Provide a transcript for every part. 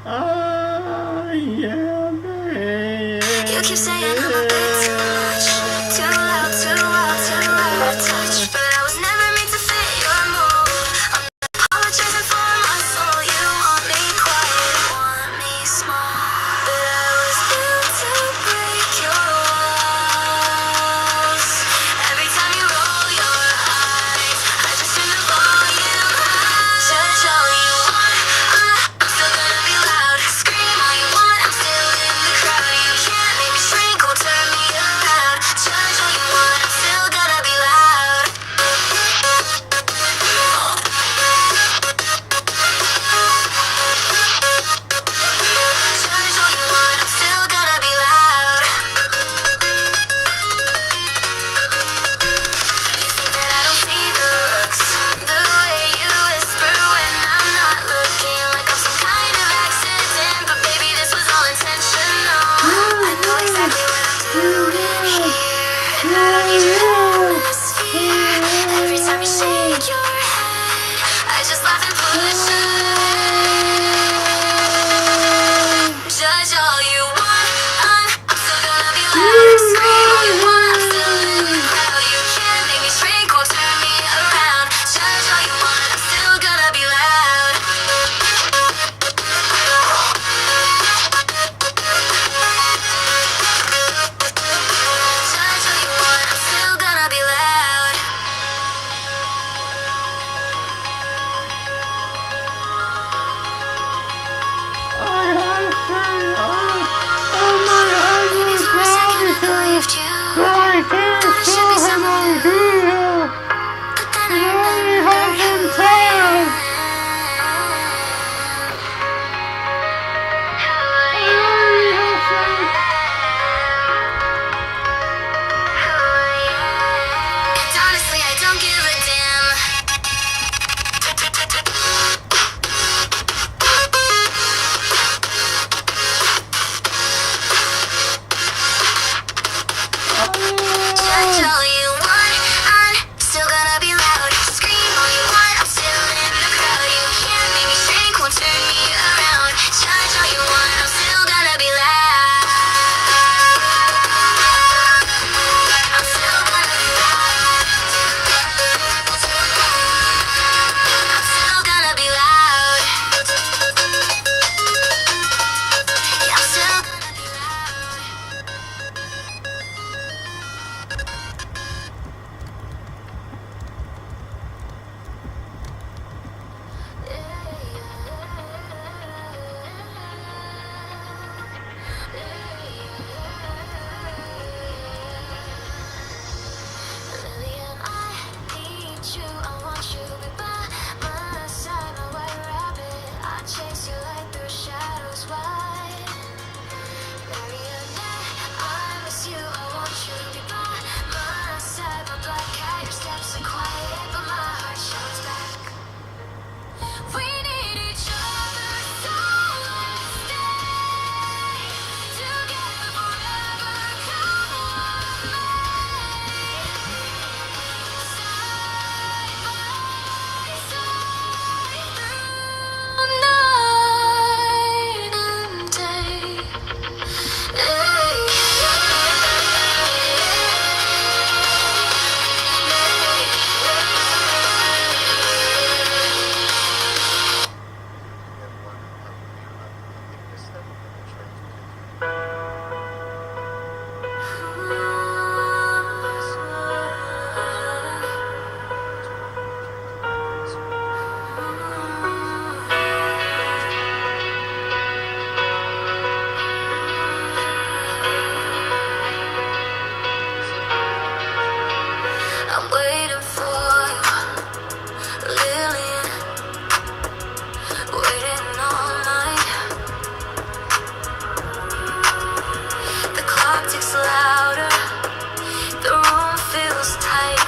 Yeah, babe. You keep saying I'm a bit too much, too loud, too wild, too loud to touch, but I was never meant to fit your mold. I'm apologizing for my soul. You want me quiet, want me small, but I was built to break your walls. Every time you roll your eyes, I just turn the volume high. Judge all you want, I'm still gonna be loud. Scream all you want, I'm still in the crowd. You can't make me shrink or turn me around. Judge all you want, I'm still gonna be loud. Judge all you want, I'm still gonna be loud. You think that I don't see the looks, the way you whisper when I'm not looking, like I'm some kind of accident, but baby this was all intentional. I know exactly what I'm doing here, and I don't need your atmosphere. Every time you shake your head, I just laugh and push away. Judge all you want, I'm still gonna be loud. Scream all you want, I'm still in the crowd. You can't make me shrink or turn me around. Judge all you want, I'm still gonna be loud. Judge all you want, I'm still gonna be loud. Maybe for a second I believed you, thought it should be someone new, but then I remembered who I am. Who I am. Who I am. And honestly, I don't give a damn. Judge all you want, I'm still gonna be loud. Scream all you want, I'm still in the crowd. You can't make me shrink, won't turn me around. Judge all you want, I'm still gonna be loud. I'm still gonna be loud. I'm still gonna be loud. Yeah, I'm still gonna be loud. Lillian, I need you. I want you to be by my side, my white rabbit. I chase you like through shadows. Why? Marionette, I miss you. I want you to be by my side, my black cat. Your steps are quiet, but my heart shouts back. We need each other, so let's stay together forever. Come what may. Side by side through night and day. I'm waiting for you, Lillian. Waiting all night. The clock ticks louder. The room feels tight.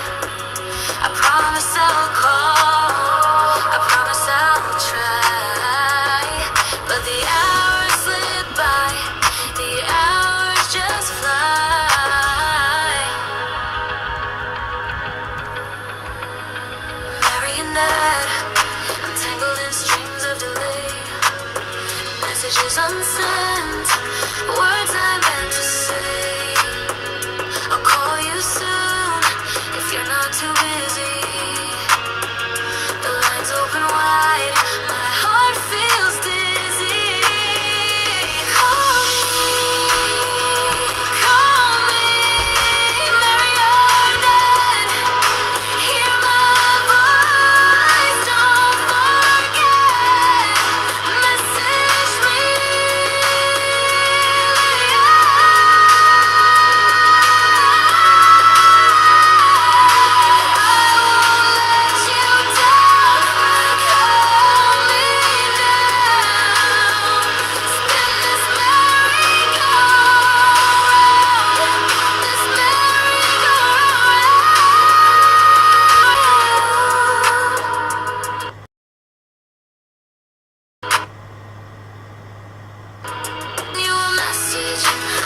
I promise I'll call. I promise I'll try. But the hours slip by. The hours just fly. Marionette, I'm tangled in strings of delay. messages unsent, words I meant to say. I'll call you soon if you're not too busy. The lines open wide, my heart feels dizzy. Call me, Mary or dead. Hear my voice, don't forget. Message me.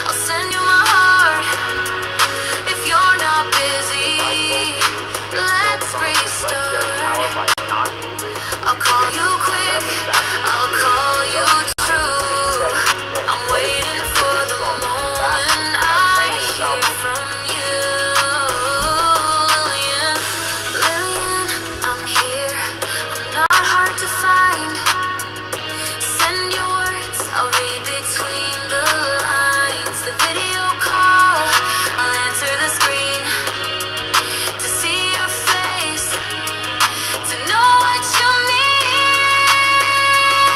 I'll send you my heart if you're not busy. Let's restart. I'll call you quick, I'll call you true. I'm waiting for the moment I hear from you. Lillian, I'm here. I'm not hard to find. Send your words, I'll read between the lines. The video call, I'll answer the screen to see your face, to know what you mean.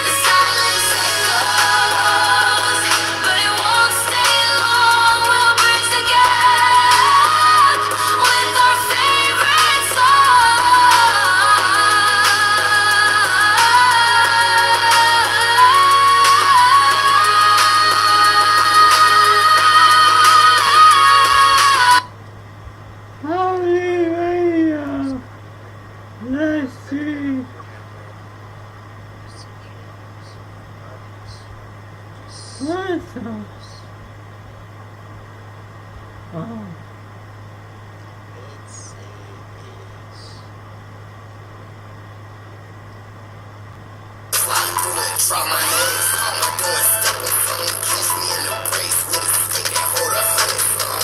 The silence echoes, but it won't stay long. We'll bridge the gap with our favorite Hallelujah. Let's see. What's up? Oh. Try my hands, all I'm doing stepping from. Catch me in the brace with a stick and hold a hundred from.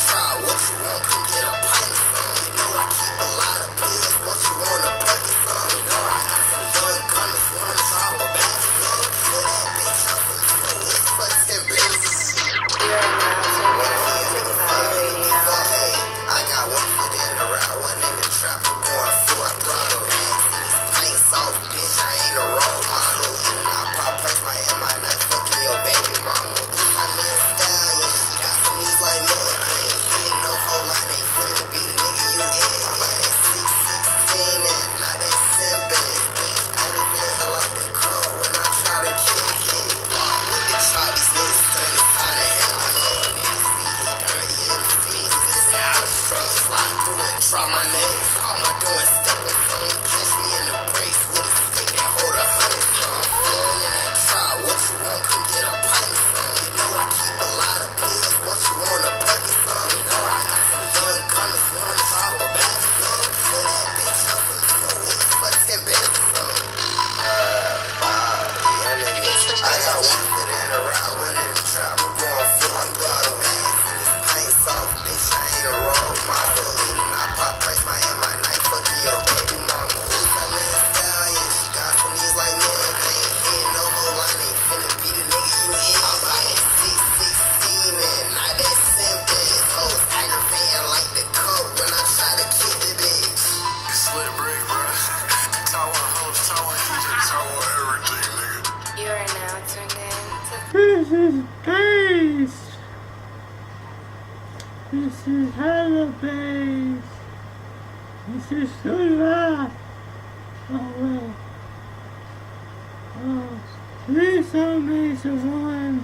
Try what you want, come get a pint of some. You know I keep a lot of pills, what you want a bucket from. You know I got some young gunners, wanna drop a bag of some. Pull that bitch out from the floor with fucks and bills. I got one foot in the route, one in the trap, I'm going for a throttle. Ain't soft, bitch, I ain't a role model. I pop press my M.I. fucking your baby mama. I live stallion, she got some knees like me. I ain't hitting no whole lot, ain't finna be the nigga you get. Yeah, that 616 and not that 7. I just feel like the cold when I try to kick it. With the try, these niggas turn it kind of hell. I know a nigga see it, dirty in the streets. This is how the struggle slide through it. Try my name, all I'm doing stepping from. Catch me in the brace with a stick and hold a hundred from. Try what you want, come get a pint of some. You know I keep a lot of pills, what you want a bucket from. You know I got some young gunners, wanna drop a bag of some. Pull that bitch out from the floor with fucks and bills from. I got one foot in the route, one in the trap. I'm going for my bottle. I ain't soft, bitch, I ain't a role model. I pop price my M.I. fucking your baby mama. I live stallion, she got some knees like me. I ain't hitting no whole line, ain't finna be the nigga you in. I'm buying 616 and not that 7. Hoes aggravating like the coke when I try to kick the bitch. Slit brick, bro. Tower hoes, tower DJ, tower everything, nigga. You are now tuned in to This is bass. This is hella bass. This is so loud. Oh well. Oh, please don't make the one.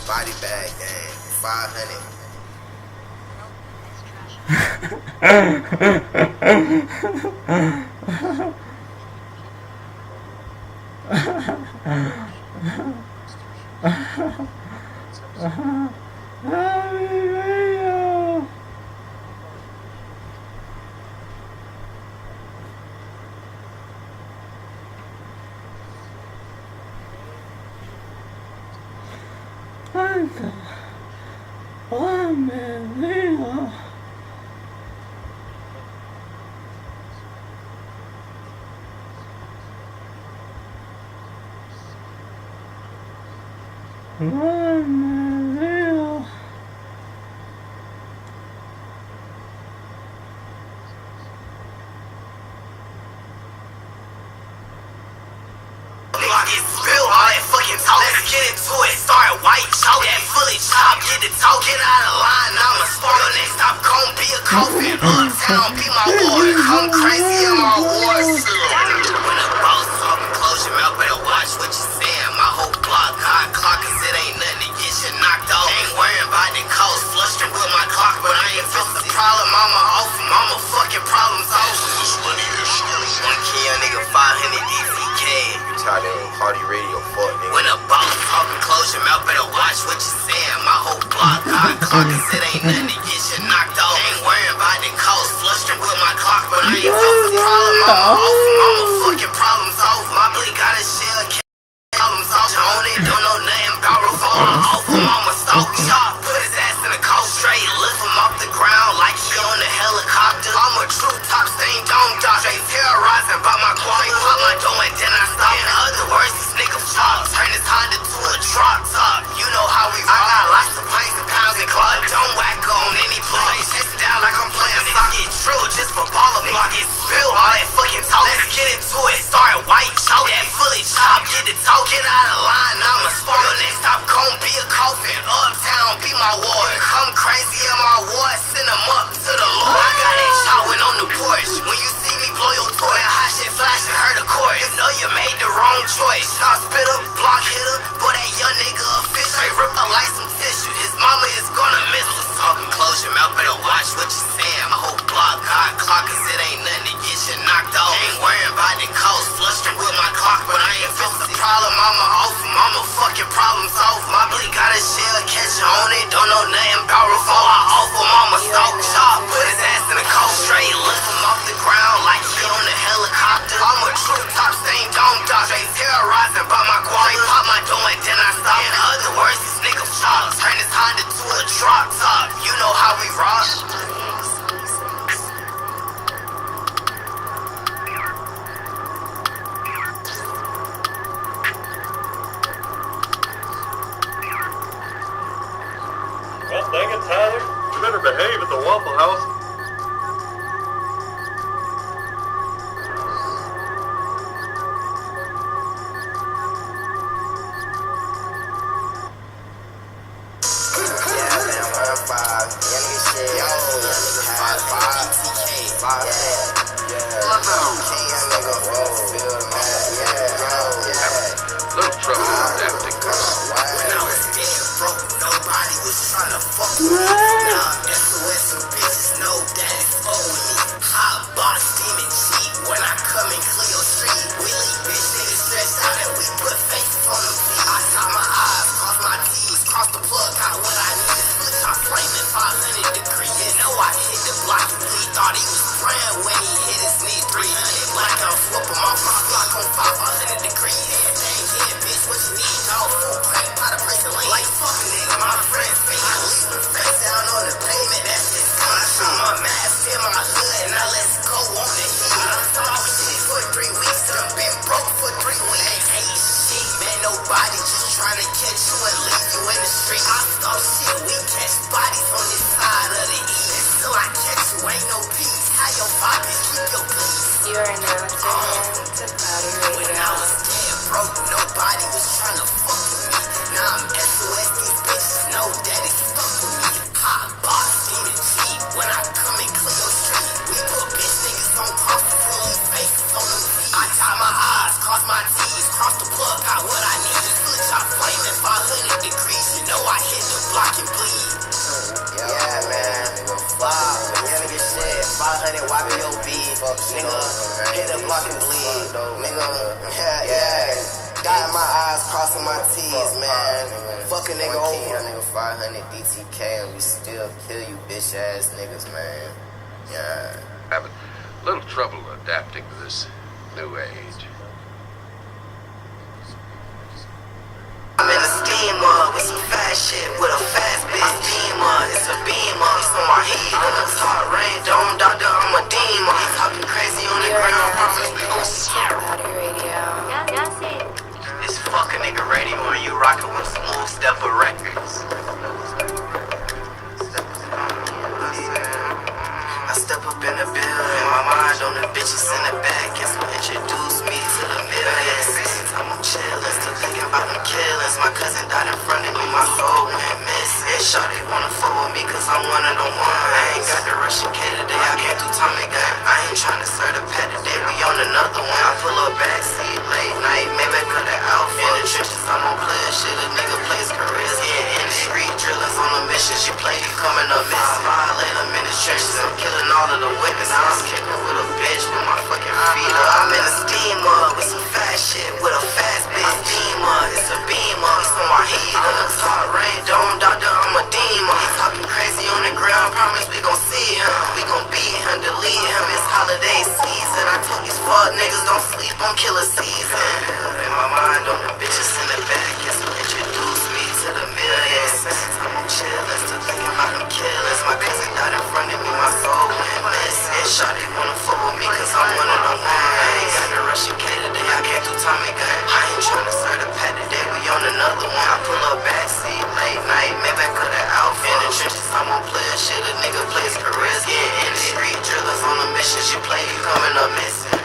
body bag, gang. 500. Oh man, Leo. Oh man, Leo. Let's get into it. Start white chalk, that fully chopped. Get the talk, get out of line. I'm a spark. Your next stop gon' be a coffin. Uptown, be my ward. Come crazy in my wars. When the boss talking, close your mouth, better watch what you saying. My whole block hot clock, cause it ain't nothing to get you knocked off. Ain't worrying about the cost, flushing with my clock, but I ain't fixing the problem. I'ma off him, I'ma fucking problems off. One key, young nigga, 500 DCK. Tired of party radio, fuck nigga. When a boss talking, close your mouth, better watch what you saying. My whole block hot clock, cause it ain't nothing to get you knocked off. Ain't worrying about the cost, flushing with my clock, but I ain't fixing the problem. I'ma off him, I'ma fucking problems off. My blick got a shell, problems off. On it, don't know nothing about revolver. Off him, I'ma stalk chop. Put his ass in the cold straight, lift him off the ground like he on a helicopter. I'm a true top stain, don't dodge. Straight terrorizing by my quad. Pop my door and then I stop. In other words, this nigga chop. Turn his Honda to a drop top. You know how we rock. I got lots of pints and pounds and club. Don't whack on any play. Chase down like I'm playing soccer. Get drilled just for ball of block. Get spilled all that fucking talk. Let's get into it. Start white chalk. That fully chop. Get the talk. Get out of line. I'm a spark. Your next stop gon' be a coffin. Uptown, be my ward. Come crazy in my ward. Send them up to the Lord. I got that shouting on the porch. When you see me blow your toy, hot shit flashing, heard a chord. You know you made the wrong choice. Shot spit up, block hitter. Boy, that young nigga a fish. I rip her like some tissue. His mama is gonna miss her. Talking, close your mouth, better watch what you saying. My whole block hot clock, cause it ain't nothing to get you knocked off. Ain't worrying about the cost, flushing with my clock, but I ain't fixing the problem. I'ma off him, I'ma fucking problems off. My blick got a shell, catch you on it. Don't know nothing about revolver. I off him, I'ma stalk chop. Put his ass in the cold straight, lift him off the ground like he on a helicopter. I'm a true top stain, don't dodge. Straight terrorizing by my quad. Pop my door and then I stop. In other words, this nigga chop. Turn his Honda to a drop top. You know how we rock. Well, dang it, Tyler. You better behave at the Waffle House. You are now tuned to Party Radio. When I was dead broke, nobody was trying to fuck with me. Now I'm SOS, these bitches know that it's stuck with me. Hot box, demon cheap. When I come and clear your street, we put bitch niggas on pump, full of faces on them feet. I tie my eyes, cross my T's, cross the plug, got what I need. This switch, I flame at 500 degrees. You know I YBOB, nigga, hit the block and bleed, nigga, yeah. Dotting my eyes, crossing my T's, man. Fuck a nigga over. Nigga 500 DTK and we still kill you bitch ass niggas, man. Yeah. Having a little trouble adapting to this new age. I'm in a steamer with some fast shit with a fast bitch. Steamer, it's a beamer. It's on my heat. It's hot rain, dome doctor, I'm a demon. He's talking crazy on the ground. Promise we gon' Shoutout radio. That's it. It's fucking nigga radio when you rockin' with smooth stepper records. I step up in the building, my mind on the bitches in the back. And so introduce me to the millions. I'm chillin', still thinking about them killings. My cousin died in front of me, my soul went missing. Shawty wanna fuck with me cause I'm one of the one. I ain't got the Russian K today, I can't do Tommy gun. I ain't tryna serve the pet today, we on another one. I pull up backseat late night, maybe cut the outfit. In the trenches, I'm on player shit, a nigga plays careers. Yeah, in the street, drillers on a mission, she play, you coming up missing. Violate them in the trenches, I'm killing all of the witnesses. I'm kicking with a bitch with my fucking feet up. I'm in a steamer with some fast shit, with a fast bitch. Steamer, it's a beamer, it's on my heater. It's hot rain, dome doctor, I'm a demon. He's talking crazy on the ground, promise we gon' see him. We gon' beat him, delete him, it's holiday season. I told these fuck niggas don't sleep on killer season. In my mind on the bitches in the back, yes, so introduce me to the millions. I'm on chillin', still thinking about them killers. My cousin died in front of me, my soul went missing. Shawty wanna fuck with me cause I'm one of the ones. I ain't got the Russian K today, I can't do Tommy gun. I ain't tryna serve the pet today, we on another one. I pull up backseat late night, maybe cut the outfit. In the trenches, I'm on player shit, a nigga plays careers. Yeah, in the street, drillers on a mission, she play, you coming up missing.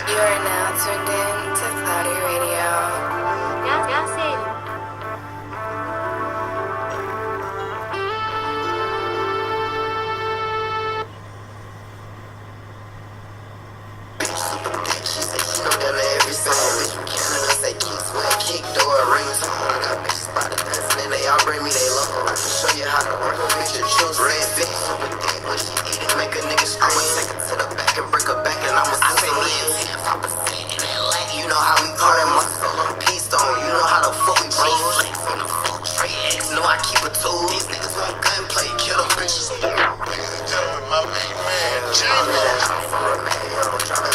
You are now tuned in to Cloudy Radio. That's it. She say she know that every song. Bitch from Canada say keep sweat, kick door, ringtone. I got bitches by the dancing and they all bring me they love. I can show you how to work a bitch and choose red bitch. Super thick when she eat it, make a nigga scream. I'ma take her to the back and break her back and I'ma say me in 5% in LA. You know how we party, my soul on peace stone. You know how the fuck we roll. Flex on the full tray X. Know I keep a tool. These niggas want gunplay, kill them bitches. My man, driving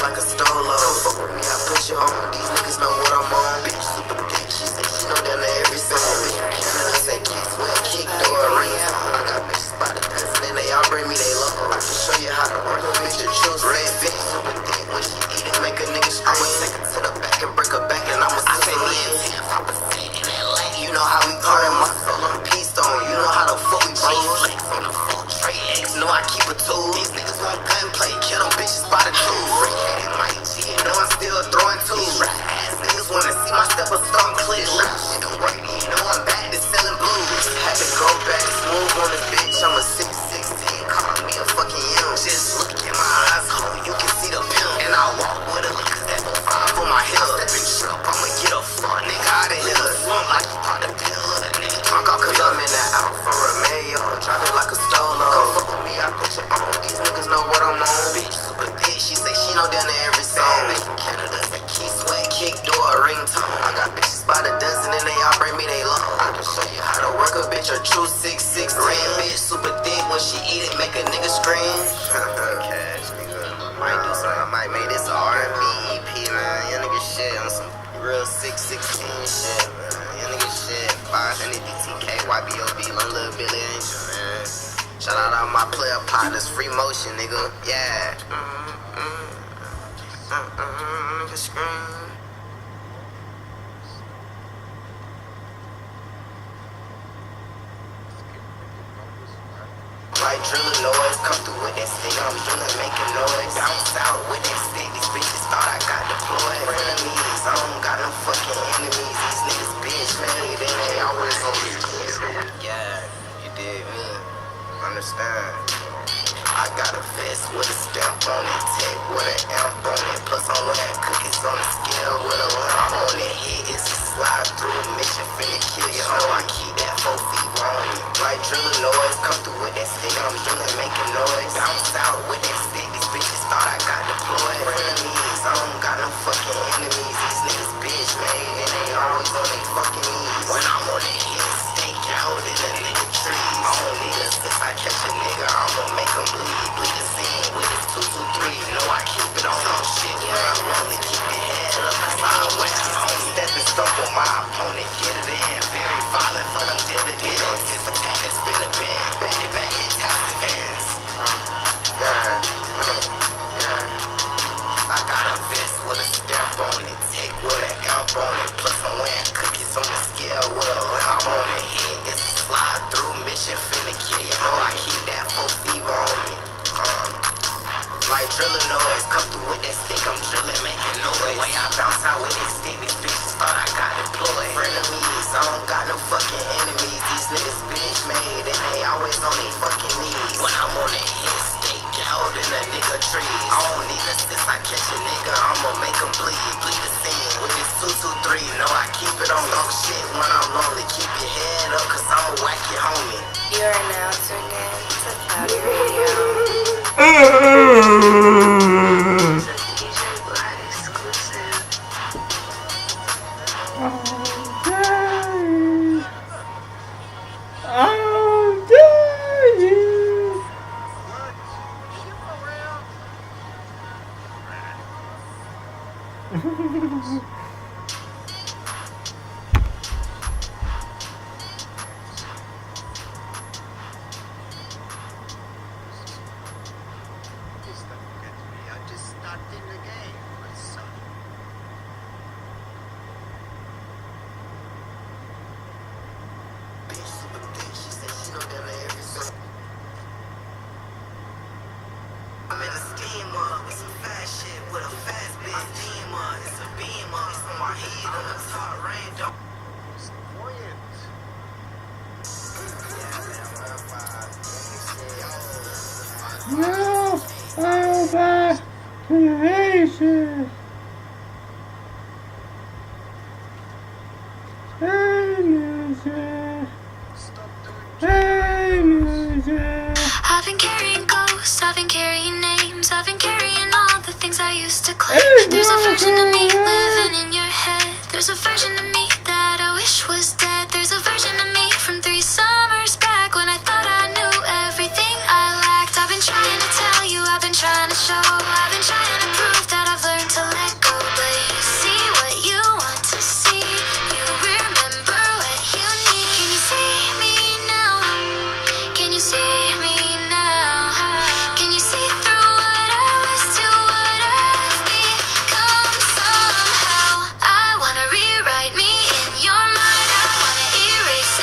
like a stolo. Fuck with me, I put you on. These niggas know what I'm on. Bitch, super thick. She say she know down to every song. Bitch from Canada say keep sweat, kick door, ringtone. I got bitches by the dancing and they all bring me they love. I can show you how to work a bitch and choose red bitch. Super thick when she eat it, make a nigga scream. I'ma take her to the back and break her back and I'ma say me in 5% in LA. You know how we party, my soul on peace stone. You know how the fuck we roll. Flex on the full tray X. Know I keep a tool. These niggas want gunplay, kill them bitches by the two. Freak hating my G, you know I'm still throwing twos. Rap ass niggas wanna see my step a stone click. Shit don't work, you know I'm back to selling blues. Had to go back smooth on this bitch. I'm a 616, call me a fucking young. Just look in my eyes, ho, you can see the pimp. And I walk with a look, cause that's the five on my hill. Stepping trip, I'ma get a fuck nigga out of here. Swung like you part the pill, a nigga drunk off cause I'm in that Alfa Romeo. Driving like a stolo. Come fuck with me, I put you on. These niggas know what I'm on. Bitch super thick, she say she know down to every song. Bitch from Canada say keep sweat, kick door, ringtone. I got bitches by the dozen and they all bring me they love. I can show you how to work a bitch, a true 6'6". Bitch super thick when she eat it, make a nigga scream. Cash, nigga. Might do something, I might make this a R&B EP, man. Young nigga shit on some real 616 shit, man. Young nigga shit, 500 DTK, YBOB, long little Billy Angel, man. Shout out all my player partners, free motion, nigga. Yeah. Nigga scream. Like drilling noise, come through with that stick. I'm drilling, making noise. Bounce out with that stick. These bitches thought I got deployed. Frenemies, I don't got no fucking enemies. These niggas bitch, man. They always on me. Yeah, you did me. Understand? I got a vest with a stamp on it, tech with an amp on it. Plus I'm wearing cookies on the scale with a when I'm on it. Hit it's a slide through mission, finna kill you. Oh, I keep that 4 feet on me. Like drilling noise, come through with that stick, I'm drilling, making noise. Bounce out with that stick, these bitches thought I got deployed. Frenemies, I don't got no fucking enemies. These niggas bitch made and they always on they fucking knees. When I'm on it, hit stake out in the nigga trees. I don't need a sis, I catch a nigga, I'ma make him bleed. Bleed the scene with his 223. Know I keep it on shit when I'm only keep it head up. Sideways, I'm stepping stuff on my opponent. Get it in, very violent for them dividends. If attack and spin a band, back it back, hit tap the fans. I got a vest with a stamp on it, take with an amp on it. Plus I'm wearing cookies on the scale with a when I'm on it. Hit it's a slide through mission, finna kill you. Oh, I keep that 4 feet on me. Like drilling noise, come through with that stick, I'm drilling, making noise. Way I bounce out with this stick, these bitches thought I got deployed. Frenemies, I don't got no fucking enemies. These niggas bitch made and they always on they fucking knees. When I'm on it, hit stake out in the nigga trees. I don't need a sis, I catch a nigga, I'ma make him bleed. Bleed the scene with this 223. Know I keep it on dog shit when I'm lonely. Keep your head up, cause I'ma whack your homie. You are now tuned in to Cloudy Radio. I'm in a steamer, with some fast shit, with a fast bitch steamer. It's a beamer, it's on my head, on the top range. It's buoyant. No, I'll back to the races. Hey, music. Hey, music. I've been carrying ghosts, I've been carrying names, I've been carrying all the things I used to claim. There's a version of me living in your head. There's a version of me that I wish was dead. There's a version of me from 3 summers back when I thought I knew everything I lacked. I've been trying to tell you, I've been trying to show, I've been trying to prove that I've learned to let go. But you see what you want to see, you remember what you need. Can you see me now? Can you see me now? Can you see through what I was to what I've become somehow? I wanna rewrite me in your mind, I wanna erase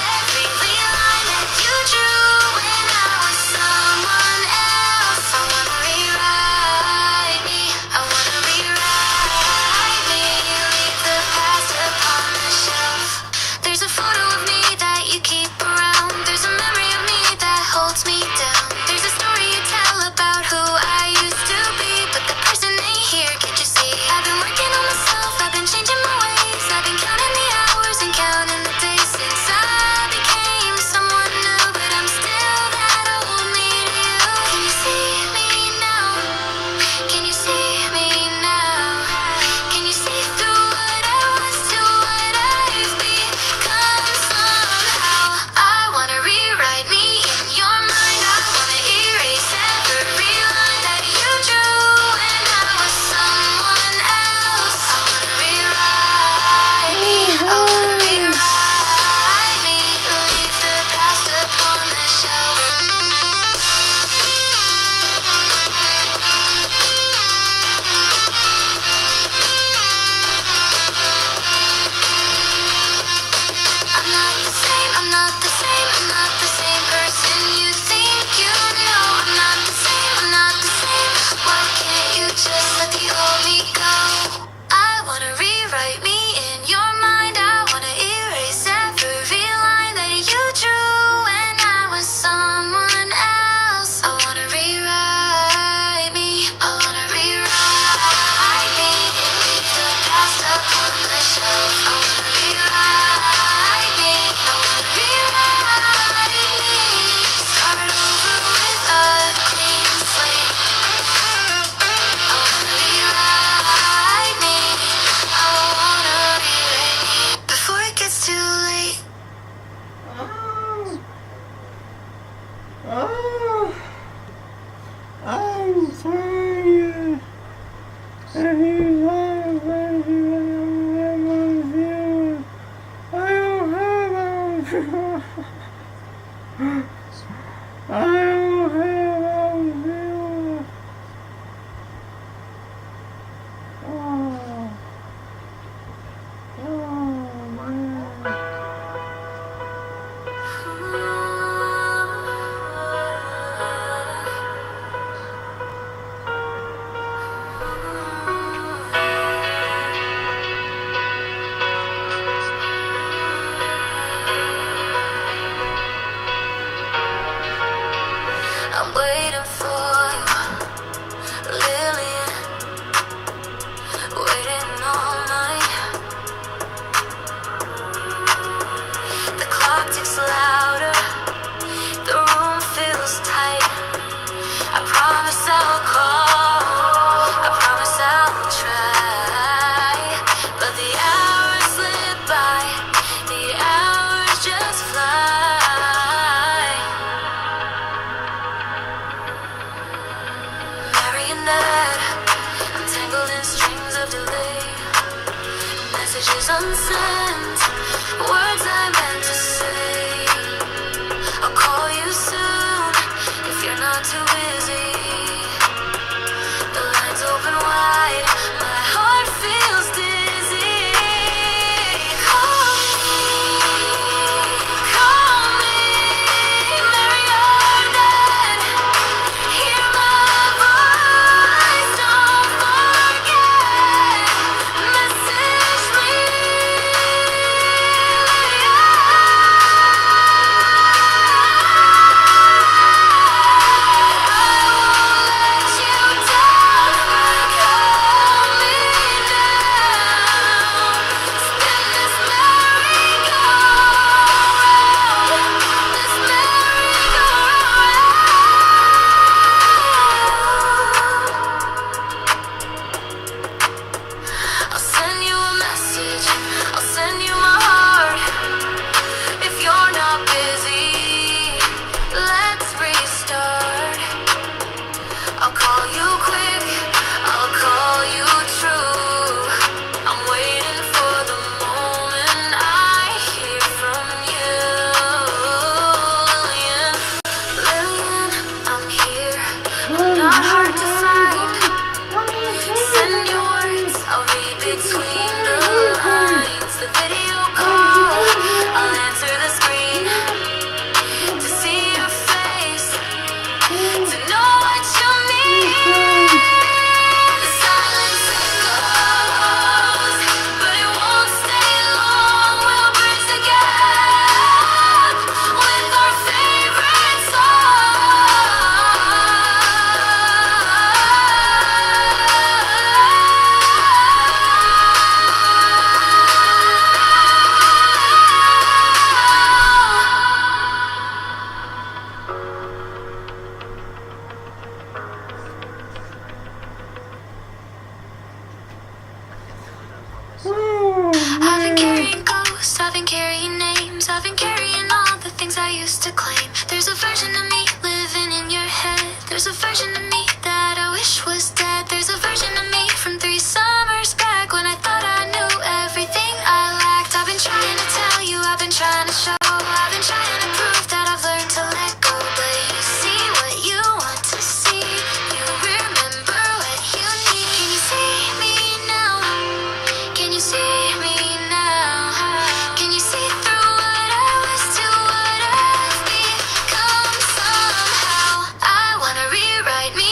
I'm sorry. And he's not going to you. I don't have I don't have you. Oh. Oh, man. I'm waiting for you, Lillian, waiting all night. The clock ticks louder, the room feels tight. I promise I'll call, I promise I'll try. But the hours slip by, the hours just fly. Marionette, I'm tangled in strings of delay. Messages unsent, words I meant to say. I'll call you soon if you're not too busy. The lines open wide, my heart feels dizzy. Call me, Marionette. Hear my voice, don't forget. Message me. I'll send you a message, I'll send you my heart. If you're not busy, let's restart. I'll call you quick, I'll call you true. I'm waiting for the moment I hear from you. Lillian, I'm here. I'm not hard to find. Send your words, I'll read between the lines. The video call, I'll answer the screen to see your face, to know what you mean. The silence echoes, but it won't stay long. We'll bridge the gap with our favorite Oh, I've been man. carrying ghosts, I've been carrying names, I've been carrying all the things I used to claim. There's a version of me living in your head. There's a version of me that I wish was dead. There's a version of me from 3 summers back when I thought I knew everything I lacked. I've been trying to tell you, I've been trying to show, I've been trying to prove that I've learned to let go. But you see what you want to see, you remember what you need. Can you see me now? Can you see me now? Can you see through what I was to what I've become somehow? I wanna rewrite me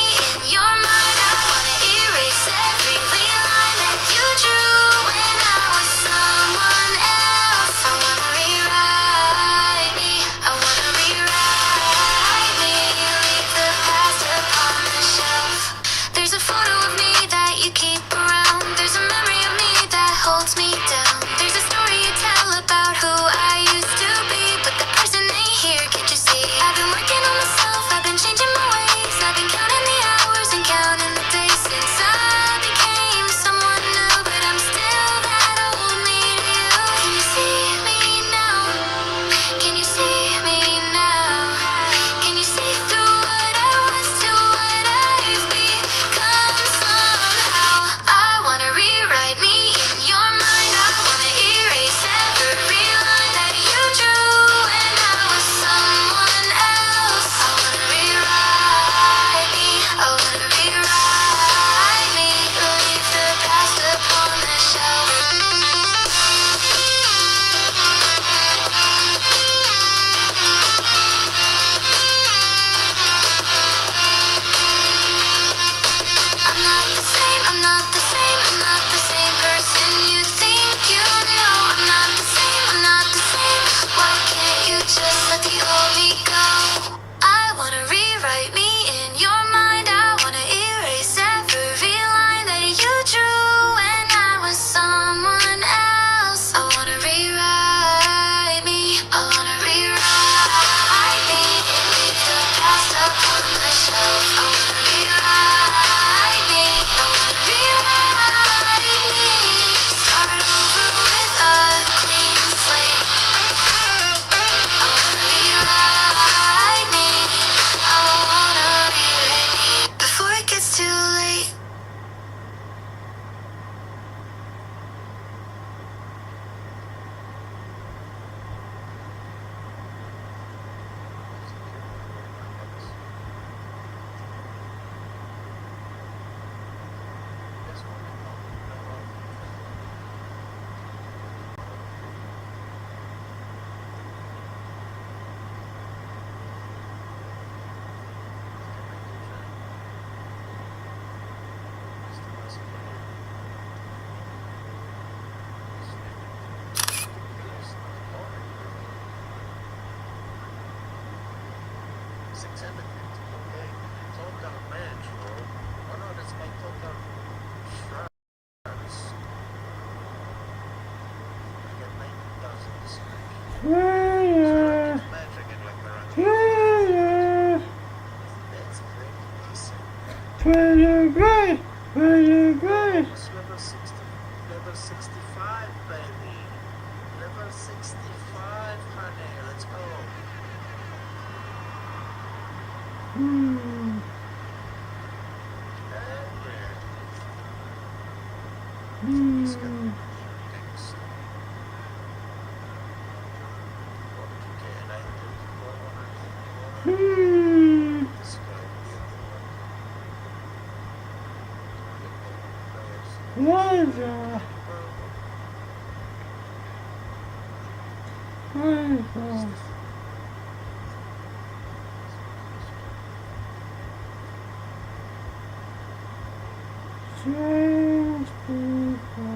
Pretty great, pretty great. It's level 60, level 65, baby. Level 65, honey. Let's go. Thanks. Okay, and I do this guy. Change people,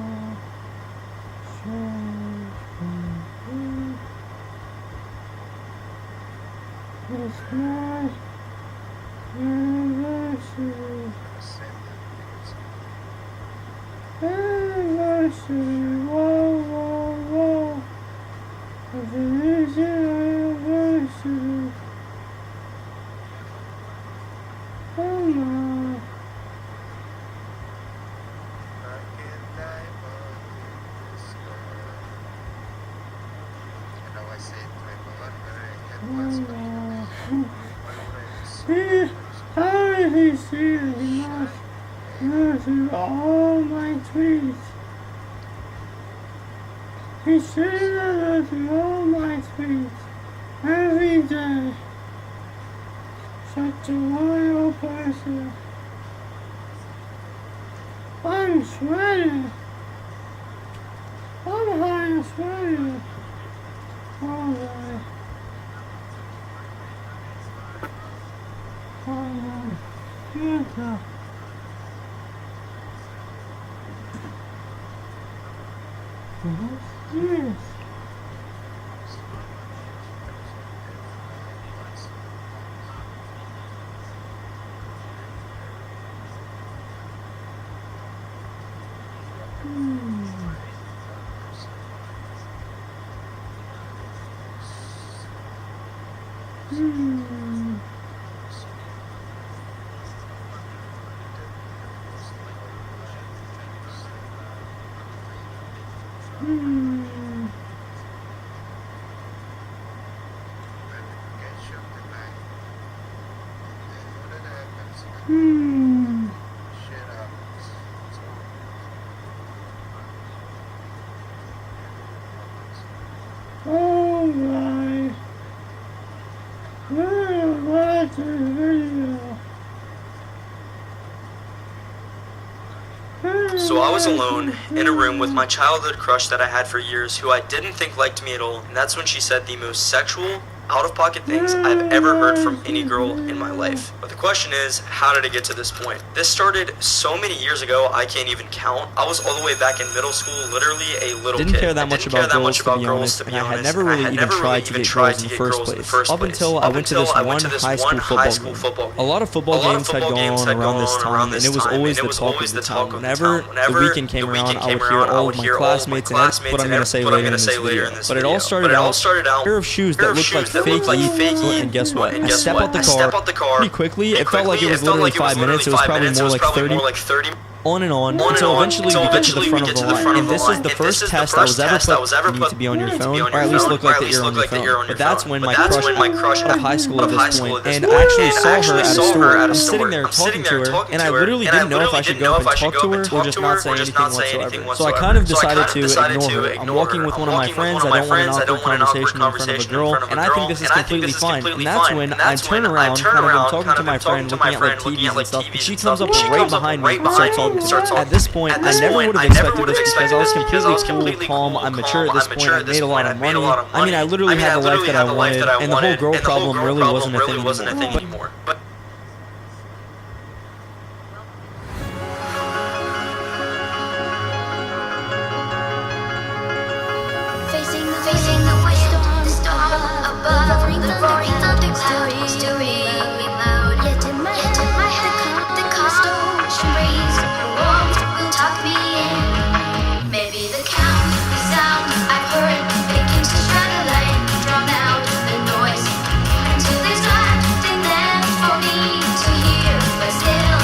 change people. It's my anniversary. Anniversary, whoa, whoa, whoa. It's an easy anniversary. Oh my. How did he see that he must go through all my tweets? He should have go through all my tweets every day. Such a loyal person. I'm sweating. I'm high and sweating. Alright. Yes. Alright. We'll watch this video. So I was alone in a room with my childhood crush that I had for years, who I didn't think liked me at all, and that's when she said the most sexual, out-of-pocket things I've ever heard from any girl in my life. But the question is, how did it get to this point? This started so many years ago, I can't even count. I was all the way back in middle school, literally a little kid. Didn't care that much about girls, to be honest, and I had never really even tried to get girls in the first place. Up until I went to this one high school football game. A lot of football games had gone on around this time, and it was always the talk of the town. Whenever the weekend came around, I would hear all of my classmates, and that's what I'm going to say later in this video. But it all started out with a pair of shoes that looked like fake Yeezys. And guess what? I step out the car pretty quickly. It felt like it was literally 5 minutes. It was probably more like 30. On and on until eventually we get to the front of the line. And this is the first test that was ever put. You need to be on your phone, or at least look like that you're on your phone. But that's when my crush out of high school at this point, and I actually saw her at a store. I'm sitting there talking to her, and I literally didn't know if I should go up and talk to her or just not say anything whatsoever. So I kind of decided to ignore her. I'm walking with one of my friends. I don't want an awkward conversation in front of a girl, and I think this is completely fine. And that's when I turn around, kind of I'm talking to my friend, looking at like TVs and stuff, and she comes up right behind me and starts talking. At this point, I never would have expected this because I was completely cool, calm, I'm mature at this point, I made a lot of money. I mean, I literally had the life that I wanted, and the whole girl problem really wasn't a thing anymore. Facing the wind, the storm above, the roaring thunder clouds to ring me loud. Yet in my head, the calm rays of warmth will tuck me in. Maybe the count, the sound I've heard begins to shine a light, drown out the noise until there's nothing there for me to hear. But still,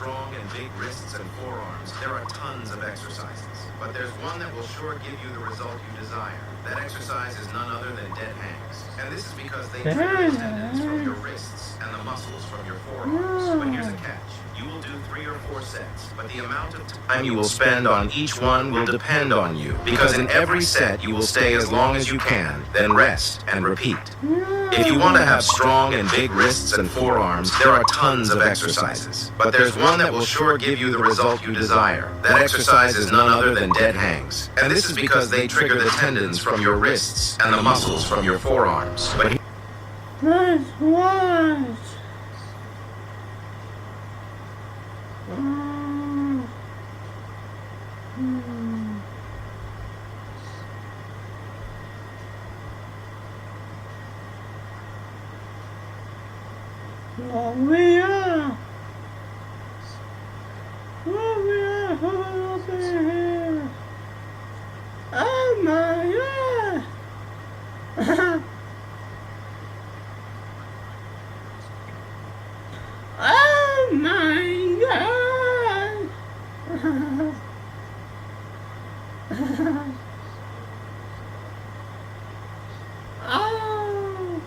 strong and big wrists and forearms, there are tons of exercises. But there's one that will sure give you the result you desire. That exercise is none other than dead hangs. And this is because they trigger the tendons from your wrists and the muscles from your forearms. But here's a catch. You will do 3 or 4 sets, but the amount of time you will spend on each one will depend on you. Because in every set, you will stay as long as you can, then rest and repeat. If you want to have strong and big wrists and forearms, there are tons of exercises. But there's one that will sure give you the result you desire. That exercise is none other than dead hangs. And this is because they trigger the tendons from your wrists and the muscles from your forearms. But That's what? Oh, we are. Oh, we are up in here. Oh my God. Oh my God. Oh,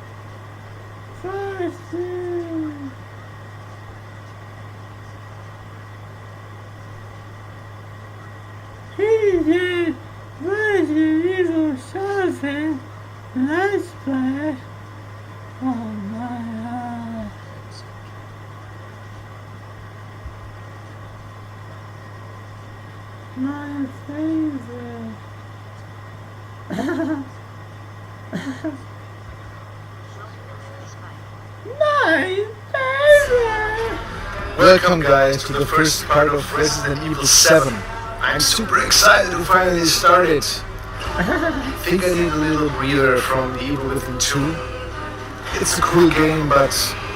first thing. He did Resident Evil 7 Let's Play. Oh my God. My favorite. My favorite. Welcome guys to the first part of Resident Evil 7. I'm super excited to finally start it. I think I need a little breather from the Evil Within 2. It's a cool game, but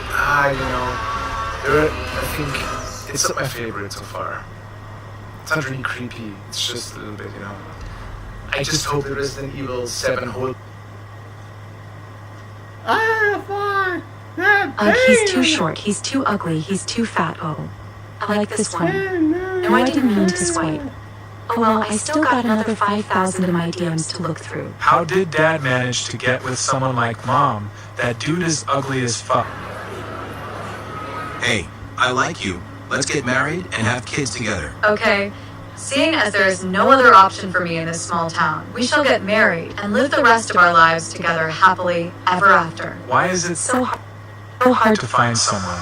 I think it's not my favorite so far. It's not really creepy, it's just a little bit, I just hope the Resident Evil 7 holds. He's too short, he's too ugly, he's too fat. Oh, I like this one. No, I didn't mean to swipe. Oh well, I still got another 5,000 in my DMs to look through. How did Dad manage to get with someone like Mom? That dude is ugly as fuck. Hey, I like you. Let's get married and have kids together. Okay. Seeing as there is no other option for me in this small town, we shall get married and live the rest of our lives together happily ever after. Why is it so hard to find someone?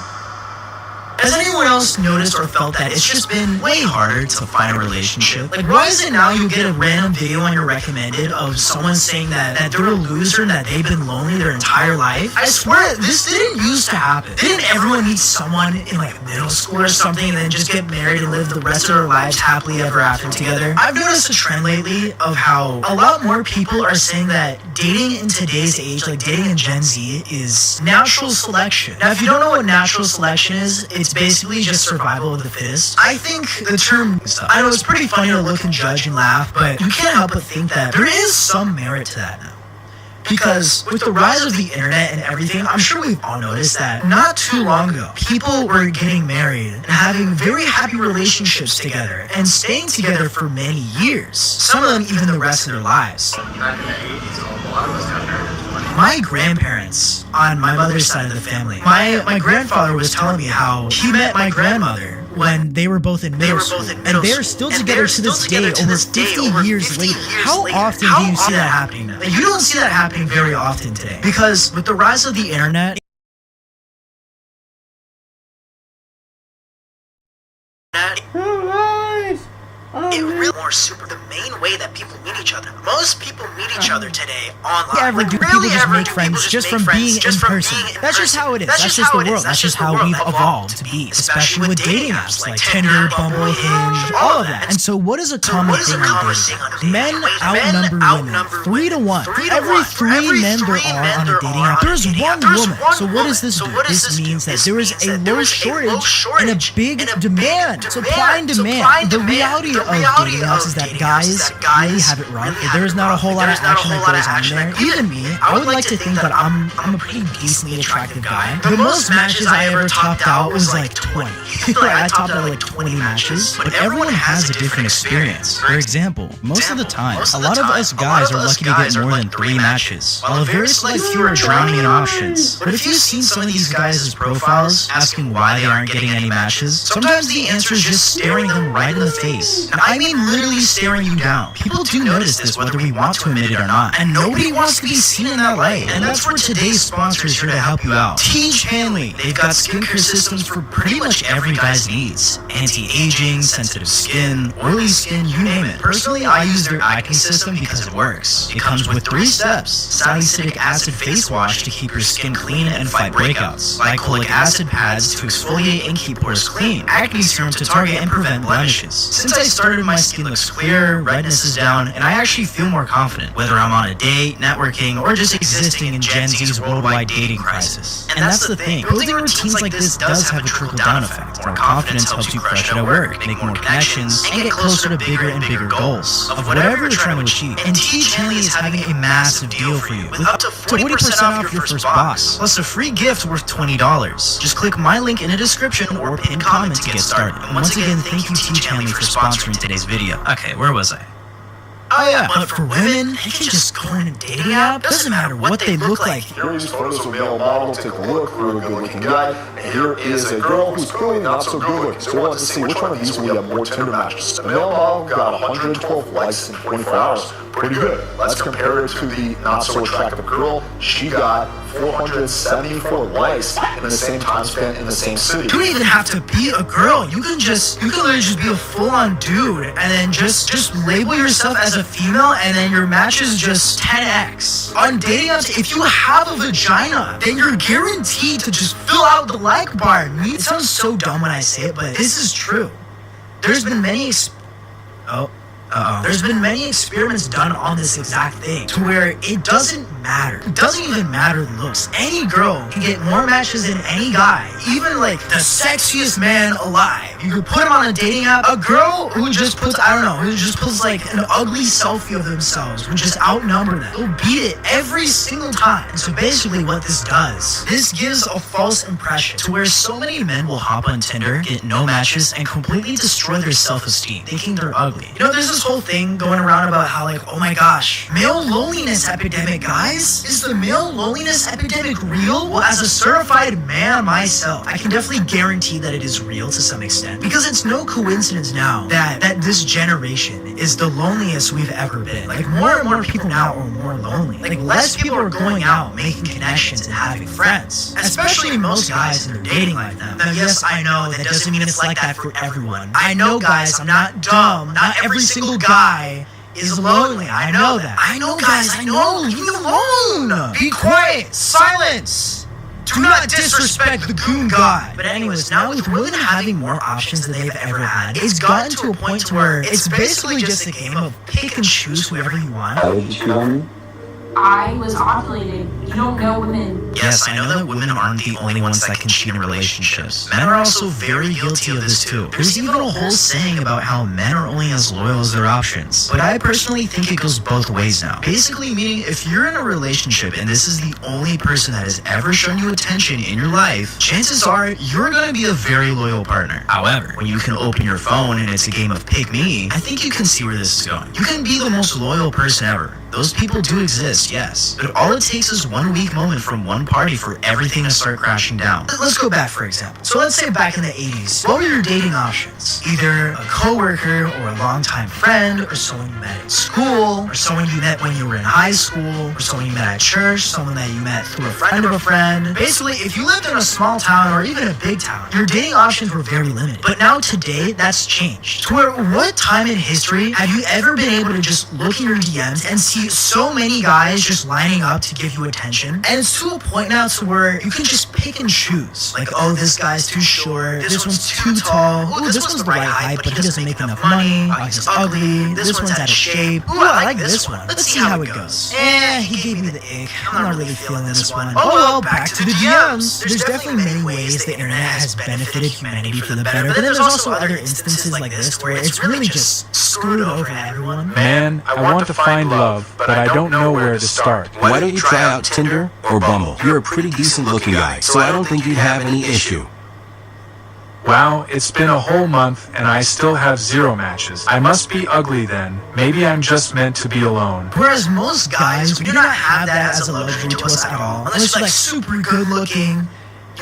Has anyone else noticed or felt that it's just been way harder to find a relationship? Like, why is it now you get a random video on your recommended of someone saying that they're a loser and that they've been lonely their entire life? I swear, this didn't used to happen. Didn't everyone meet someone in like middle school or something and then just get married and live the rest of their lives happily ever after together? I've noticed a trend lately of how a lot more people are saying that dating in today's age, like dating in Gen Z, is natural selection. Now, if you don't know what natural selection is, it's basically just survival of the fittest. I think the term, I know it's pretty funny to look and judge and laugh, but you can't help but think that there is some merit to that now. Because with the rise of the internet and everything, I'm sure we've all noticed that not too long ago, people were getting married and having very happy relationships together and staying together for many years. Some of them even the rest of their lives. Back in the 80s, a lot of us got married. My grandparents, on my mother's side of the family, my grandfather was telling me how he met my grandmother when they were both in middle school, and they're still together to this day, almost 50 years later. How often do you see that happening now? You don't see that happening very often today, because with the rise of the internet, it really more super the main way that people meet each other. Most people meet each other today online. People just make friends just from being in person. That's just how it is. That's just the world. That's just how we've evolved to be, especially with dating apps like Tinder, Bumble, Hinge, all of that. And so what is a common thing on dating? Men outnumber women 3 to 1. Every 3 men there are on a dating app, there's 1 woman. So what does this do? This means that there is a low shortage and a big demand. Supply and demand. The reality of dating apps is that guys really have it rough. There's not a whole lot of action that goes on there. Even me, I would like to think that I'm a pretty decently attractive guy. The most matches I ever topped out was like 20. I topped out like 20 matches. But everyone has a different experience. For example, most of the time, a lot of us guys are lucky to get more than 3 matches, while a very select few are drowning in options. But if you've seen some of these guys' profiles asking why they aren't getting any matches, sometimes the answer is just staring them right in the face. And I mean literally staring you down. People do notice this whether we want to admit it or not. And nobody wants to be seen in that light. And that's where today's sponsor is here to help you out. Teach Hanley. They've got skincare systems for pretty much every guy's needs. Anti-aging, sensitive skin, oily skin, you name it. Personally, I use their acne system because it works. It comes with 3 steps. Salicylic acid face wash to keep your skin clean and fight breakouts. Glycolic acid pads to exfoliate and keep pores clean. Acne serum to target and prevent blemishes. Since I started, my skin looks clear, redness is down, and I actually feel more confident, whether I'm on a date, networking, or just existing in Gen Z's worldwide dating crisis. And that's the thing. Building routines like this does have a trickle-down effect. More confidence helps you crush it at work, make more connections, and get closer to bigger and bigger goals of whatever you're trying to achieve. And Teach Hanley is having a massive deal for you with up to 40% off your first box, plus a free gift worth $20. Just click my link in the description or pinned comment to get started. And once again, thank you Teach Hanley for sponsoring today's video. Okay, where was I? Oh yeah, but for women, they can just go in a dating app. Doesn't matter what they look like. Here are these photos of male model. Take a look. Really good looking guy. And here is a girl who's clearly not so good looking. So we wanted to see which one of these we have more Tinder matches. The male model got 112 likes in 24 hours. Pretty good. Let's compare it to the not so attractive girl. She got 474 likes in the same time span in the same city. You don't even have to be a girl. You can literally just be a full-on dude and then just label yourself as a female and then your match is just 10x. On dating apps, if you have a vagina, then you're guaranteed to just fill out the like bar. It sounds so dumb when I say it, but this is true. There's been many There's been many experiments done on this exact thing to where it doesn't matter. It doesn't even matter the looks. Any girl can get more matches than any guy, even like the sexiest man alive. You could put him on a dating app. A girl who just puts, who just puts like an ugly selfie of themselves would just outnumber them. They'll beat it every single time. And so basically what this does, this gives a false impression to where so many men will hop on Tinder, get no matches, and completely destroy their self-esteem, thinking they're ugly. You know, there's this whole thing going around about how like, oh my gosh, male loneliness epidemic, guys? Is the male loneliness epidemic real? Well, as a certified man myself, I can definitely guarantee that it is real to some extent. Because it's no coincidence now that this generation is the loneliest we've ever been. Like, more and more people now are more lonely. Like, less people are going out, making connections and having friends. Especially most guys in their dating life now. Now, yes, I know that doesn't mean it's like that for everyone. I know, guys, I'm not dumb. Not every single guy is lonely. I know that. I know, guys, I know. Leave me alone. Be quiet. Silence. Do not disrespect the goon god. But anyways, now with women having more options than they've ever had, it's gotten to a point to where it's basically just a game of pick and choose whoever you want. I was ovulated. You don't know women. Yes, I know that women aren't the only ones that can cheat in relationships. Men are also very guilty of this too. There's even a whole saying about how men are only as loyal as their options. But I personally think it goes both ways now. Basically meaning if you're in a relationship and this is the only person that has ever shown you attention in your life, chances are you're going to be a very loyal partner. However, when you can open your phone and it's a game of pick me, I think you can see where this is going. You can be the most loyal person ever. Those people do exist, yes. But all it takes is one weak moment from one party for everything to start crashing down. Let's go back, for example. So let's say back in the 80s, what were your dating options? Either a coworker or a longtime friend, or someone you met at school, or someone you met when you were in high school, or someone you met at church, someone that you met through a friend of a friend. Basically, if you lived in a small town or even a big town, your dating options were very limited. But now today, that's changed. To where what time in history have you ever been able to just look in your DMs and see so many guys just lining up to give you attention? attention. And it's to a point now to where you can just pick and choose. Like, oh, this guy's too short, this one's too tall, ooh, this one's the right height, but he doesn't make enough money, oh, he's ugly, this one's out of shape, ooh, I like this one, let's see how it goes. He gave me the ick, I'm not really feeling this one. Oh well, back to the DMs. There's definitely many ways the internet has benefited humanity for the better, but then there's also other instances like this where it's really just screwed over everyone. Man, I want to find love, but I don't know where to start. Why don't you try out Tinder or Bumble? You're a pretty decent looking guy, so I don't think you'd have any issue. Wow, it's been a whole month and I still have 0 matches. I must be ugly then. Maybe I'm just meant to be alone. Whereas most guys, we do not have that as a luxury to us at all. Unless you're like super good looking,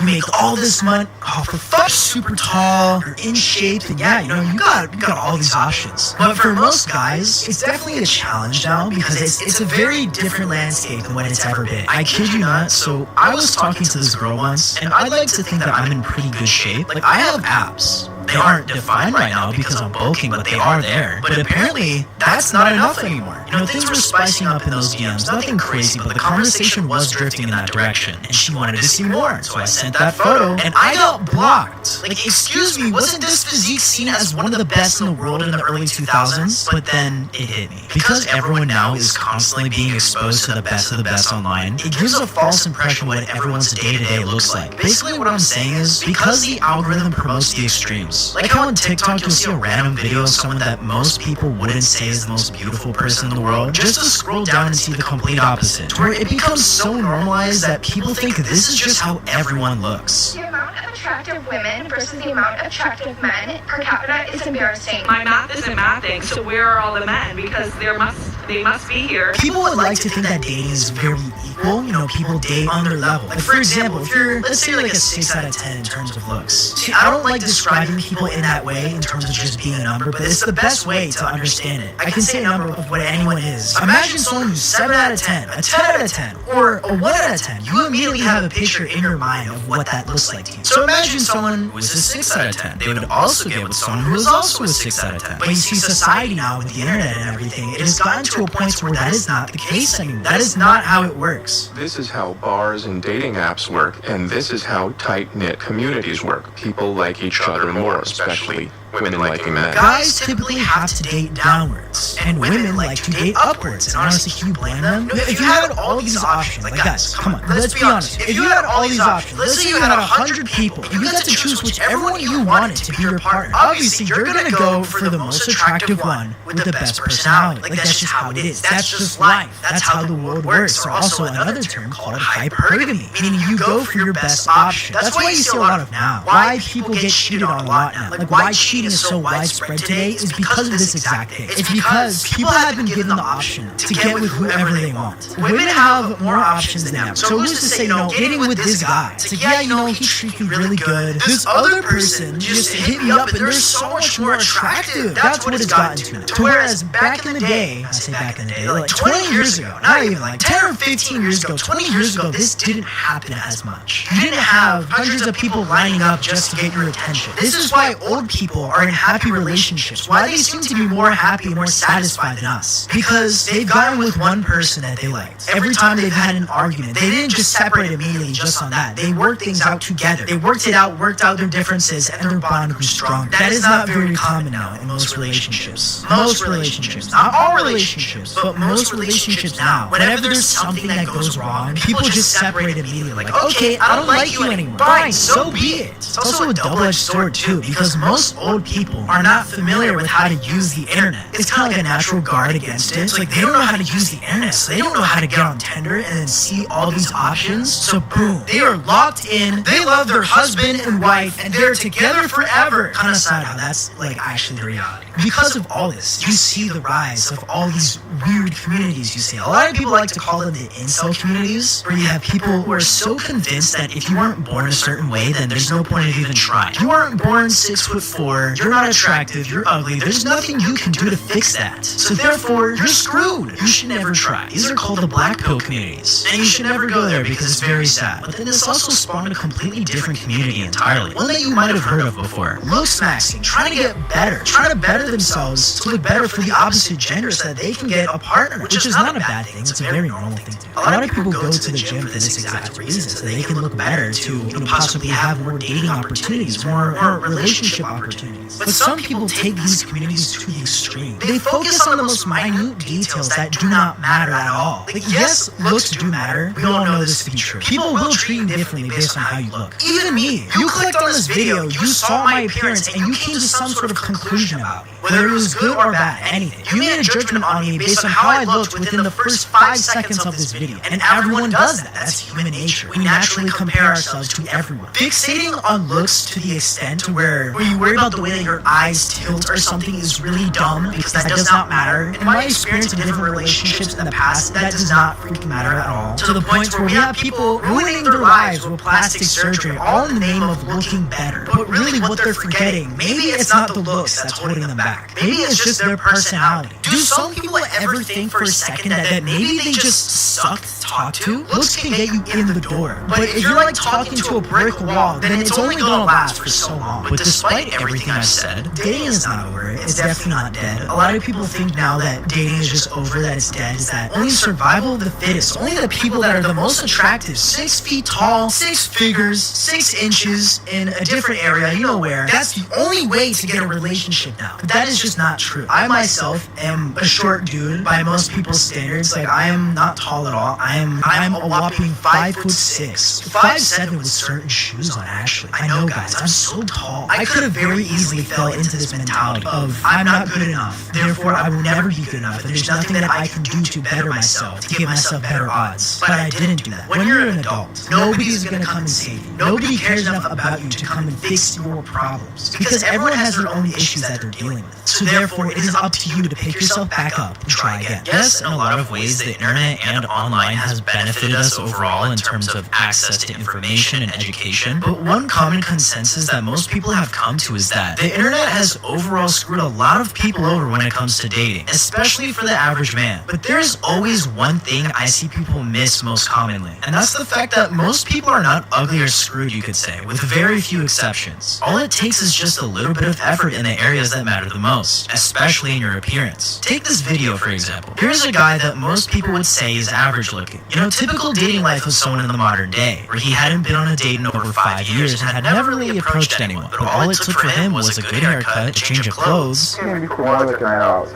you make all this money, oh for fuck, super tall, you're in shape, and yeah, you know, you got all these options. But for most guys, it's definitely a challenge now because it's a very different landscape than what it's ever been. I kid you not, so I was talking to this girl once, and I like to think that I'm in pretty good shape. Like, I have abs. They aren't defined right now because I'm bulking, but they are there. But apparently, that's not enough anymore. You know, things were spicing up in those DMs, nothing crazy, but the conversation was drifting in that direction, and she wanted to see more, so I sent that photo, and I got blocked. Like, excuse me, wasn't this physique seen as one of the best in the world in the early 2000s? But then it hit me. Because everyone now is constantly being exposed to the best of the best online, it gives a false impression of what everyone's day-to-day looks like. Basically what I'm saying is, because the algorithm promotes the extremes, like how on TikTok you'll see a random video of someone that most people wouldn't say is the most beautiful person in the world, just to scroll down and see the complete opposite, to where it becomes so normalized that people think this is just how everyone looks. The amount of attractive women versus the amount of attractive men per capita is embarrassing. My math isn't mathing, so where are all the men? Because they must be here. People would like to think that dating is very equal, you know, people date on their level. Like, for example, if you're, let's say, like a 6 out of 10 in terms of looks. See, I don't like describing people in that way in terms of just being a number, but it's the best way to understand it. I can say a number of what anyone is. Imagine someone who's 7 out of 10, a 10 out of 10, or a 1 out of 10. You immediately have a picture in your mind of what that looks like to you. So imagine someone who is a 6 out of 10. They would also get with someone who is also a 6 out of 10. But you see, society now with the internet and everything, it has gotten to a point where that is not the case anymore. That is not how it works. This is how bars and dating apps work, and this is how tight-knit communities work. People like each other more, especially women liking men. Guys typically have to date downwards, and women like to date upwards. And honestly, can you blame them? If you had all of these options, like guys, come on, let's be honest. If you had all these options, let's say you had 100 people, and you got to choose whichever one you wanted to be your partner. Obviously, you're gonna go for the most attractive one with the best personality. Like, that's just how it is. That's just life. That's how the world works. Or also another term called hypergamy, meaning you go for your best option. That's why you see a lot of now. Why people get cheated on a lot now. Like, why cheating is so widespread today is because of this exact thing. It's because people have been given the option to get with whoever they want. Women have more options than ever. So who's to say, you know, getting with this guy, it's like, yeah, you know, he treats me really good. This other person just hit me up and they're so much more attractive. That's what it's gotten to. Whereas back in the day, I say back in the day, like 20 years ago, not even like 10 or 15 years ago, 20 years ago, this didn't happen as much. You didn't have hundreds of people lining up just to get your attention. This is why old people are in happy relationships. Why they seem to be more happy and more satisfied than us. Because they've gotten with one person that they liked. Every time they've had an argument, they didn't just separate immediately just on that. They worked things out together. They worked it out, worked out their differences, and their bond grew stronger. That is not very common now in most relationships. Most relationships. Not all relationships, but most relationships now. Whenever there's something that goes wrong, people just separate immediately. Like, okay, I don't like you anymore. Fine, so be it. It's also a double-edged sword too, because most old people are not familiar with how to use the internet. It's kind of like a natural guard against it. It's like they don't know how to use the internet, so they don't know how to get on Tinder and then see all these options. So boom, they are locked in, they love their husband and wife, and they're together forever. Kind of sad how that's like actually the reality. Because of all this, you see the rise of all these weird communities, you see. A lot of people like to call them the incel communities, where you have people who are so convinced that if you weren't born a certain way, then there's no point of even trying. You weren't born 6'4", therefore, you're not attractive, you're ugly, there's nothing you can do to fix that. So therefore, you're screwed. You should never try. These are called the black pill communities. And you should never go there because it's very sad. But then this also spawned a completely different community entirely. One that you might have heard of before. Looks maxing, trying to get better, trying to better themselves to look better for the opposite gender so that they can get a partner. Which is not a bad thing, it's a very normal thing to do. A lot of people go to the gym for this exact reason, so they can look better to possibly have more dating opportunities, more relationship opportunities. But some people take these communities to the extreme. They focus on the most minute details that do not matter at all. Like, yes, looks do matter. We all know this to be true. People will treat you differently based on how you look. Even me. You clicked on this video, you saw my appearance, and you came to some sort of conclusion about me. Whether it was good or bad, anything. You made a judgment on me based on how I looked within the first 5 seconds of this video. And everyone does that. That's human nature. We naturally compare ourselves to everyone. Fixating on looks to the extent to where you worry about the way that your eyes tilt or something is really dumb because that does not matter. In my experience in different relationships in the past, that does not freaking matter at all. To the point where we have people ruining their lives with plastic surgery all in the name of looking better. But really what they're forgetting, maybe it's not the looks that's holding them back. Maybe it's just their personality. Do some people ever think for a second that maybe they just suck to talk to? Looks can get you in the door. But if you're like talking to a brick wall, then it's only gonna last for so long. But despite everything I've said, dating is not over. It's definitely not dead. A lot of people think now that dating is just over, that it's dead, is that only survival of the fittest. Only the people that are the most attractive, 6 feet tall, 6 figures, 6 inches in a different area, you know where. That's the only way to get a relationship now. But that is just not true. I myself am a short dude by most people's standards. Like, I am not tall at all. I'm a whopping 5'6", 5'7" with certain shoes on. Actually, I know, guys, I'm so tall. I could have very easily fell into this mentality of I'm not good enough, therefore I will never be good enough, and there's nothing that I can do to better myself, to give myself better odds. But I didn't do that. When you're an adult, nobody's gonna come and save you. Nobody cares enough about you to come and fix your problems, because everyone has their own issues that they're dealing with. So therefore, it is up to you to pick yourself back up and try again. Yes, in a lot of ways, the internet and online has benefited us overall in terms of access to information and education. But one common consensus that most people have come to is that the internet has overall screwed a lot of people over when it comes to dating, especially for the average man. But there's always one thing I see people miss most commonly, and that's the fact that most people are not ugly or screwed, you could say, with very few exceptions. All it takes is just a little bit of effort in the areas that matter the most, especially in your appearance. Take this video, for example. Here's a guy that most people would say is average looking. You know, typical dating life of someone in the modern day, where he hadn't been on a date in over 5 years and had never really approached anyone. But all it took for him was a good haircut, a change of clothes, Maybe for one looking out,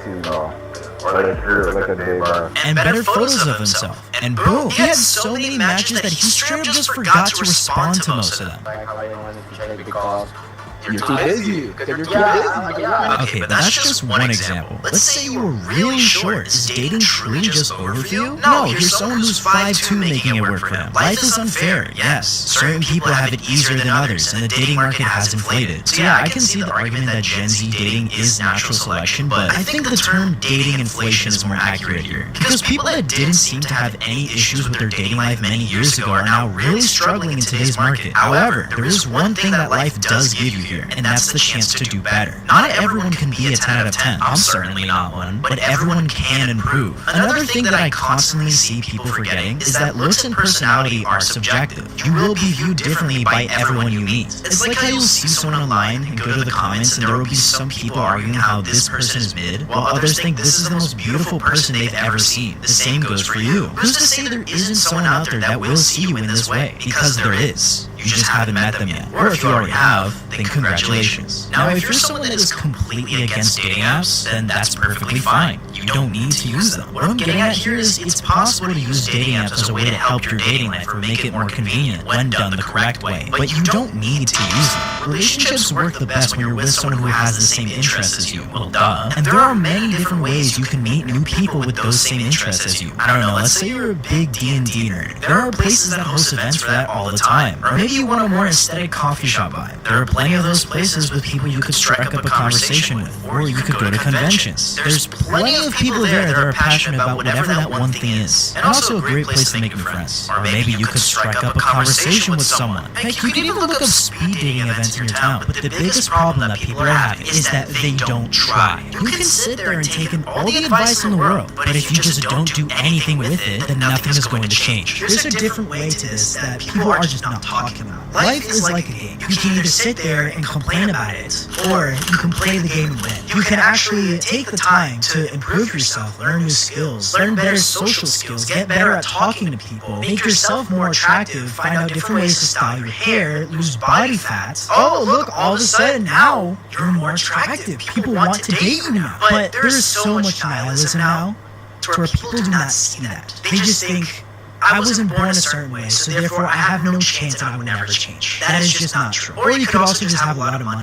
or like you're like a day bar. and better photos of himself. And boom, he had so many matches that he straight up just forgot to respond to most of them. You're too busy. You're too busy. Okay, but that's just one example. Let's say you were really short. Is dating truly just over for you? No, you're someone who's 5'2" making it work for them. Life is unfair, yes. Certain people have it easier than others, and the dating market has inflated. So yeah, I can see the argument that Gen Z dating is natural selection, but I think the term dating inflation is more accurate here. Because people that didn't seem to have any issues with their dating life many years ago are now really struggling in today's market. However, there is one thing that life does give you here, and that's the chance to do better. Not everyone can be a 10 out of 10. I'm certainly not one, but everyone can improve. Another thing that I constantly see people forgetting is that looks and personality are subjective. You will be viewed differently by everyone you meet. It's like how you'll see someone online and go to the comments and there will be some people arguing how this person is mid, while others think this is the most beautiful person they've ever seen. The same goes for you. Who's to say there isn't someone out there that will see you in this way? Because there is. You just haven't met them yet. Or if you already have, then congratulations. Now, if you're someone that is completely against dating apps, then that's perfectly fine. You don't need to use them. What I'm getting at here is it's possible to use dating apps as a way to help your dating life or make it more convenient when done the correct way. But you don't need to use them. Relationships work the best when you're with someone who has the same interests as you. Well, duh. And there are many different ways you can meet new people with those same interests as you. I don't know, let's say you're a big D&D nerd. There are places that host events for that all the time. Or maybe you want a more aesthetic coffee shop vibe. There are plenty of those places with people you could strike up a conversation with, or you could go to conventions. There's plenty of people there that are passionate about whatever that one thing is. And also a great place to make new friends. Or maybe you could strike up a conversation with someone. Heck, you can even look up speed dating events in your town. But the biggest problem that people are having is that they don't try. You can sit there and take in all the advice in the world, but if you just don't do anything with it, then nothing is going to change. There's a different way to this that people are just not talking about. Life is like a game. You can either sit there and complain about it, or you can play the game and win. You can actually take the time to improve yourself, learn new skills, learn better social skills, get better at talking to people, make yourself more attractive, find out different ways to style your hair, lose body fat. Oh, look, all of a sudden now you're more attractive. People want to date you now. But there is so much nihilism now to where people do not see that. They just think, I wasn't born a certain way, so therefore I have no chance and I would never change. That is just not true. Or you could also just have a lot of money.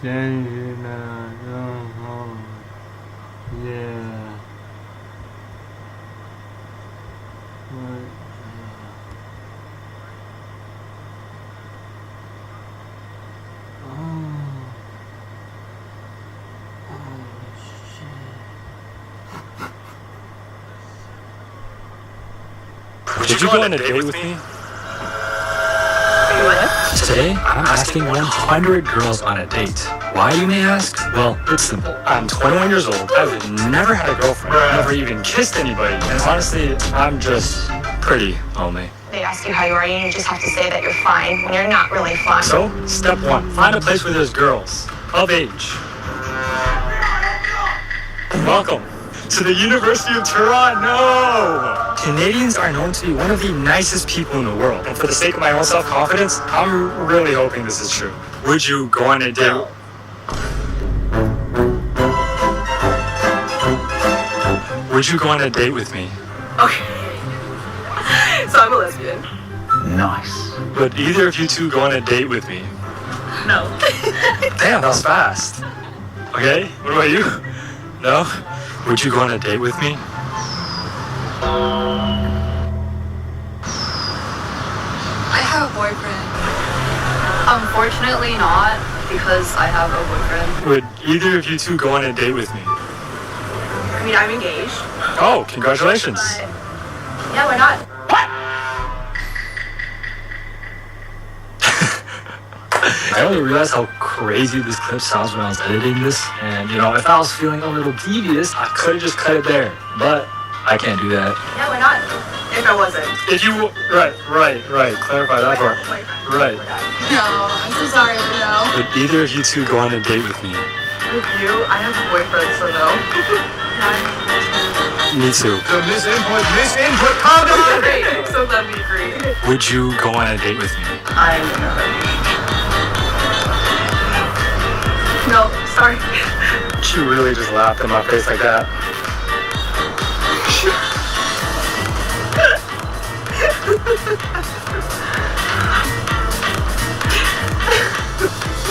changing yeah. What? Would you go on a date with me? Today, I'm asking 100 girls on a date. Why, you may ask? Well, it's simple. I'm 21 years old. I've never had a girlfriend. Never even kissed anybody. And honestly, I'm just pretty lonely. They ask you how you are, and you just have to say that you're fine when you're not really fine. So, step one, find a place where there's girls of age. Welcome to the University of Toronto! Canadians are known to be one of the nicest people in the world. And for the sake of my own self-confidence, I'm really hoping this is true. Would you go on a date? Would you go on a date with me? Okay. So I'm a lesbian. Nice. Would either of you two go on a date with me? No. Damn, that was fast. Okay, what about you? No? Would you go on a date with me? I have a boyfriend. Unfortunately not, because I have a boyfriend. Would either of you two go on a date with me? I mean, I'm engaged. Oh, congratulations. Yeah, why not? I only realized how crazy this clip sounds when I was editing this, and you know, if I was feeling a little devious, I could have just cut it there, but I can't do that. Yeah, why not? If I wasn't. If you, right, clarify that part. Right. No, I'm so sorry, but no. Would either of you two go on a date with me? With you, I have a boyfriend, so no. Me too. So misinput, calm down! Great, so that'd be great. Would you go on a date with me? I'm no, sorry. She really just laughed in my face like that.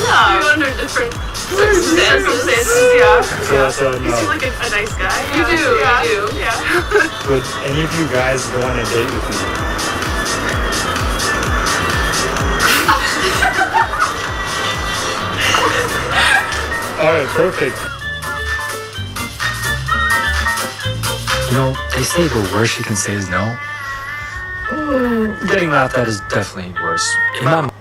No. Under different circumstances, yeah. So that's a no. You seem like a nice guy. You do, yeah. you do. Yeah. Would any of you guys go on a date with me? Alright, perfect. You know, they say the worst you can say is no. Getting laughed at is definitely worse. In my mind,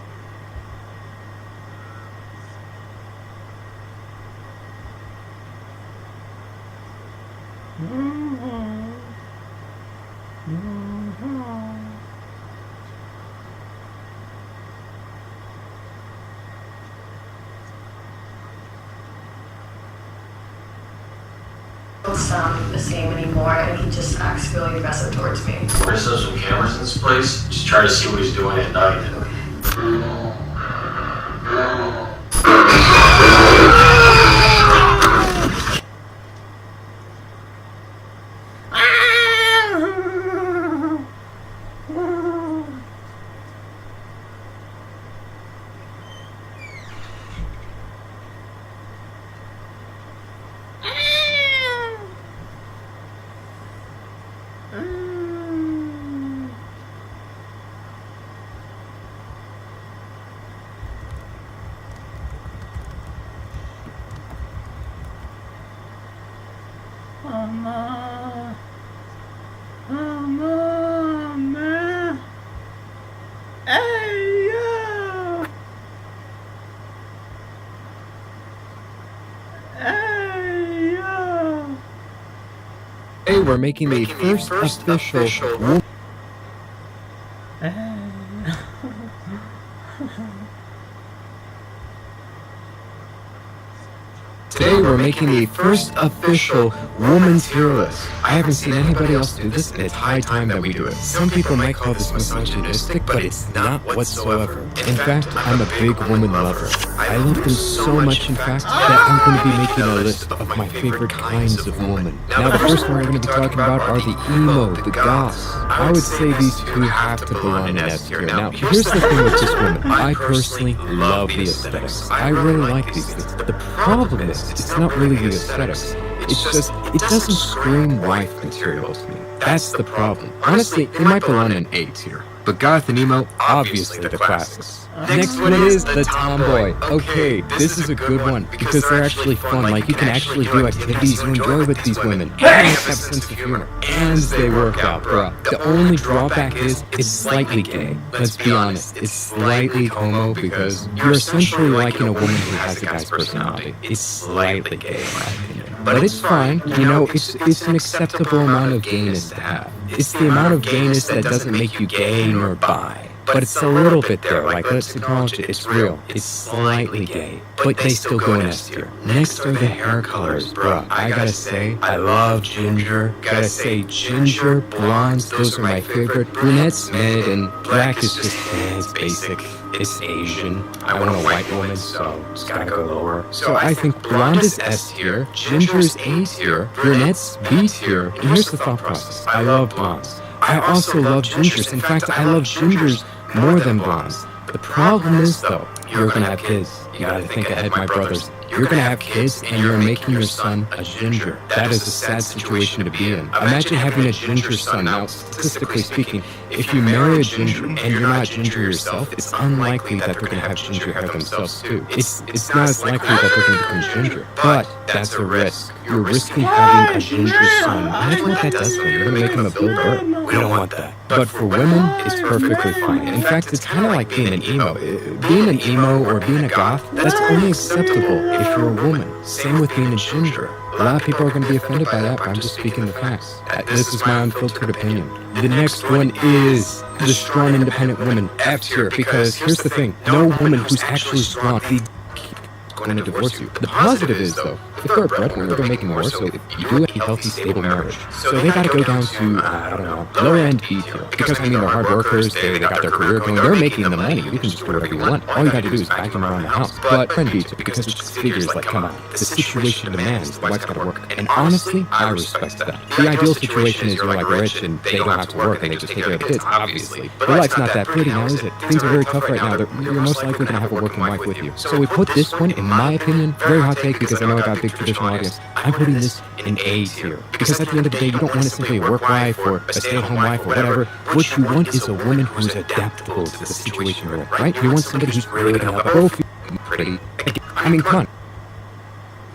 Sound the same anymore, and he just acts really aggressive towards me. We're gonna set some cameras in this place. Just try to see what he's doing at night. Today we're making the first official Today we're we're making the first official woman's tier list. I haven't seen anybody else do this, and it's high time that we do it. Some people might call this misogynistic, but it's not whatsoever. In fact, I'm a big woman lover. I love them so much, in fact, that I'm going to be making a list of my favorite kinds of woman. Now, the first one we're going to be talking about are the emo, the goths. I would say these two have to belong in S tier. Now, here's the thing with this woman. I personally love the aesthetics. I really like these things. The problem is, it's not really the aesthetics. It's just, it doesn't scream wife material to me. That's the problem. Honestly, it might belong in A tier. But goth and emo, obviously the classics. Next one is the tomboy. Okay, this is a good one because they're actually fun. Like, you can actually do activities you enjoy with these women. And they have a sense of humor. And they work out, bro. The only drawback is, it's slightly gay. Let's be honest. It's slightly homo because you're essentially liking a woman who has a guy's personality. It's slightly gay, in my opinion. But it's fine, you know, it's an acceptable amount of gayness to have. It's the amount of gayness that doesn't make you gay nor bi. But it's a little bit there, like, let's acknowledge it, it's real. It's slightly gay, but they still go in S tier. Next are the hair colors, bruh. I gotta say, I love ginger. Gotta say, ginger, blondes, those are my favorite. Brunettes, mid, and black is just, it's basic. It's Asian. I want a white woman, so it's gotta go lower. So I think blonde is S tier, ginger is A tier, brunettes B tier, and here's the thought process. I love blondes. I also love gingers. In fact, I love gingers more than blondes. The problem is, though, you're gonna have kids. You gotta think ahead, my brothers. You're gonna have kids and you're making your son a ginger. That is a sad situation to be in. Imagine having a ginger son. Now, statistically speaking, if you marry a ginger and you're not ginger yourself, it's unlikely that they're gonna have ginger hair themselves too. It's not as likely that they're gonna become ginger. But that's a risk. You're risking having a ginger son. Imagine what that does for you. You're gonna make him a Bill Burr. We don't want that. But for women, it's perfectly fine. In fact, it's kind of like being an emo. Being an emo or being a goth, that's only acceptable if you're a woman. Same with being a ginger. A lot of people are going to be offended by that, but I'm just speaking the facts. This is my unfiltered opinion. The next one is the strong, independent woman, F tier, because here's the thing. No woman who's actually strong, going to divorce you. The positive is, though, if they're a breadwinner, they're making more, so if you do a healthy, stable marriage. So they gotta go down to, I don't know, lower end B tier. Because, I mean, they're hard workers, they got their career going, they're making the money, you can just do whatever you want. All you gotta do is back them around the house. But friend B tier, because it just figures, like, come on, the situation demands, the wife's gotta work. And honestly, I respect that. The ideal situation is you're, like, rich and they don't have to work and they just take care of the kids, obviously. But life's not that pretty now, is it? Things are very tough right now. You're most likely gonna have a working wife with you. So we put this one, in my opinion, very hot take because I know I got a big traditional audience. I'm putting this in A tier. Because at the end of the day, you don't want to simply a work wife or a stay-at-home wife or whatever. What you want is a woman who's adaptable to the situation you're in, right? You want somebody who's really gonna help both you pretty. I mean, come on.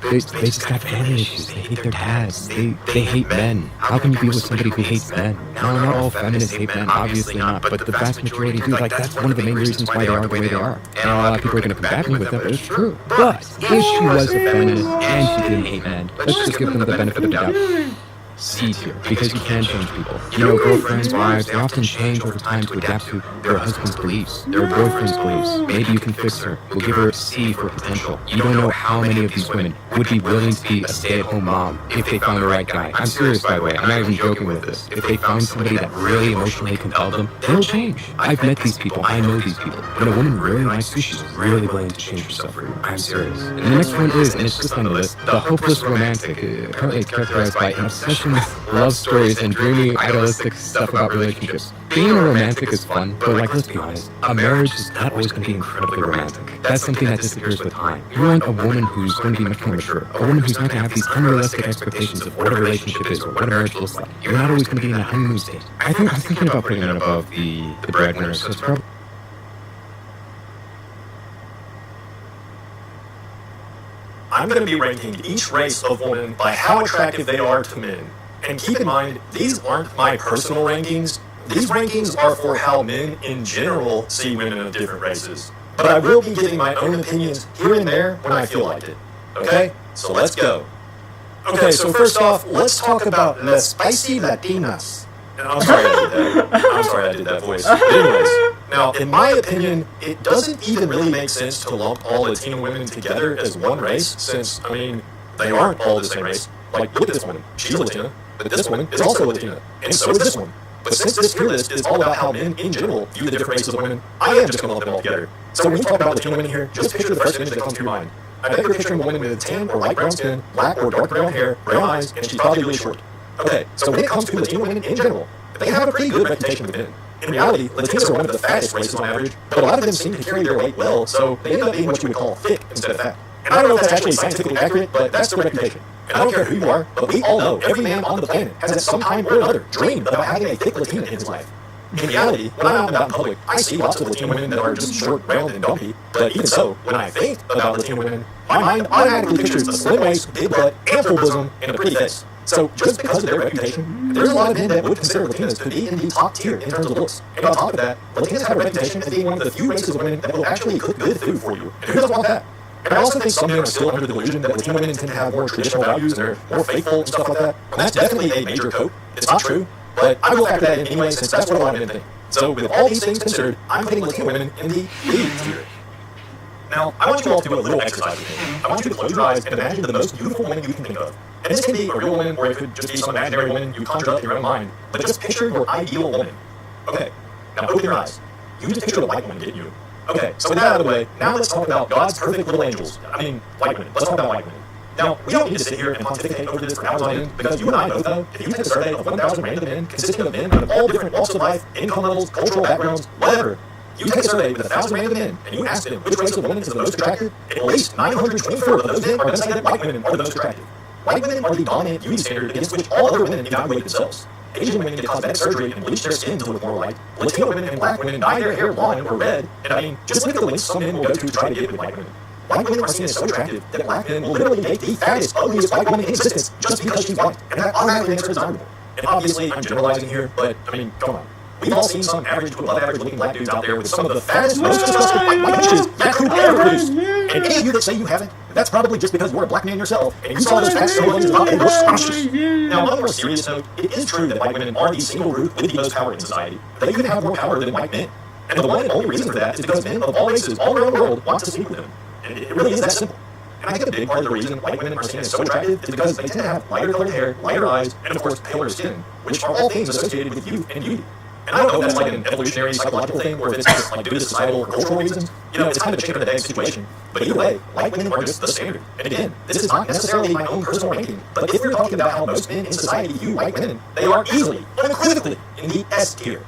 They just got family issues. They hate their dads. They hate men. How can you be with somebody who hates men? No, not all feminists hate men. Obviously not. But the vast majority do. Like, that's one of the main reasons why they are the way they are. And a lot of people are going to combat me with that, but it's true. But if she was a feminist and she didn't hate men, let's just give them the benefit of the doubt. C tier, because you can change people. You know, girlfriends, wives, they often change over time to adapt to their husband's beliefs, their boyfriend's beliefs. Maybe you can fix her. We'll give her a C for potential. You don't know how many of these women would be willing to be a stay-at-home mom if they found the right guy. I'm serious, by the way. I'm not even joking with this. If they found somebody that really emotionally compelled them, they'll change. I've met these people. I know these people. When a woman really likes you, she's really willing to change herself for you. I'm serious. And the next one is, and it's just on the list, the hopeless romantic. Apparently it's characterized by an obsession with love stories and dreamy, idealistic stuff about relationships. Being a romantic is fun, but like, let's be honest, a marriage is not always going to be incredibly romantic. That's something that disappears with time. You want a woman who's going to be much more mature, a woman who's not going to have these unrealistic expectations of what a relationship is or what a marriage looks like. You're not always going to be in a honeymoon stage. I'm thinking about putting it above the breadwinner, so it's probably... I'm going to be ranking each race of women by how attractive they are to men. And keep in mind, these aren't my personal rankings. These rankings are for how men in general see women of different races. But I will be giving my own opinions here and there when I feel like it. Okay? So let's go. Okay, so first off, let's talk about las spicy Latinas. And I'm sorry I did that voice. But anyways, now, in my opinion, it doesn't even really make sense to lump all Latino women together as one race, since, I mean, they aren't all the same race. Like, look at this woman. She's a Latina, but this woman is also a Latina, and so is this one. But since this tier list is all about how men in general view the different races of women, I am just going to lump them all together. So when you talk about Latina women here, just picture the first image that comes to your mind. I bet you're picturing a woman with tan or light brown skin, black or dark brown hair, brown eyes, and she's probably really short. Okay, so when it comes to Latino women in general, they have a pretty good reputation with men. In reality, Latinos are one of the fattest races on average, but a lot of them seem to carry their weight well, so they end up being what you would call thick instead of fat. And I don't know if that's actually scientifically accurate, but that's their reputation. And I don't care who you are, but we all know every man on the planet has at some time or another dreamed about having a thick Latina in his life. In reality, when I'm out and about in public, I see lots of Latino women that are just short, round, and dumpy, but even so, when I think about Latino women, my mind automatically pictures a slim waist, big butt, ample bosom, and a pretty face. So, just because of their reputation, there's a lot of men that would consider Latinas to be in the top tier in terms of looks. And on top of that, Latinas have a reputation as being one of the few races of women that will actually cook good food for you. And who doesn't want that? And I also think some men are still under the delusion that Latino women tend to have more traditional values and are more faithful and stuff like that. And that's definitely a major cope. It's not true, but I will factor that in anyway since that's what a lot of men think. So with all these things considered, I'm putting Latino women in the B tier. Now, I want you all to do a little exercise with me. I want you to close your eyes and imagine the most beautiful woman you can think of. And this can be a real woman, or it could just be some imaginary woman you conjure up in your own mind. But just picture your ideal woman. Okay, now open your eyes. You just pictured a white woman, didn't you? Okay, so with that out of the way, now let's talk about God's perfect little angels. I mean, white women. Let's talk about white women. Now, we don't need to sit here and pontificate over this for hours on end, because you and I both know, if you take a survey of 1,000 random men, consisting of men of all different walks of life, income levels, cultural backgrounds, whatever, you take a survey with 1,000 random men, and you ask them which race of woman is the most attractive, at least 924 of those men are going to say that white women are the most attractive. White women are the dominant beauty standard against which all other women evaluate themselves. Asian women get cosmetic surgery and bleach their skin to look more white. Latino women and black women dye their hair blonde or red, and I mean, just look at the lengths some men will go to try to get with white women. White women are seen as so attractive that black men will literally date the fattest, ugliest white woman in existence just because she's white, and that automatically makes her desirable. And obviously, I'm generalizing here, but I mean, come on. We've all seen some average to above average looking black dudes out there with some of the fattest, most disgusting white bitches that could ever produce. And any of you that say you haven't, that's probably just because you're a black man yourself, and you saw those fat celebrities and you're scrumptious. Now, on a more serious note, it is true that white women are the single group with the most power in society. They even have more power than white men. And the one and only reason for that is because men of all races all around the world want to sleep with them. And it really is that simple. And I think a big part of the reason white women are seen as so attractive is because they tend to have lighter colored hair, lighter eyes, and of course paler skin, which are all things associated with youth and beauty. And I don't know if that's like an evolutionary psychological thing or if it's just like due to societal or cultural reasons. You know, it's kind of a chicken and egg situation. But either way, white women are just the standard. And again, this is not necessarily my own personal ranking, but if we're talking about how most men in society view white women, they are easily, unequivocally, in the S tier.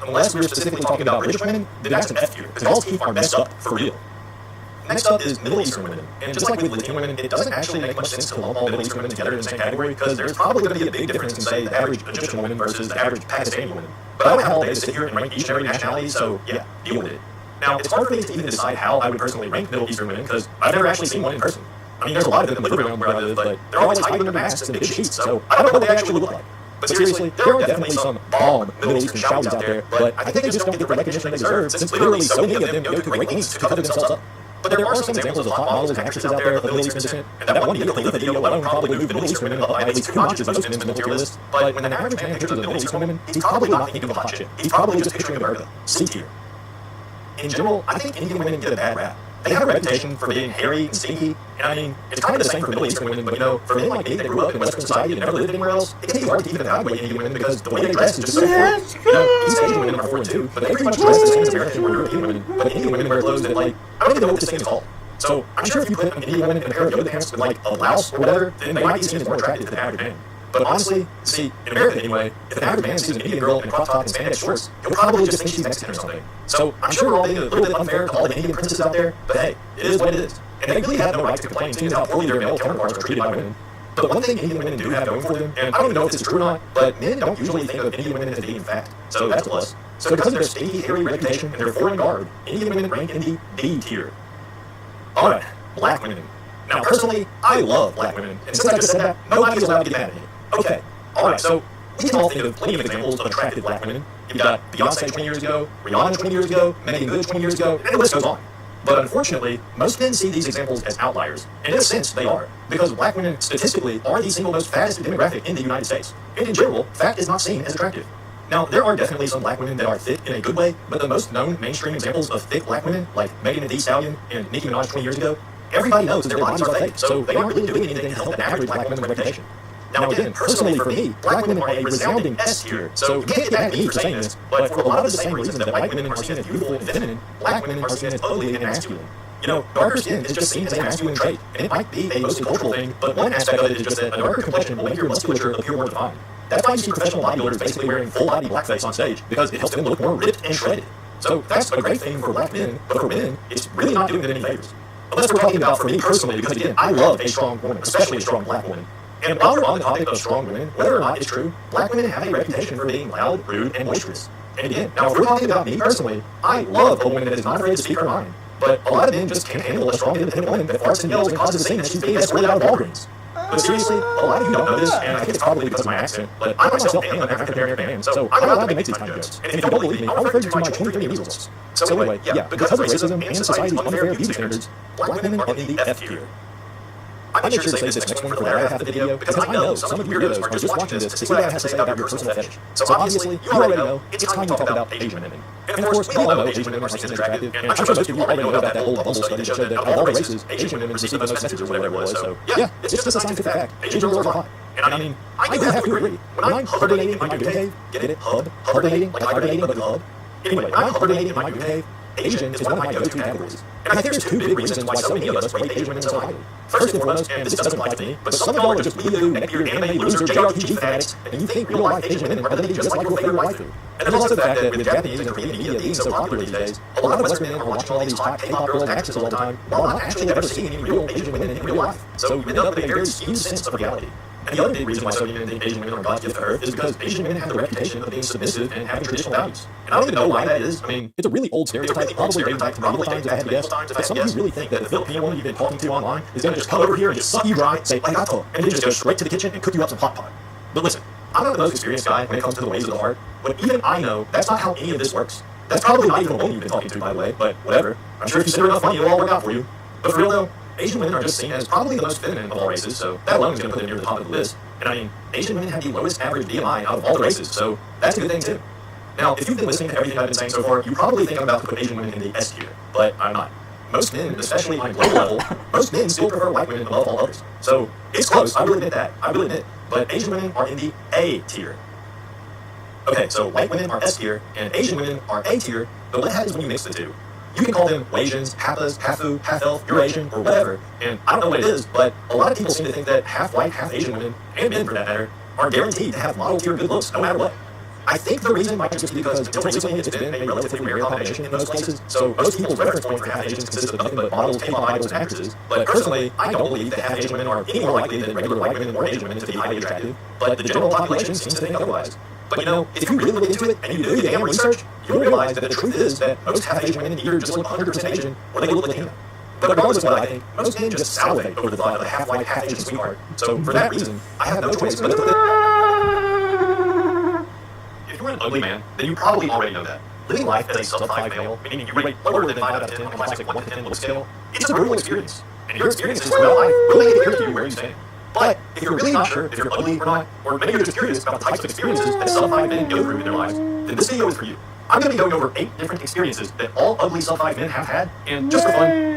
Unless we're specifically talking about British women, then that's an F tier, because y'all's teeth are messed up for real. Next up is Middle Eastern women. And just like with Latino women, it doesn't actually make much sense to lump all Middle Eastern women together in the same category because there's probably going to be a big difference in, say, the average Egyptian woman versus the average Pakistani woman. But I don't have all day to sit here and rank each and every nationality, so yeah, deal with it. Now, it's hard for me to even decide how I would personally rank Middle Eastern women because I've never actually seen one in person. I mean, there's a lot of them that live around where I live, but they're always hiding under masks and big sheets, so I don't know what they actually look like. But seriously, there are definitely some bomb Middle Eastern Shouties out there, but I think they just don't get the recognition they deserve since literally so many of them go to great lengths to cover themselves up. But there are some examples of hot models and actresses out there of Middle Eastern descent, and that one Nicola video alone probably moved Middle Eastern women up by at least 2 notches most men's mental tier list. But when an average man pictures a Middle Eastern woman, he's probably not thinking of a hot chick. He's probably just picturing America, C tier. In general, I think Indian women get a bad rap. They have a reputation for being hairy and stinky, and I mean, it's kind of the same for Middle Eastern women, but you know, for men like me that grew up in Western society and never lived anywhere else, it can be hard to even evaluate Indian women because the way they dress is just so foreign. You know, East Asian women are foreign too, but they pretty much dress the same as American or European women, but Indian women wear clothes that, like, I don't even know what this thing is called. So, I'm sure if you put an Indian woman in a pair of yoga pants with, like, a blouse or whatever, then they might be seen as more attractive than the average man. But honestly, see, in America anyway, if an average man sees an Indian girl in a crop top and spandex shorts, he'll probably just think she's Mexican or something. So, I'm sure we're all being a little bit unfair to all the Indian princesses out there, but hey, it is what it is. And they really have no right to complain seeing how poorly their male counterparts are treated by women. But one thing Indian women do have going for them, and I don't even know if this is true or not, but men don't usually think of Indian women as being fat. So that's a plus. So because of their stinky, hairy reputation and their foreign garb, Indian women rank in the B tier. Alright, black women. Now personally, I love black women, and since I just said that, nobody's allowed to get mad at me. Okay, alright, so we can all think of plenty of examples of attractive black women. You've got Beyonce 20 years ago, Rihanna 20 years ago, Megan Good 20 years ago, and the list goes on. But unfortunately, most men see these examples as outliers. And in a sense, they are. Because black women, statistically, are the single most fattest demographic in the United States. And in general, fat is not seen as attractive. Now, there are definitely some black women that are thick in a good way, but the most known mainstream examples of thick black women, like Megan Thee Stallion and Nicki Minaj 20 years ago, everybody knows that their bodies are fake, so they aren't really doing anything to help an average black woman's reputation. Now again, personally for me, black women are a resounding S tier, so you can't get mad at me for saying this, but for a lot of the same reasons that white women are seen as beautiful and feminine, black women are seen as ugly and masculine. You know, darker skin is just seen as a masculine trait, and it might be a mostly cultural thing, but one aspect of it is just that a darker complexion will make your musculature appear more defined. That's why you see professional bodybuilders basically wearing full-body blackface on stage, because it helps them look more ripped and shredded. So that's a great thing for black men, but for women, it's really not doing them any favors. Unless we're talking about for me personally, because again, I love a strong woman, especially a strong black woman. And while we're on the topic of strong women, whether or not it's true, black women have a reputation for being loud, rude, and boisterous. And again, now if we're talking about me personally, I love a woman that is not afraid to speak her mind. But a lot of men just can't handle a strong, independent woman that farts and yells and causes a scene that she's being escorted out of Walgreens. But seriously, a lot of you don't know this, and I think it's probably because of my accent, but I myself am an African-American man, so I'm allowed to make these kind of jokes. And if you don't believe me, I'll refer you to my 23 results. So anyway, yeah, because of racism and society's unfair beauty standards, black women are in the F tier. I made sure to save this next one for the latter half of the video, because I know some of you weirdos are just watching this to see what I have to say about your personal fetish. So obviously, you already know, it's time to talk about Asian women. And of course, we all know Asian women are seen as attractive, and I'm sure most of you already know about that old Bumble study that showed that of all the races, Asian women receive the most messages or whatever it was, so yeah, it's just a scientific fact. Asian girls are hot. And I mean, I do have to agree, when I'm hibernating in my goon cave, get it? Hibernating, like hibernating but with hub. Anyway, when I'm hibernating in my goon cave, Asian is one of my go-to categories. And I think there's two big reasons why so many of us rate Asian women so highly. First and foremost, and this doesn't apply to me, but some of y'all are just weeaboo, neckbeard, anime, loser, JRPG fanatics, and you think real-life Asian women are limited just like your favorite waifu. And there's also the fact that with Japanese and Korean media being so popular these days, a lot of Western men are watching all these hot K-pop girls and actresses all the time, while not actually ever seeing any real Asian women in real life. So you end up with a very skewed sense of reality. And the other big reason why so many men think Asian women are God's gift to earth is because Asian women have the reputation of being submissive and having traditional values. And I don't even know why that is. I mean, it's a really old stereotype, probably dating back to medieval times if I had to guess. But some of you really think that the Filipino woman you've been talking to online is going to just come over here and just suck you dry, say arigato, and then just go straight to the kitchen and cook you up some hot pot. But listen, I'm not the most experienced guy when it comes to the ways of the heart, but even I know that's not how any of this works. That's probably not even a woman you've been talking to, by the way, but whatever. I'm sure if you sit enough money, it'll all work out for you. But for real though, Asian women are just seen as probably the most feminine of all races, so that alone is going to put them near the top of the list. And I mean, Asian women have the lowest average BMI out of all the races, so that's a good thing too. Now, if you've been listening to everything I've been saying so far, you probably think I'm about to put Asian women in the S tier, but I'm not. Most men, especially on a global level, most men still prefer white women above all others. So it's close, I will admit that, but Asian women are in the A tier. Okay, so white women are S tier, and Asian women are A tier, but what happens when you mix the two? You can call them Wasians, Hapas, Hafu, half-elf, Eurasian, or whatever, and I don't know what it is, but a lot of people seem to think that half-white, half-Asian women, and men for that matter, are guaranteed to have model-tier good looks no matter what. I think the reason might just be because until recently it's been a relatively rare combination in most places, so most people's reference point for half-Asians consists of nothing but models, K-pop idols, and actresses, but personally, I don't believe that half-Asian women are any more likely than regular white women or Asian women to be highly attractive, but the general population seems to think otherwise. But you know, if you really look into it and you do the damn research, you'll realize that the truth is that most half-Asian women either just look 100% Asian or they look Latino. But regardless of what I think, most men just salivate over the thought of a half-white, half-Asian sweetheart. So for that reason, I have no choice but to put it. If you're an ugly man, then you probably already know that. Living life as a sub-5 male, meaning you rate lower than 5 out of 10 on the classic 1 to 10 look scale, it's a brutal experience. And your experiences throughout life will make it clear to you where you stand. But if you're really not sure if you're ugly or not, or maybe you're just curious about the types of experiences that sub-5 men go through in their lives, then this video is for you. I'm going to be going over 8 different experiences that all ugly sub-5 men have had, and just for fun.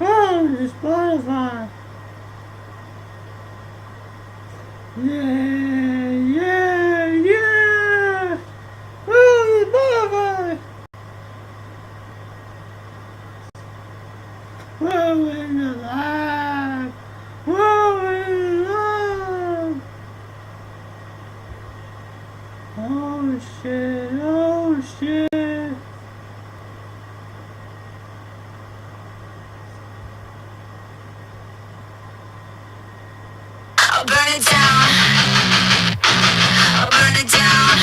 Oh, Spotify. Yeah. Oh, Spotify. Whoa, in the live. Whoa, in love. Oh, shit. I'll burn it down. I'll burn it down.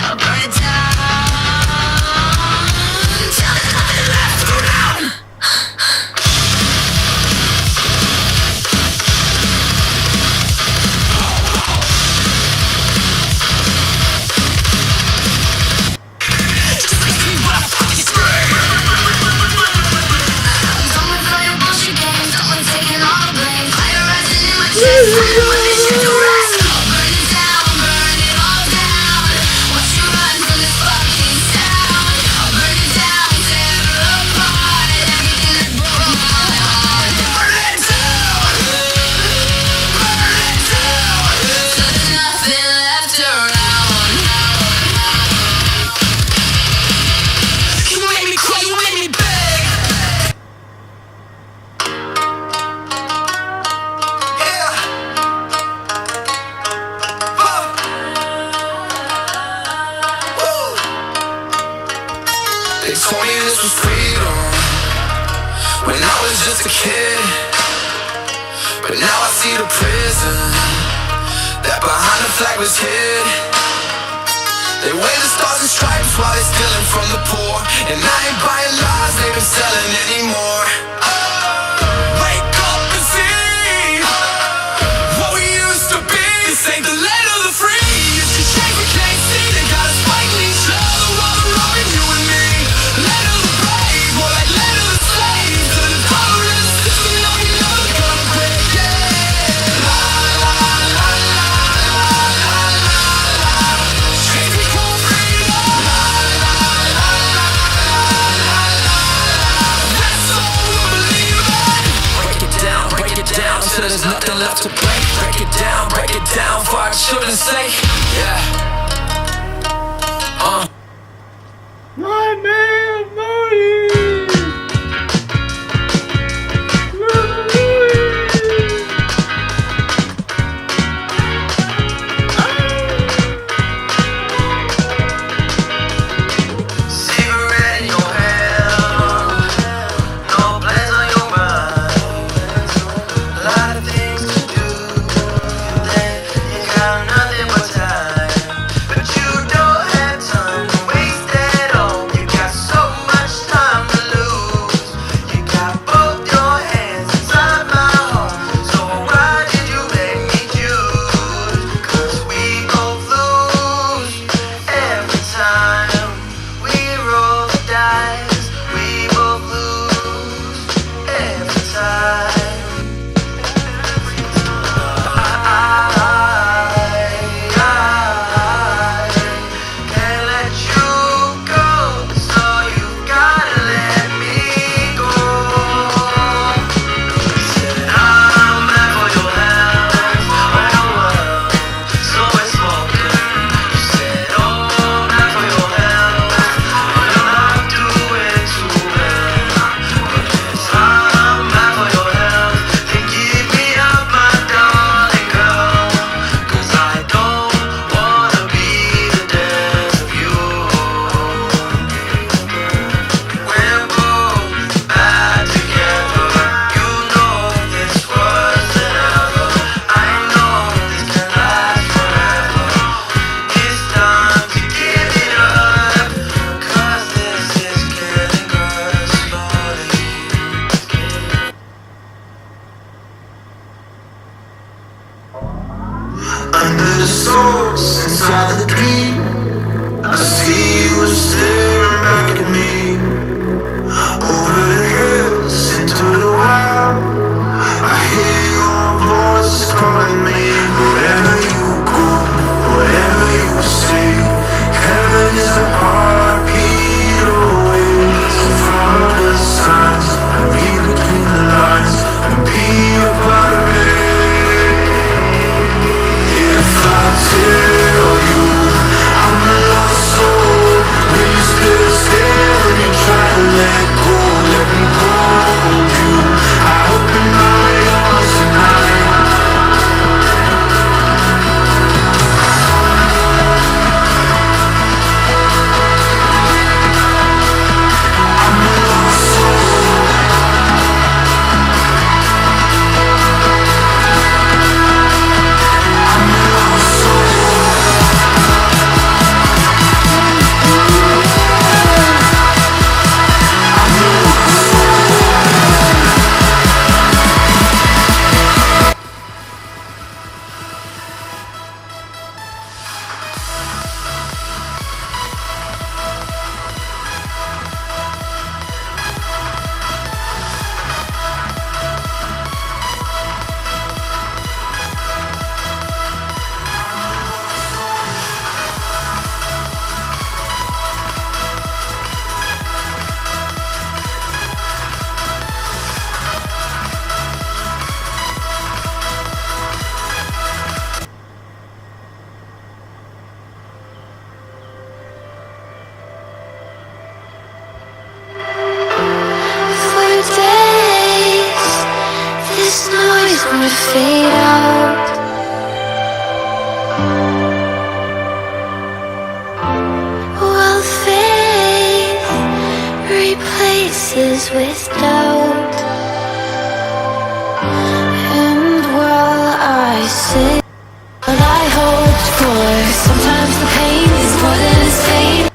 I'll burn it down. Till there's nothing left to go down. Just like me when I fucking scream. for freedom when I was just a kid. But now I see the prison that behind the flag was hid. They wave the stars and stripes while they stealing from the poor. And I ain't buying lies they been selling anymore. Wake up and see what we used to be. This ain't the land of the free. It's the shame we can't see. They got us fighting each other while they're robbing you and me. Land of the brave, more like land of the slaves. To the power of the system, no, you know they're gonna break. Yeah. La la la la la la la la. Change me for freedom. La la la la la la la. That's all we believe in. Break it down till there's nothing left to break. Break it down for our children's sake. Yeah. My man, Marty! Cigarette in your hand, no plans on your mind. A lot of things to do, then you got nothing but time. But you don't have time to waste at all. You got so much time to lose. You got both your hands inside my heart. So why did you make me choose? 'Cause we both lose every time we roll the dice. We both lose every time. I can't let you go, so you gotta let me go. Said I'm back for your hands, oh well, so it's spoken. You said oh, back for your hands, but you're not doing too well. But yes, I'm back for your hands, then give me up, my darling girl. 'Cause I don't wanna be the death of you. We're both bad together. You know this was never. I know this can last forever. It's time to give it up, 'cause this is getting good slowly. Under the source, inside the dream, I see you staring back at me. Over the hills, into the wild, I hear your voice calling me. Wherever you go, whatever you say, heaven is a heartbeat away. So follow the signs, and read between the lines, and be a part of it. If I tell you I'm a lost soul, will you still stay when you try to let go? Let me hold you. I open my arms tonight. I'm a lost soul. I'm a lost soul. Replay faces with doubt. And while I say what I hoped for, sometimes the pain is more than its pain.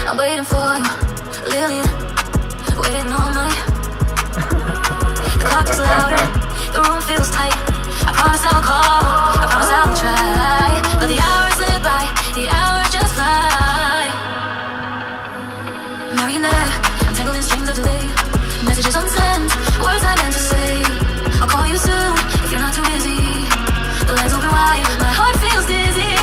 I'm waiting for you, Lillian, waiting all night. The clock is louder, the room feels tight. I promise I'll call, I promise I'll try. But the hours slip by, the hours just fly. Marionette, I'm tangled in strings of delay. Messages unsent, words I meant to say. I'll call you soon, if you're not too busy. The lines open wide, my heart feels dizzy.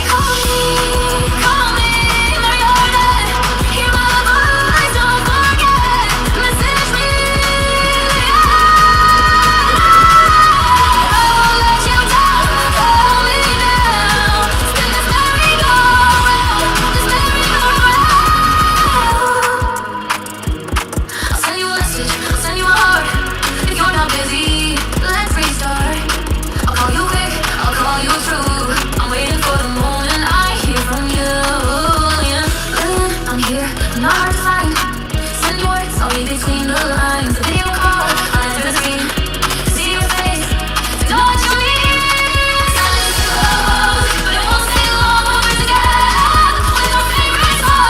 Call me, Marionette. Hear my voice, don't forget. Message me. I won't let you down. Call me now. Spin this merry-go-round, this merry-go-round. I'll send you a message, I'll send you a heart. If you're not busy, let's restart. I'll call you quick, I'll call you through. I'm waiting for the moment I hear from you. Yeah. I'm here, not hard to find. Send me words, I'll read between the lines. A video call, I'll enter the screen. See your face, know what you mean. Silence is close, but it won't stay long when we're together with our favorite song.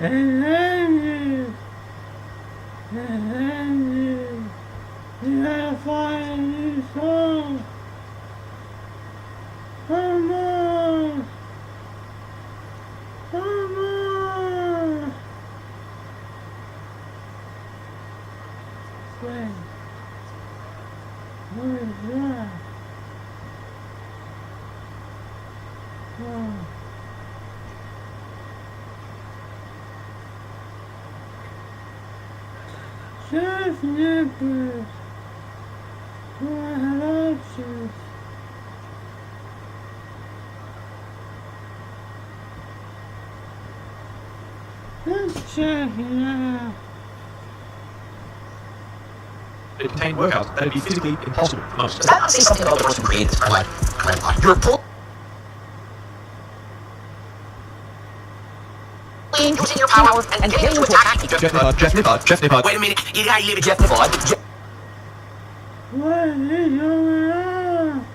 And then you gotta find a new song. Come on, come on. Wait, what is that? Oh. Just nippers. Oh, I had options. Let's check it out. It contained workouts that would be physically impossible for most. Does that not say something about the person who created this? You're using your power and getting to attack. Jeff Nippard. Wait a minute, you gotta leave it, Jeff Nippard. What is going on?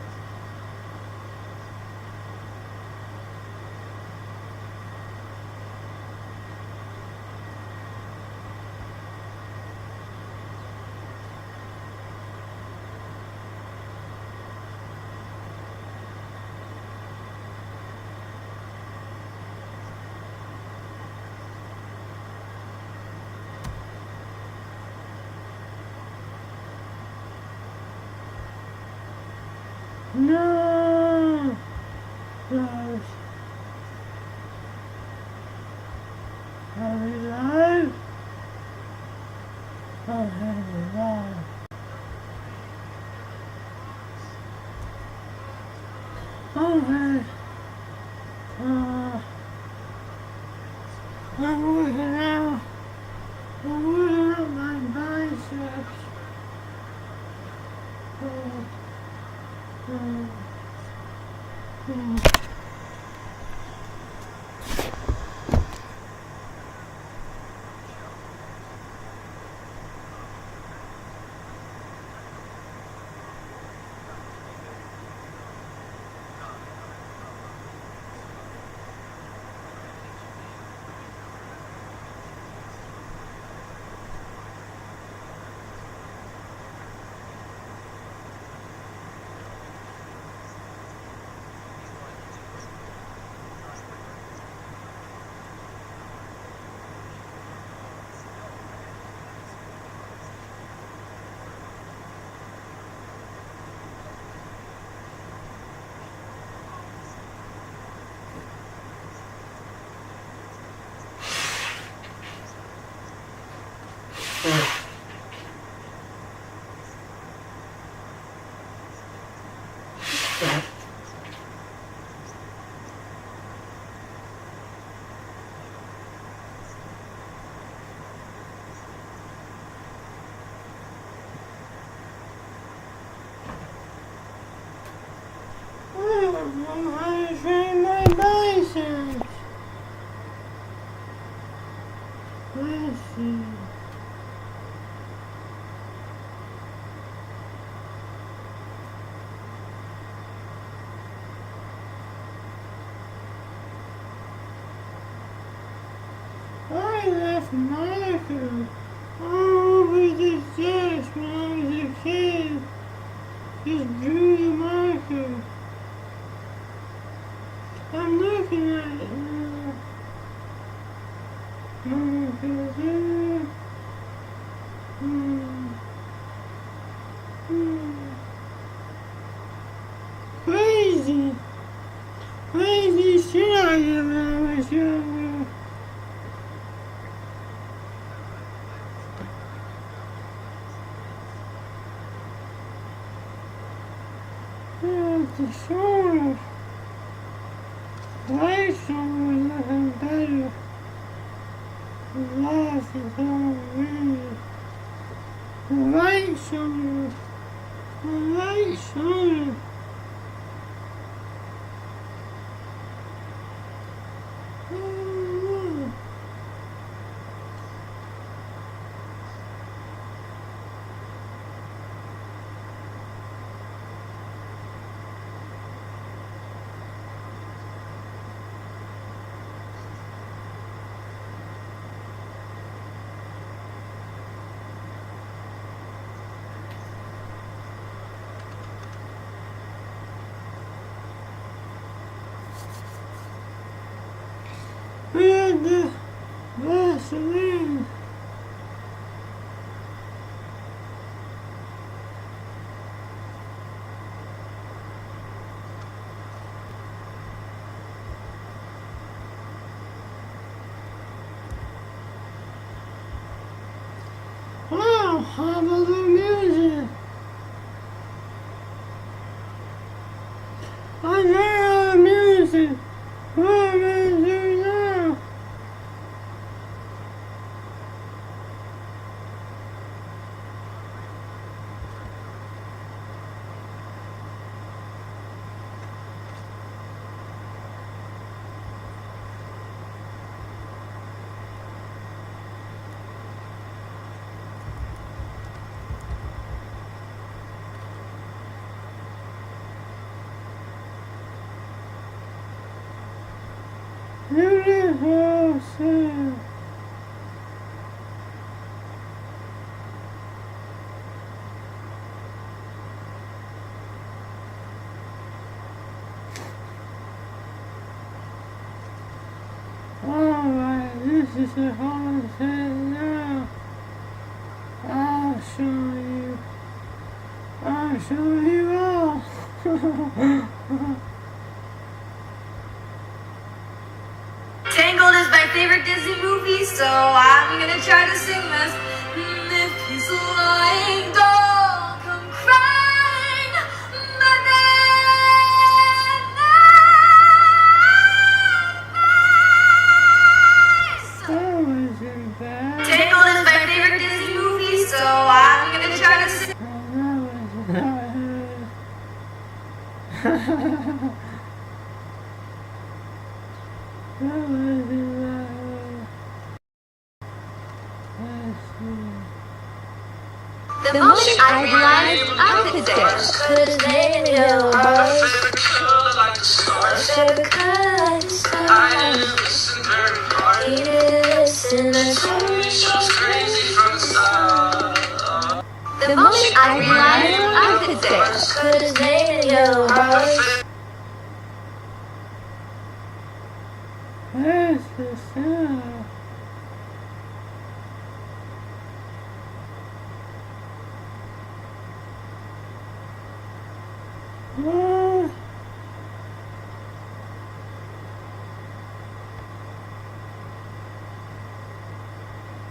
No! Gosh. Are we live? Okay, we're live. Okay. I'm working out. I'm working out my biceps. I train my biceps. Let's see. I left marker all over the desk when I was a kid. Just drew the marker. I'm looking at it now. Crazy! Crazy shit I did when I was younger. The shoulders. Right shoulder is looking better. The left is all weird. The right shoulder. The right shoulder. We had the Vaseline. Wow, how about the music? I heard the music. What am I doing now? Beautiful sound. Alright, this is the whole thing now. I'll show you all. Tangled is my favorite Disney movie, so I'm gonna try to sing this. If he's lying, don't come crying, Tangled is my favorite Disney movie, so I'm gonna try to sing. The moment I realized I could dance, put his name in yellow bars. My favorite color like the stars. I didn't listen very hard. He didn't listen and told me she was crazy from the start. The moment I realized I could dance, put his name in yellow bars. Where's the sound? What?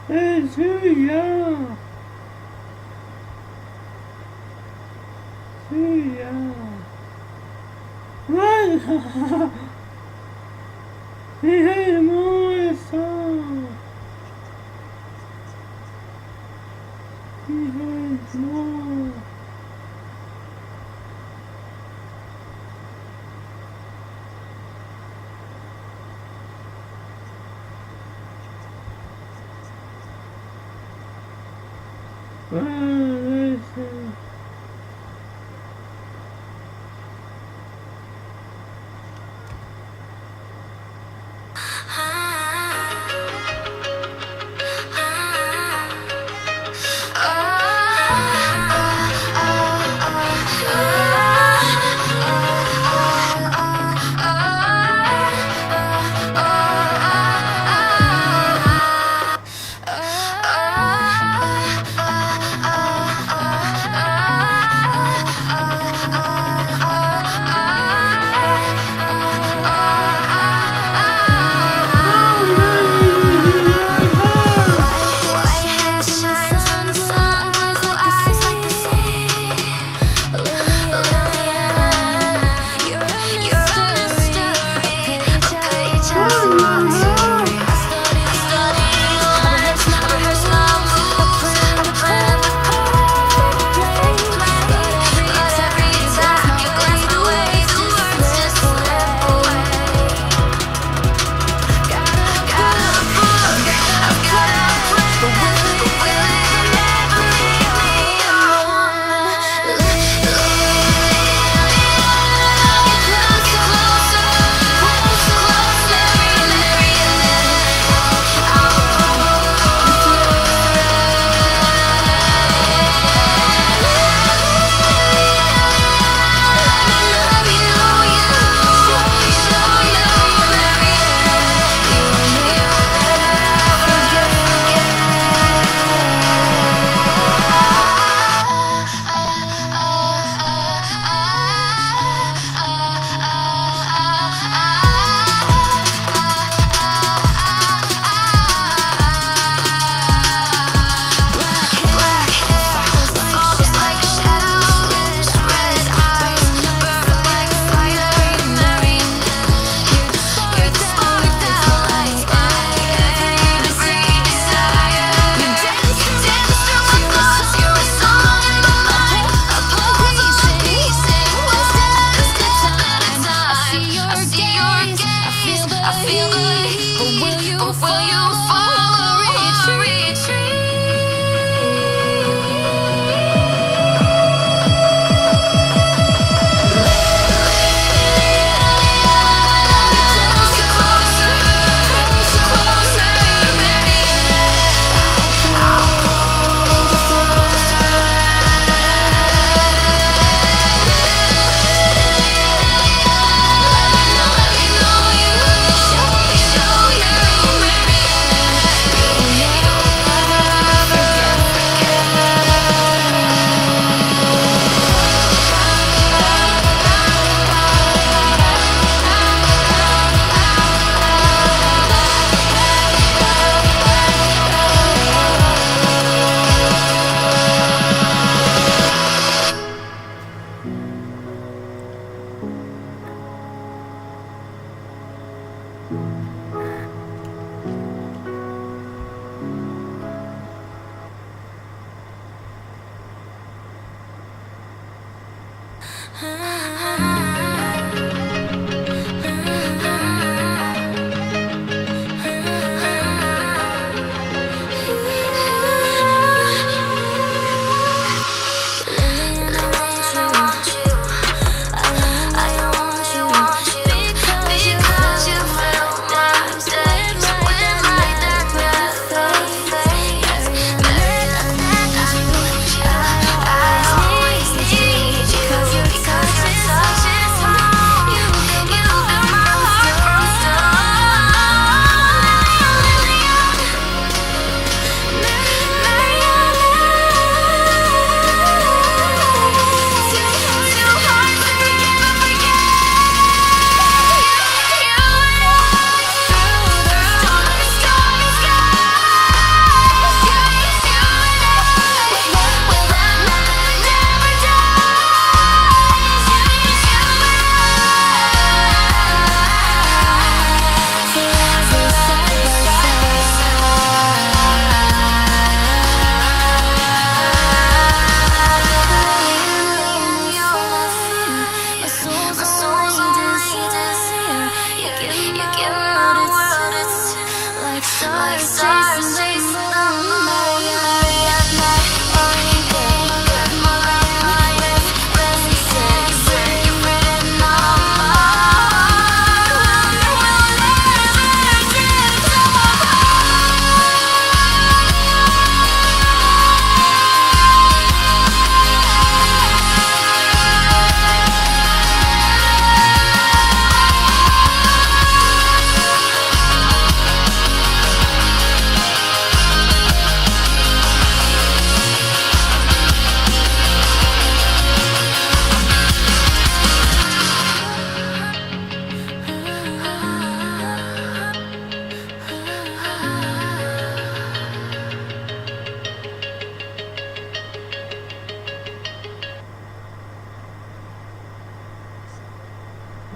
They're too young. Too young. What? He had more song. He had more. Listen.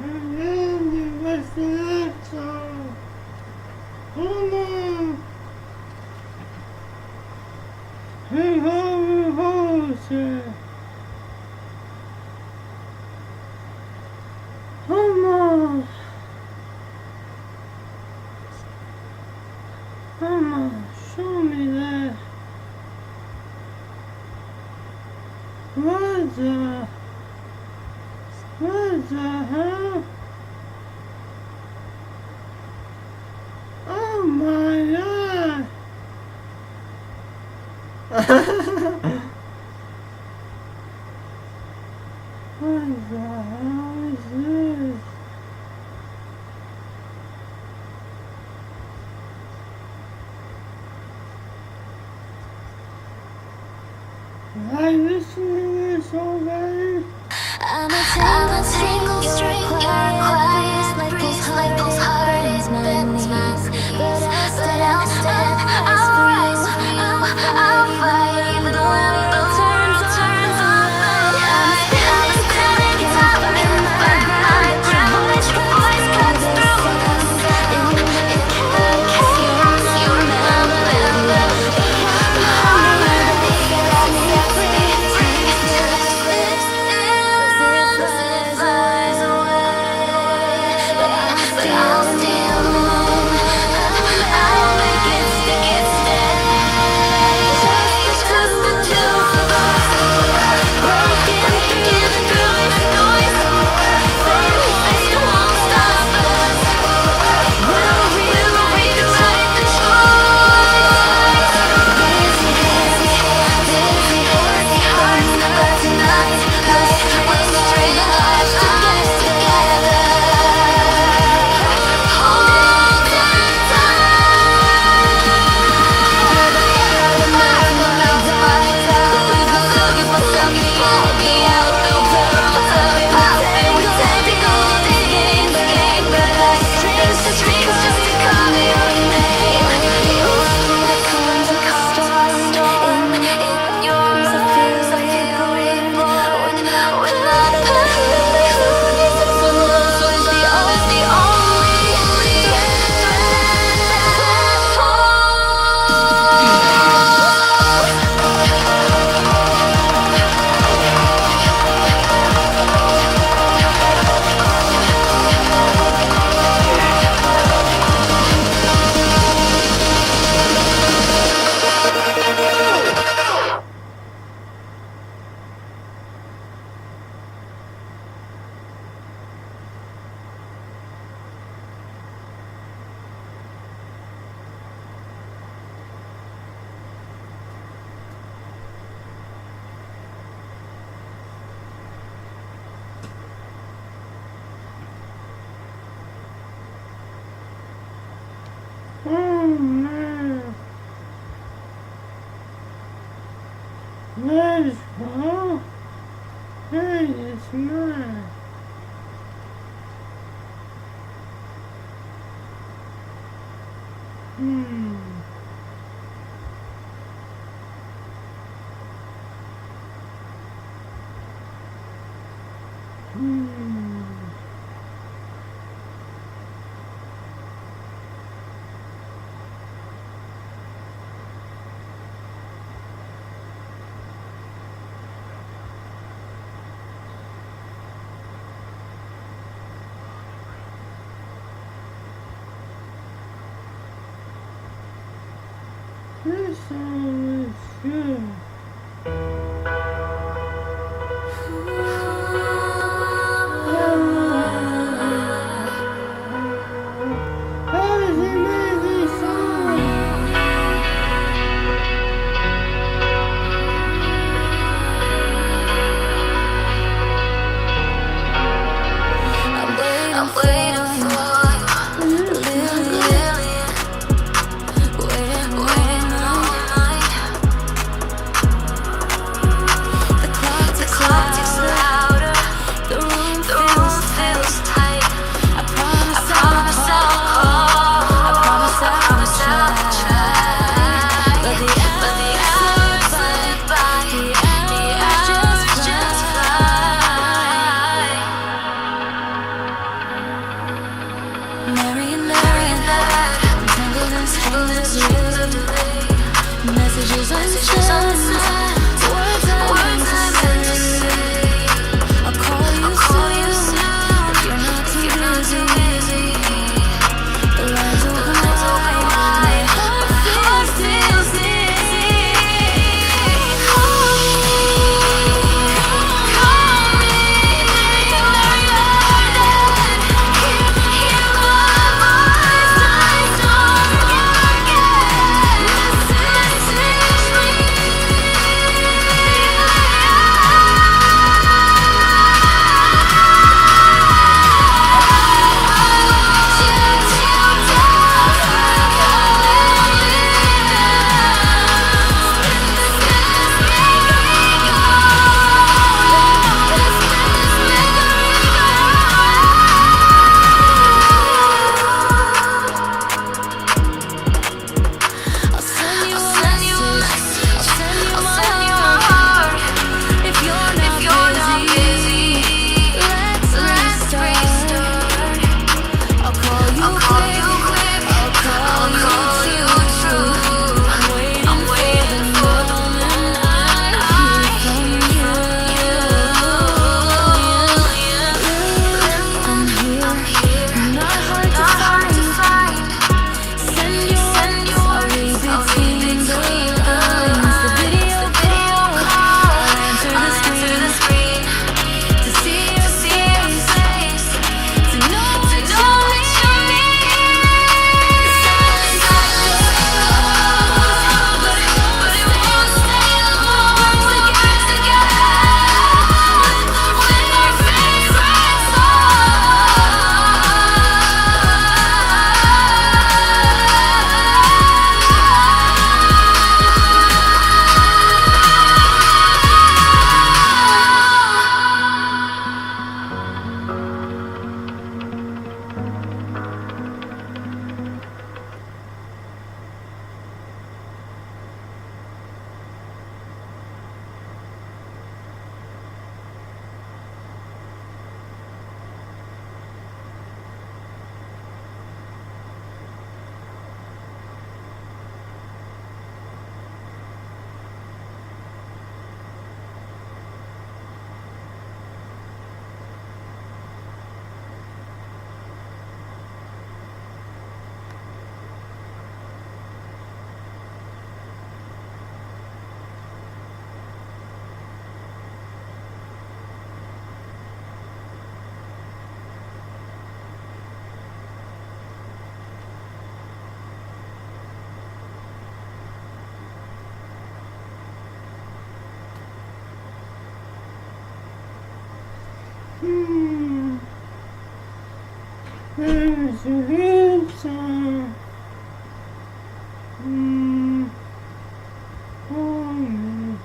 And then what's the next song? Hold on. Hey, ho, sir. Hold on. Come on, show me that. What the hell? Oh my god! What the hell is this? I listen to this already. I'm a single string, you're quiet. Like pulls hard and bends my knees. But I'll stand, I'll rise for you. I'll fight even though the world turns on my eye. I'm standing top in my ground. Which voice cuts through in chaos? You remember the harmony sets me free. Flies away, but I'll still move. I'll make it stick and stay. Just the two of us, breaking through the noise. They won't stop us. We'll rewrite the choice. Busy hearts, but tonight we'll string lives together. Hold on Oh man. Let's go. Hey, it's mine. This song is good. How does he make this song? I'm waiting for you, Lily. Waiting all night. Messages unsent. Words I meant to say. I'll call you soon if you're not too busy. The lines open wide. My heart feels dizzy. Call me when you're dead. Hear my voice, please don't forget. Message I'll send you a message. I'll send you my heart. If you're not busy, let's restart. I'll call you quick. I'll call you true. I'm waiting for the moment I hear from you. I'm here, not hard to find. Send you, I'll read between the lines. The video call, I'll answer the screen to see your face, to know what you mean. Silence I love, but it won't stay long. We'll get together with our favorite song. There's a good song. Oh, man.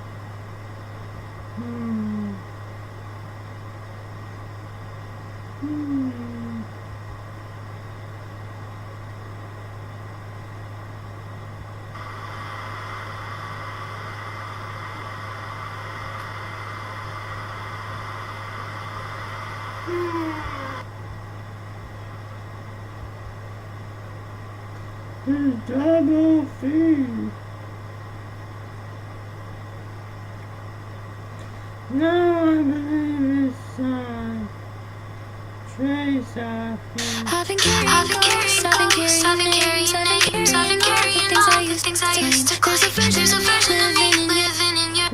There's double fee. Now I believe it's on Tresaki. I've been carrying ghosts, I've been carrying all the things I used to claim. There's a version of me living in your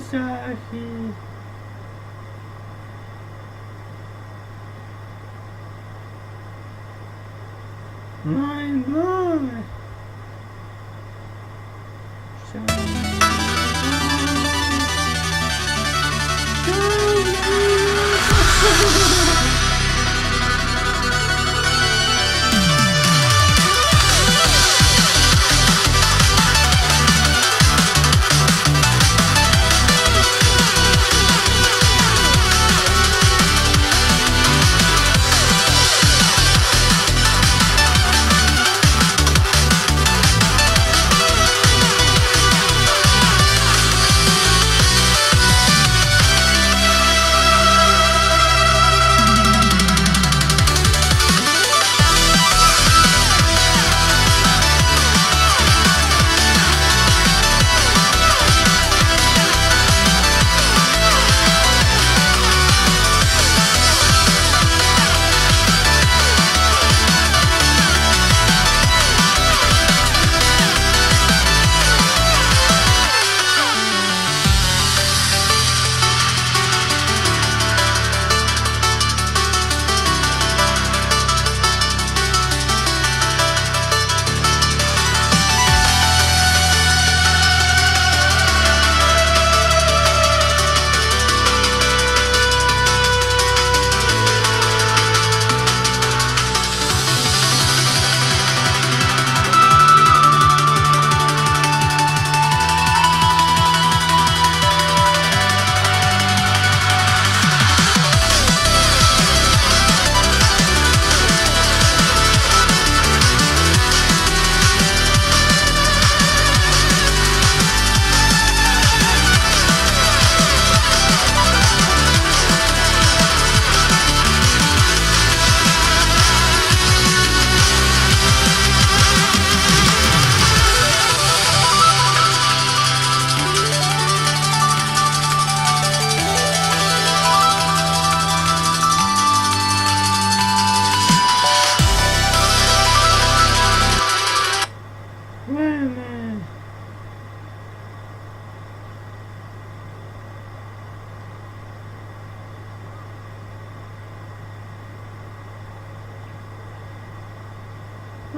Tresaki. My boy.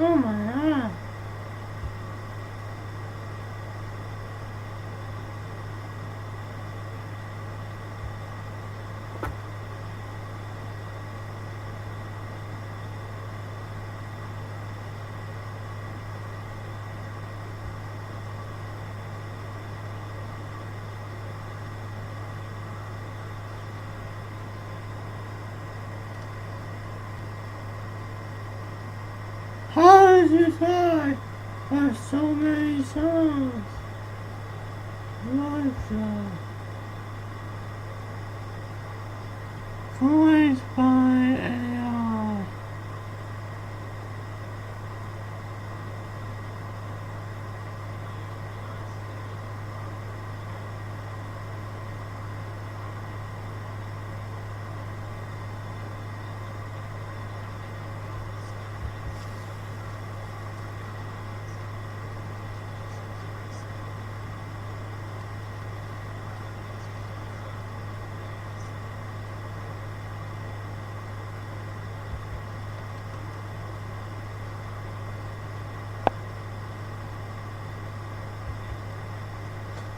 Oh my god. How is this high for so many songs? What the? Voiced by AI.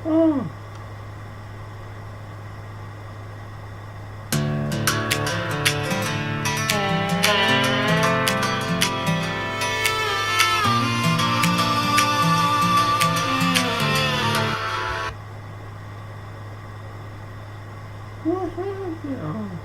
Oh. What happened? Oh.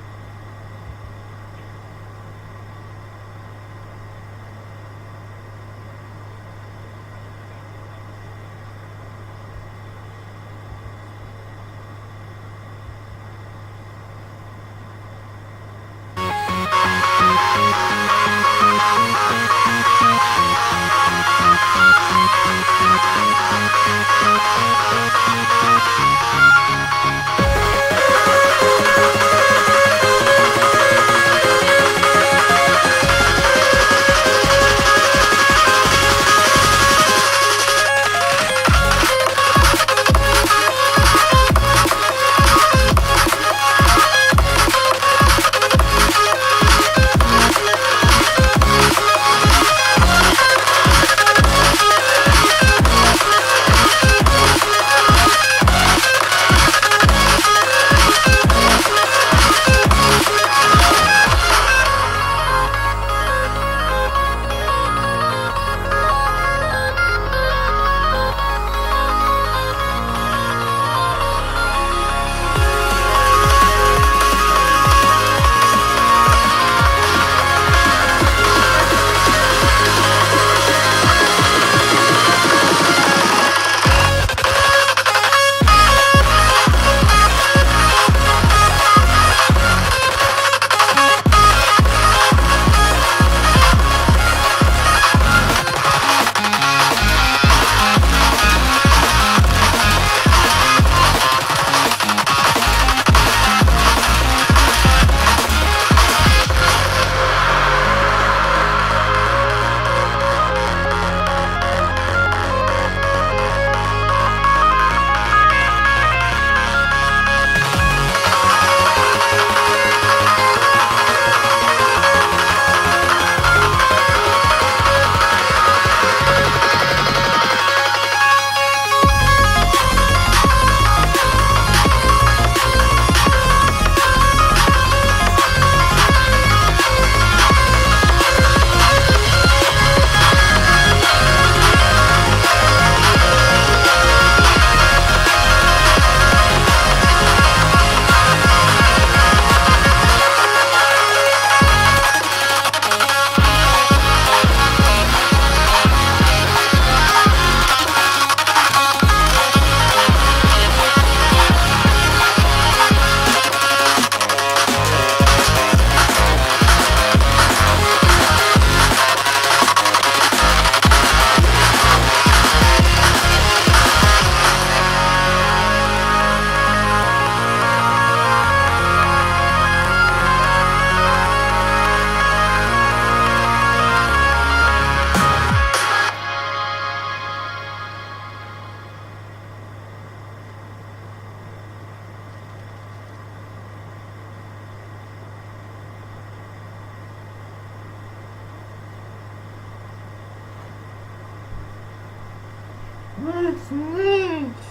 What's next?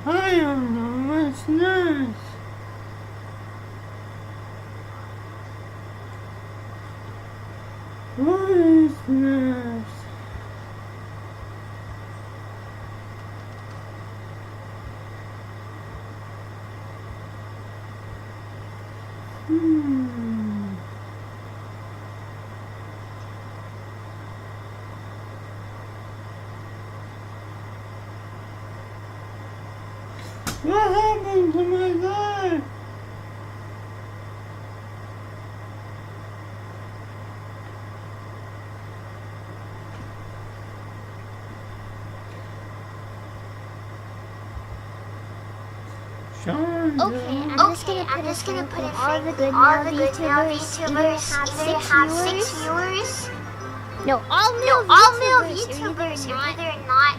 I don't know what's next. What is next? What happened to my life? Okay, I'm just gonna put it all the good male VTubers either have 6 viewers. No, all male VTubers are either not.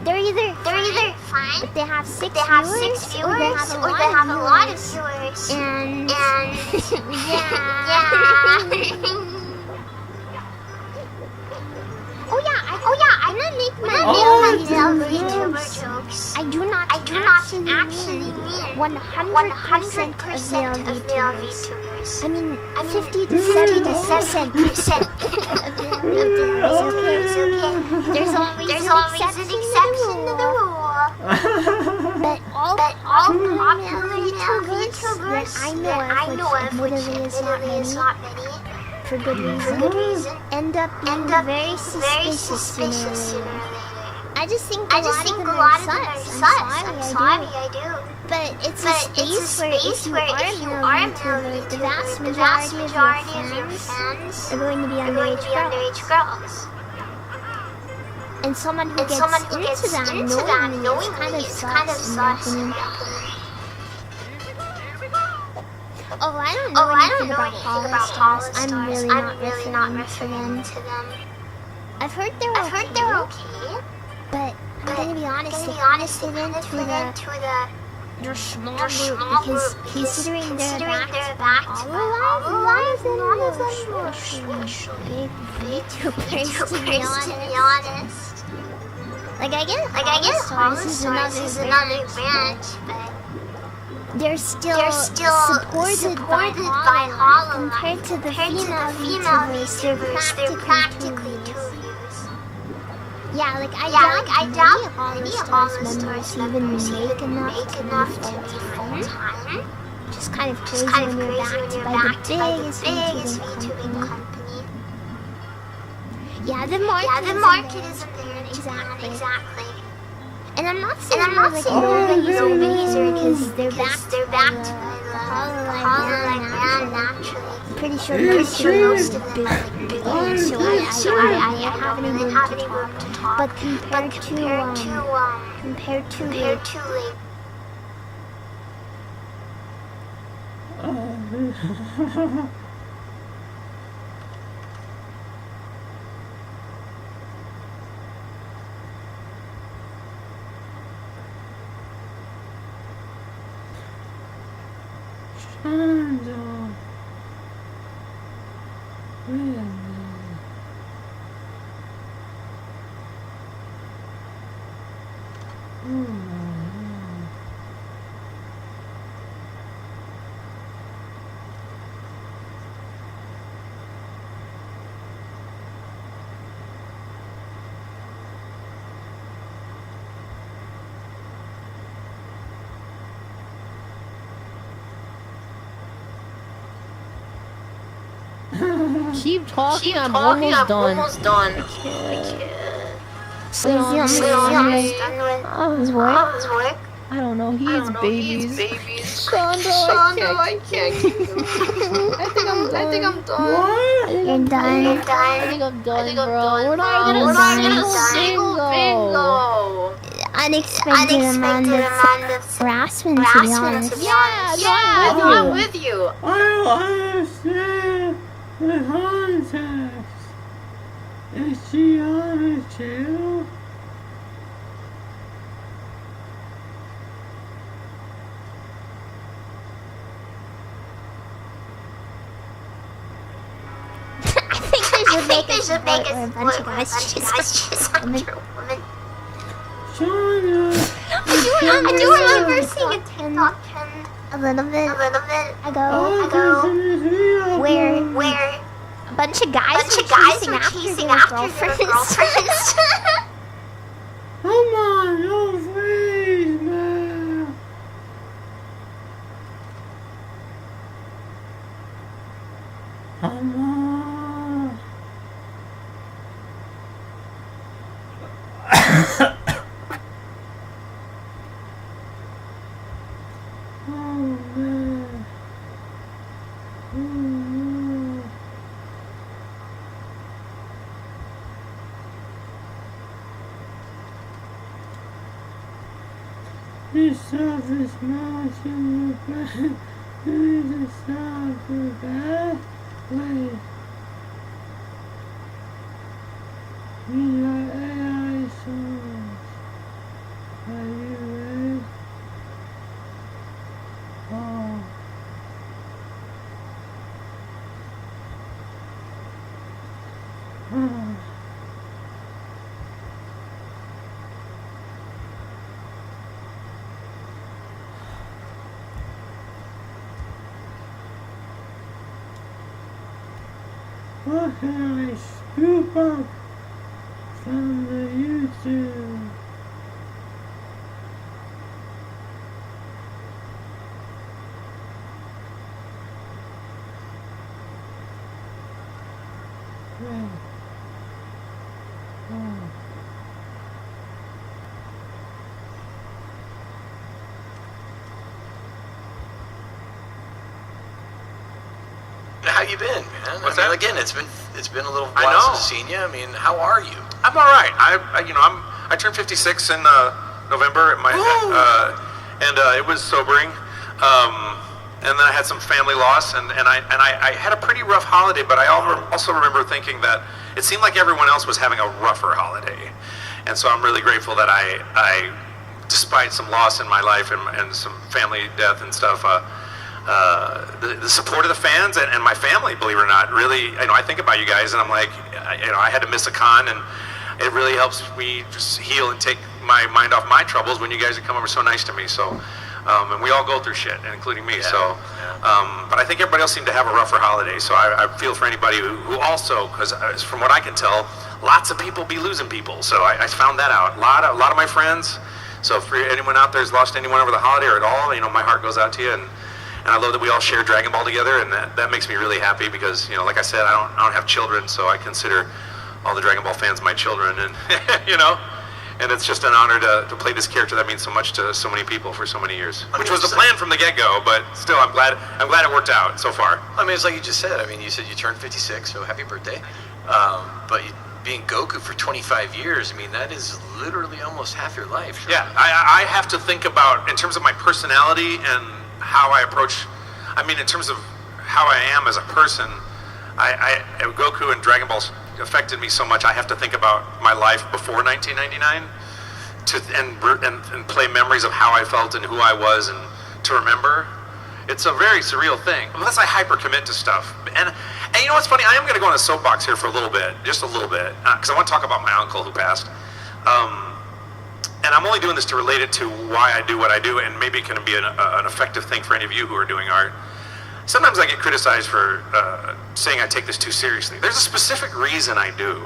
They're either fine, but they have 6 viewers, or they have a lot of viewers. And Oh yeah, I'm not making my male VTuber jokes. I do not actually mean 100% of male VTubers. I mean 50 to 70% of male VTubers. Okay. There's always an exception to the rule. But all male VTubers that I know of, which admittedly is not many, for good reason, end up being very suspicious sooner or later. I just think a lot of them are sus. I'm sorry, I do. But it's a space where if you are a male VTuber, the vast majority of your fans are going to be underage girls. And someone who gets into that knowingly is kind of sus, in my opinion. Oh, I don't know anything about Hollow Stars. I'm really not referring to them. I've heard they're okay, but I'm gonna be honest, they kind of fit into the small group because considering they're back to all alive, a lot of them are big VTubers, to be honest. Like, I get Hollow Stars is another branch, but they're still supported by Hollow compared to the female VTubers. They're practically two views. Yeah, like I doubt many Hollow Stars members even make enough to be full-time. Just kind of crazy when you're backed by the biggest VTubing company. Yeah, the market isn't there, exactly. And I'm not saying nobody's because they're backed by the Hololive man naturally. I'm pretty sure most of them big, so I haven't even room to talk. But compared to Keep talking, I'm almost done. So his work? I don't know, he eats babies. Shondo, I can't keep him. I think I'm done. What? You're done. I think I'm done, bro. We're not gonna get a single bingo. Unexpected amount of harassment, to be honest. Yeah, I'm with you. I don't understand the context. Is she on a channel? I think they should make a bunch of guys chase after a woman. I do remember seeing a TikTok trend a little bit ago, where a bunch of guys were chasing after their girlfriends. Come on, no freeze, man. Come on. Oh, man. This stuff is not in the bad. This stuff is bad. Wait. We are AI songs. Are you ready? Oh. Oh. What can I scoop up from the YouTube? Wait. Oh. How you been, man? What's I mean, that? again, it's been a little I while know. since I've seen you. I mean, how are you? I'm all right. I turned 56 in November at my and it was sobering. And then I had some family loss, and I had a pretty rough holiday. But I also remember thinking that it seemed like everyone else was having a rougher holiday, and so I'm really grateful that I despite some loss in my life and some family death and stuff. The support of the fans and my family, believe it or not, really, I think about you guys and I'm like, I had to miss a con, and it really helps me just heal and take my mind off my troubles when you guys have come over so nice to me. So, and we all go through shit, including me. So, but I think everybody else seemed to have a rougher holiday. So I feel for anybody who also, because from what I can tell, lots of people be losing people. So I found that out. A lot of my friends. So if anyone out there has lost anyone over the holiday or at all, my heart goes out to you. And I love that we all share Dragon Ball together, and that makes me really happy because, like I said, I don't have children, so I consider all the Dragon Ball fans my children, and and it's just an honor to play this character that means so much to so many people for so many years, which was the plan from the get-go. But still, I'm glad it worked out so far. I mean, it's like you just said. I mean, you said you turned 56, so happy birthday. But being Goku for 25 years, I mean, that is literally almost half your life. Sure. Yeah, I have to think about, in terms of my personality and how I approach, in terms of how I am as a person, Goku and Dragon Ball affected me so much. I have to think about my life before 1999 and play memories of how I felt and who I was, and to remember. It's a very surreal thing, unless I hyper commit to stuff. And you know what's funny? I am going to go on a soapbox here for a little bit, just a little bit, because I want to talk about my uncle who passed. And I'm only doing this to relate it to why I do what I do, and maybe it can be an effective thing for any of you who are doing art. Sometimes I get criticized for saying I take this too seriously. There's a specific reason I do.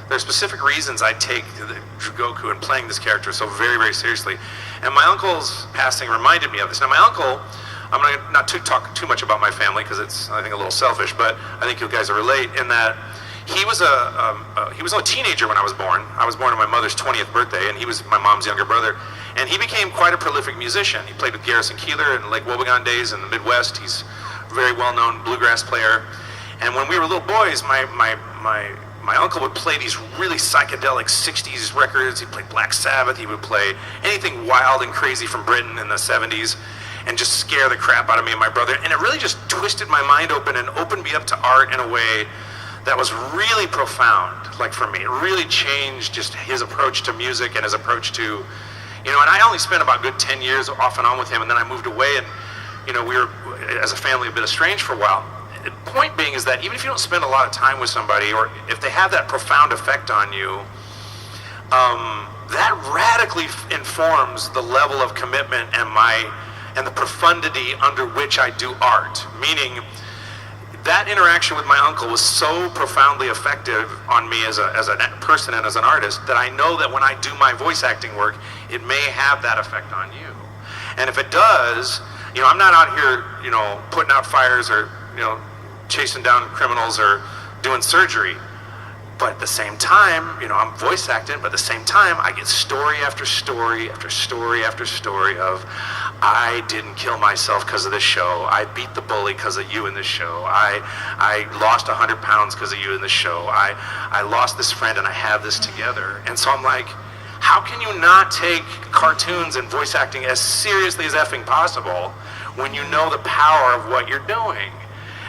There's specific reasons I take the Goku and playing this character so very, very seriously. And my uncle's passing reminded me of this. Now, my uncle, I'm going to not talk too much about my family because it's, I think, a little selfish, but I think you guys will relate in that he was a teenager when I was born. I was born on my mother's 20th birthday, and he was my mom's younger brother. And he became quite a prolific musician. He played with Garrison Keillor in Lake Wobegon days in the Midwest. He's a very well-known bluegrass player. And when we were little boys, my uncle would play these really psychedelic 60s records. He'd play Black Sabbath. He would play anything wild and crazy from Britain in the 70s and just scare the crap out of me and my brother. And it really just twisted my mind open and opened me up to art in a way that was really profound, like for me. It really changed just his approach to music and his approach to, and I only spent about a good 10 years off and on with him, and then I moved away, and, we were, as a family, a bit estranged for a while. The point being is that even if you don't spend a lot of time with somebody, or if they have that profound effect on you, that radically informs the level of commitment and the profundity under which I do art. Meaning, that interaction with my uncle was so profoundly effective on me as a person and as an artist that I know that when I do my voice acting work, it may have that effect on you. And if it does, I'm not out here, putting out fires or, chasing down criminals or doing surgery. But at the same time, I'm voice acting, but at the same time, I get story after story after story after story of, I didn't kill myself because of this show. I beat the bully because of you in this show. I lost 100 pounds because of you in this show. I lost this friend and I have this together. And so I'm like, how can you not take cartoons and voice acting as seriously as effing possible when you know the power of what you're doing?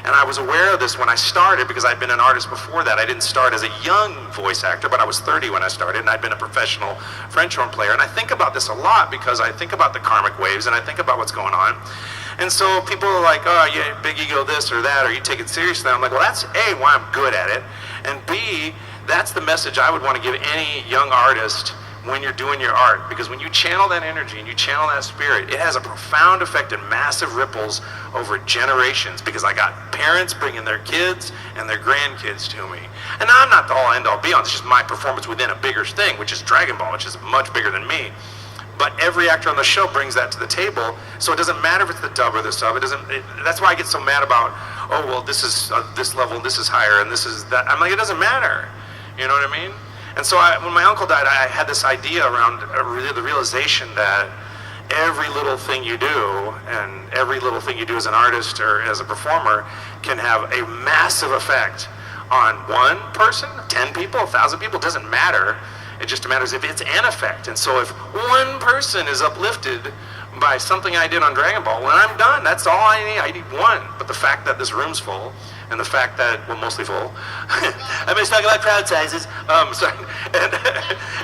And I was aware of this when I started because I'd been an artist before that. I didn't start as a young voice actor, but I was 30 when I started, and I'd been a professional French horn player. And I think about this a lot because I think about the karmic waves, and I think about what's going on. And so people are like, oh, yeah, big ego this or that, or you take it seriously. I'm like, well, that's A, why I'm good at it, and B, that's the message I would want to give any young artist when you're doing your art, because when you channel that energy and you channel that spirit, it has a profound effect and massive ripples over generations, because I got parents bringing their kids and their grandkids to me. And I'm not the all end all be all, it's just my performance within a bigger thing, which is Dragon Ball, which is much bigger than me. But every actor on the show brings that to the table, so it doesn't matter if it's the dub or the sub. That's why I get so mad about, oh, well, this is this level, this is higher, and this is that. I'm like, it doesn't matter. You know what I mean? And so when my uncle died, I had this idea around the realization that every little thing you do, and every little thing you do as an artist or as a performer, can have a massive effect on one person, 10 people, 1,000 people. It doesn't matter. It just matters if it's an effect. And so if one person is uplifted by something I did on Dragon Ball, when I'm done, that's all I need. I need one. But the fact that this room's full, and the fact that, well, mostly full. I mean, talking about crowd sizes.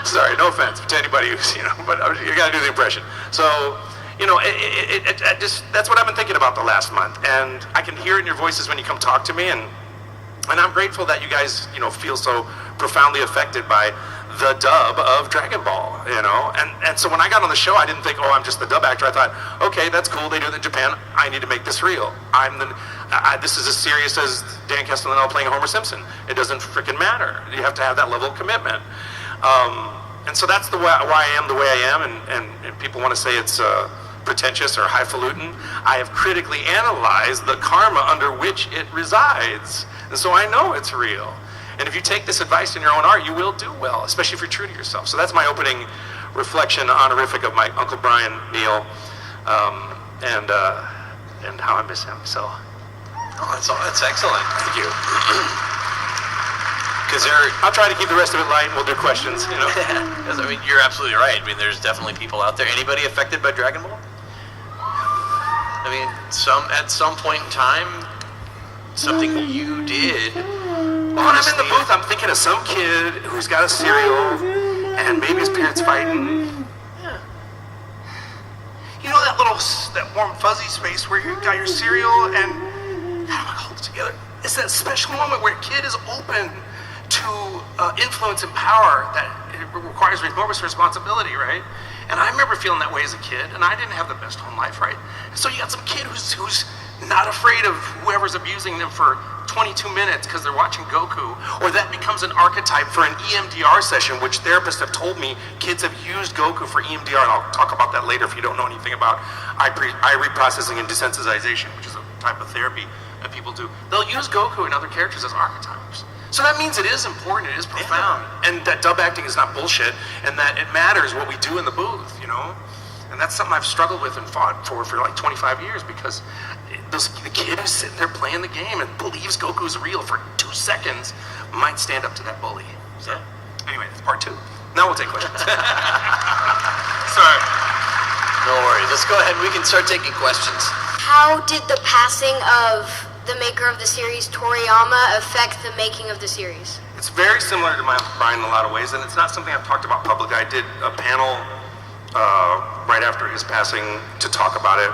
Sorry, no offense to anybody who's, but you gotta do the impression. So, it just, that's what I've been thinking about the last month. And I can hear it in your voices when you come talk to me, and I'm grateful that you guys, feel so profoundly affected by the dub of Dragon Ball, and so when I got on the show, I didn't think, oh, I'm just the dub actor. I thought, okay, that's cool, they do it in Japan, I need to make this real. This is as serious as Dan Castellano playing Homer Simpson. It doesn't freaking matter. You have to have that level of commitment. And so that's why I am the way I am, and people want to say it's pretentious or highfalutin. I have critically analyzed the karma under which it resides, and so I know it's real. And if you take this advice in your own art, you will do well, especially if you're true to yourself. So that's my opening reflection, honorific of my Uncle Brian Neal, and how I miss him. So, that's excellent. Thank you. Because I'll try to keep the rest of it light, and we'll do questions. I mean, you're absolutely right. I mean, there's definitely people out there. Anybody affected by Dragon Ball? I mean, at some point in time, something you did. Well, when I'm in the booth, I'm thinking of some kid who's got a cereal, and maybe his parents fighting. Yeah. That warm fuzzy space where you got your cereal, and how do I hold it together? It's that special moment where a kid is open to influence and power that it requires enormous responsibility, right? And I remember feeling that way as a kid, and I didn't have the best home life, right? So you got some kid who's not afraid of whoever's abusing them for 22 minutes because they're watching Goku, or that becomes an archetype for an EMDR session, which therapists have told me kids have used Goku for EMDR, and I'll talk about that later if you don't know anything about eye reprocessing and desensitization, which is a type of therapy that people do. They'll use Goku and other characters as archetypes. So that means it is important, it is profound, and that dub acting is not bullshit, and that it matters what we do in the booth, And that's something I've struggled with and fought for like 25 years, because the kid who's sitting there playing the game and believes Goku's real for 2 seconds might stand up to that bully. So, anyway, that's part 2. Now we'll take questions. Sorry. No worries. Let's go ahead and we can start taking questions. How did the passing of the maker of the series, Toriyama, affect the making of the series? It's very similar to my Uncle Brian in a lot of ways, and it's not something I've talked about publicly. I did a panel right after his passing to talk about it.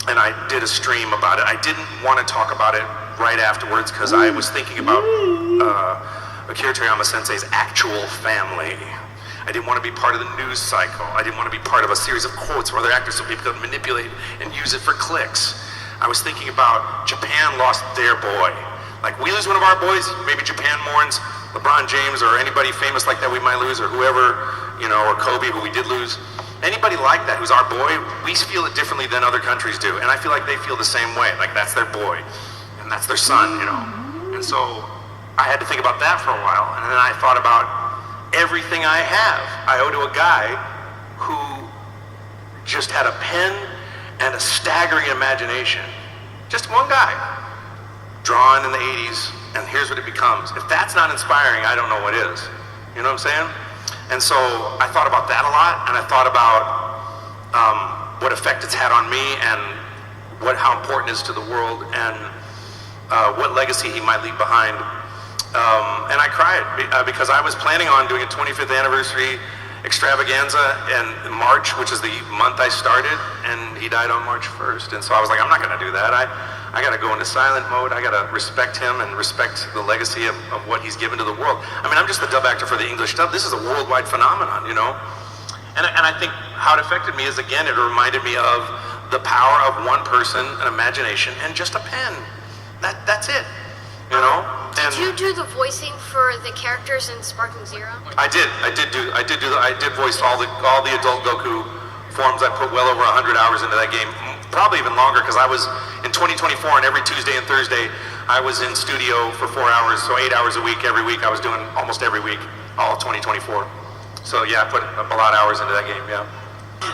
And I did a stream about it. I didn't want to talk about it right afterwards because I was thinking about Akira Toriyama Sensei's actual family. I didn't want to be part of the news cycle. I didn't want to be part of a series of quotes where other actors would be able to manipulate and use it for clicks. I was thinking about Japan lost their boy. Like, we lose one of our boys, maybe Japan mourns LeBron James or anybody famous like that we might lose, or whoever, you know, or Kobe, who we did lose. Anybody like that who's our boy, we feel it differently than other countries do. And I feel like they feel the same way. Like, that's their boy, and that's their son, you know. And so I had to think about that for a while. And then I thought about everything I have, I owe to a guy who just had a pen and a staggering imagination. Just one guy, drawn in the 80s, and here's what it becomes. If that's not inspiring, I don't know what is. You know what I'm saying? And so I thought about that a lot, and I thought about what effect it's had on me, and how important it is to the world, and what legacy he might leave behind. And I cried because I was planning on doing a 25th anniversary extravaganza in March, which is the month I started, and he died on March 1st. And so I was like, I'm not going to do that. I got to go into silent mode. I got to respect him and respect the legacy of what he's given to the world. I mean, I'm just the dub actor for the English dub. This is a worldwide phenomenon, you know? And I think how it affected me is, again, it reminded me of the power of one person, an imagination, and just a pen. That's it, you know? Did you do the voicing for the characters in Sparking Zero? I did voice all the adult Goku forms. I put well over 100 hours into that game, probably even longer, because I was in 2024, and every Tuesday and Thursday I was in studio for 4 hours, so 8 hours a week every week. I was doing almost every week, all of 2024. So yeah, I put a lot of hours into that game. Yeah.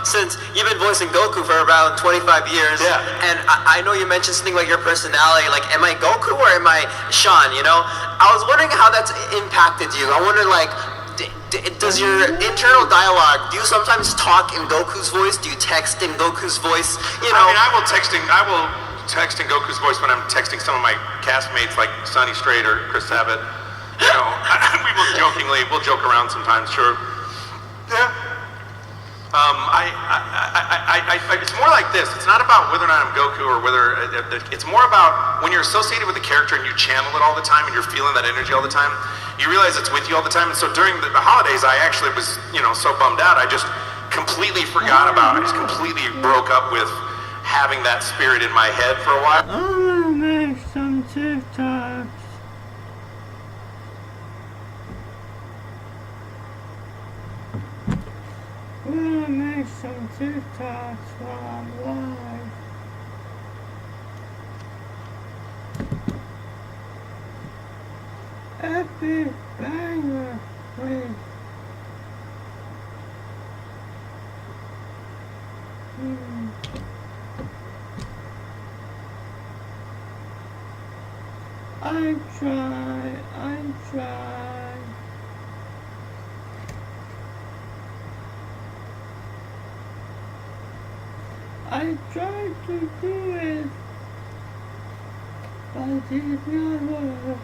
Since you've been voicing Goku for around 25 years, yeah. And I know you mentioned something about your personality, like, am I Goku or am I Sean, you know? I was wondering how that's impacted you. I wonder, like, does your internal dialogue, do you sometimes talk in Goku's voice? Do you text in Goku's voice? You know? I mean, I will text in Goku's voice when I'm texting some of my castmates, like Sonny Strait or Chris Sabat. You know, we'll joke around sometimes, sure. Yeah. It's more like this. It's not about whether or not I'm Goku or whether it's more about when you're associated with the character and you channel it all the time and you're feeling that energy all the time, you realize it's with you all the time. And so during the holidays, I actually was, you know, so bummed out. I just completely forgot about it. I just completely broke up with having that spirit in my head for a while. I'm gonna make some TikToks. I'm gonna make some TikToks while I'm live. Epic banger, wait. I try. I tried to do it, but it did not work.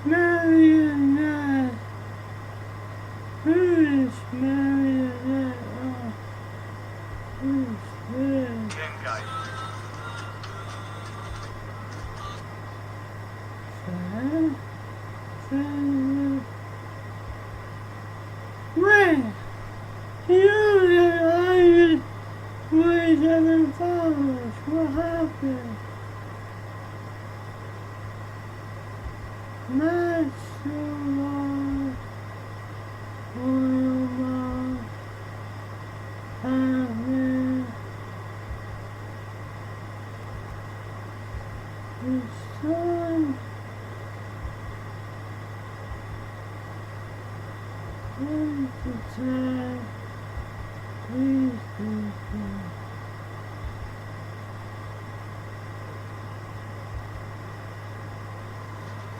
Marionette. Who is Marionette? Oh, who's this? Wait! You wait 7 followers. What happened? Not so long. Son. Please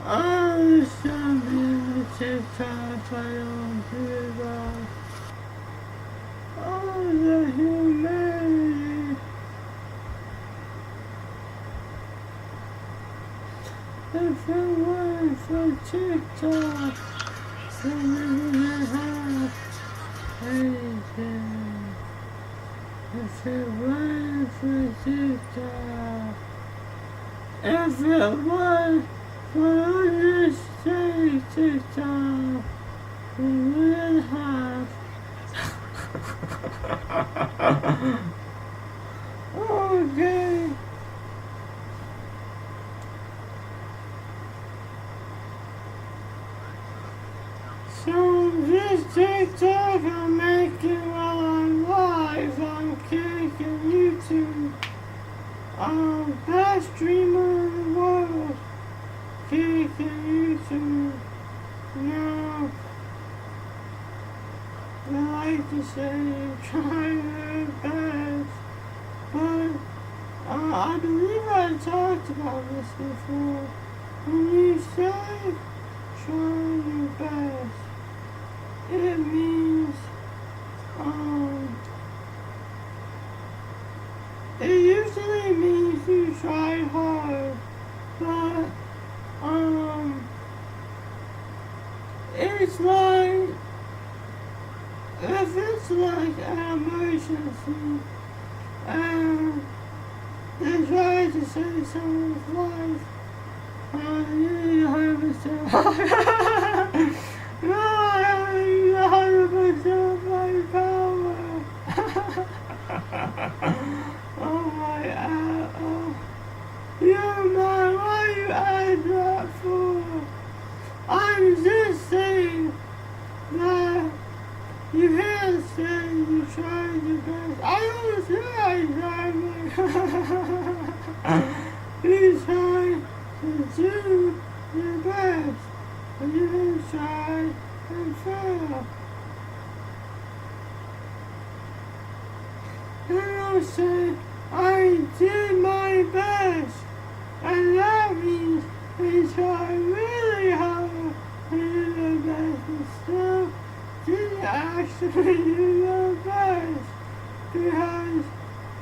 oh, something. TikTok on Twitter. Oh, the humanity. If it weren't for TikTok, then we wouldn't have anything. If it weren't for TikTok, if it weren't for this TikTok, we wouldn't have. Okay. So this TikTok I'm making while I'm live on Kick and YouTube. Best streamer in the world. Kick and YouTube. Now, I like to say you're trying your best, but I believe I talked about this before. When you say try your best, it means, it usually means you try hard, but, it's like, if it's like an emergency, and they try to save someone's life, you have a say. No, you 100% my power. Oh my, you man, why you add that for? I'm just saying that you can't say you tried your best. I don't say I tried. You try to do your best, but you didn't try and fail. And I'll say, I did my best, and that means they tried really hard to do their best, and still didn't actually do their best, because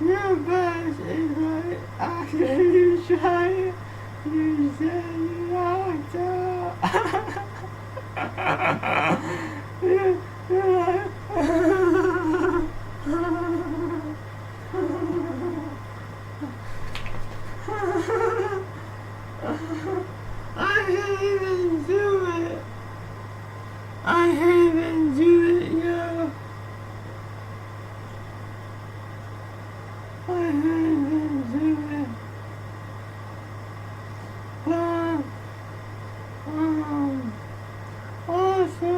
your best is like actually you try, you said you knocked out. You're like, I can't even do it. I can't even do it, yo. I can't even do it. But, also,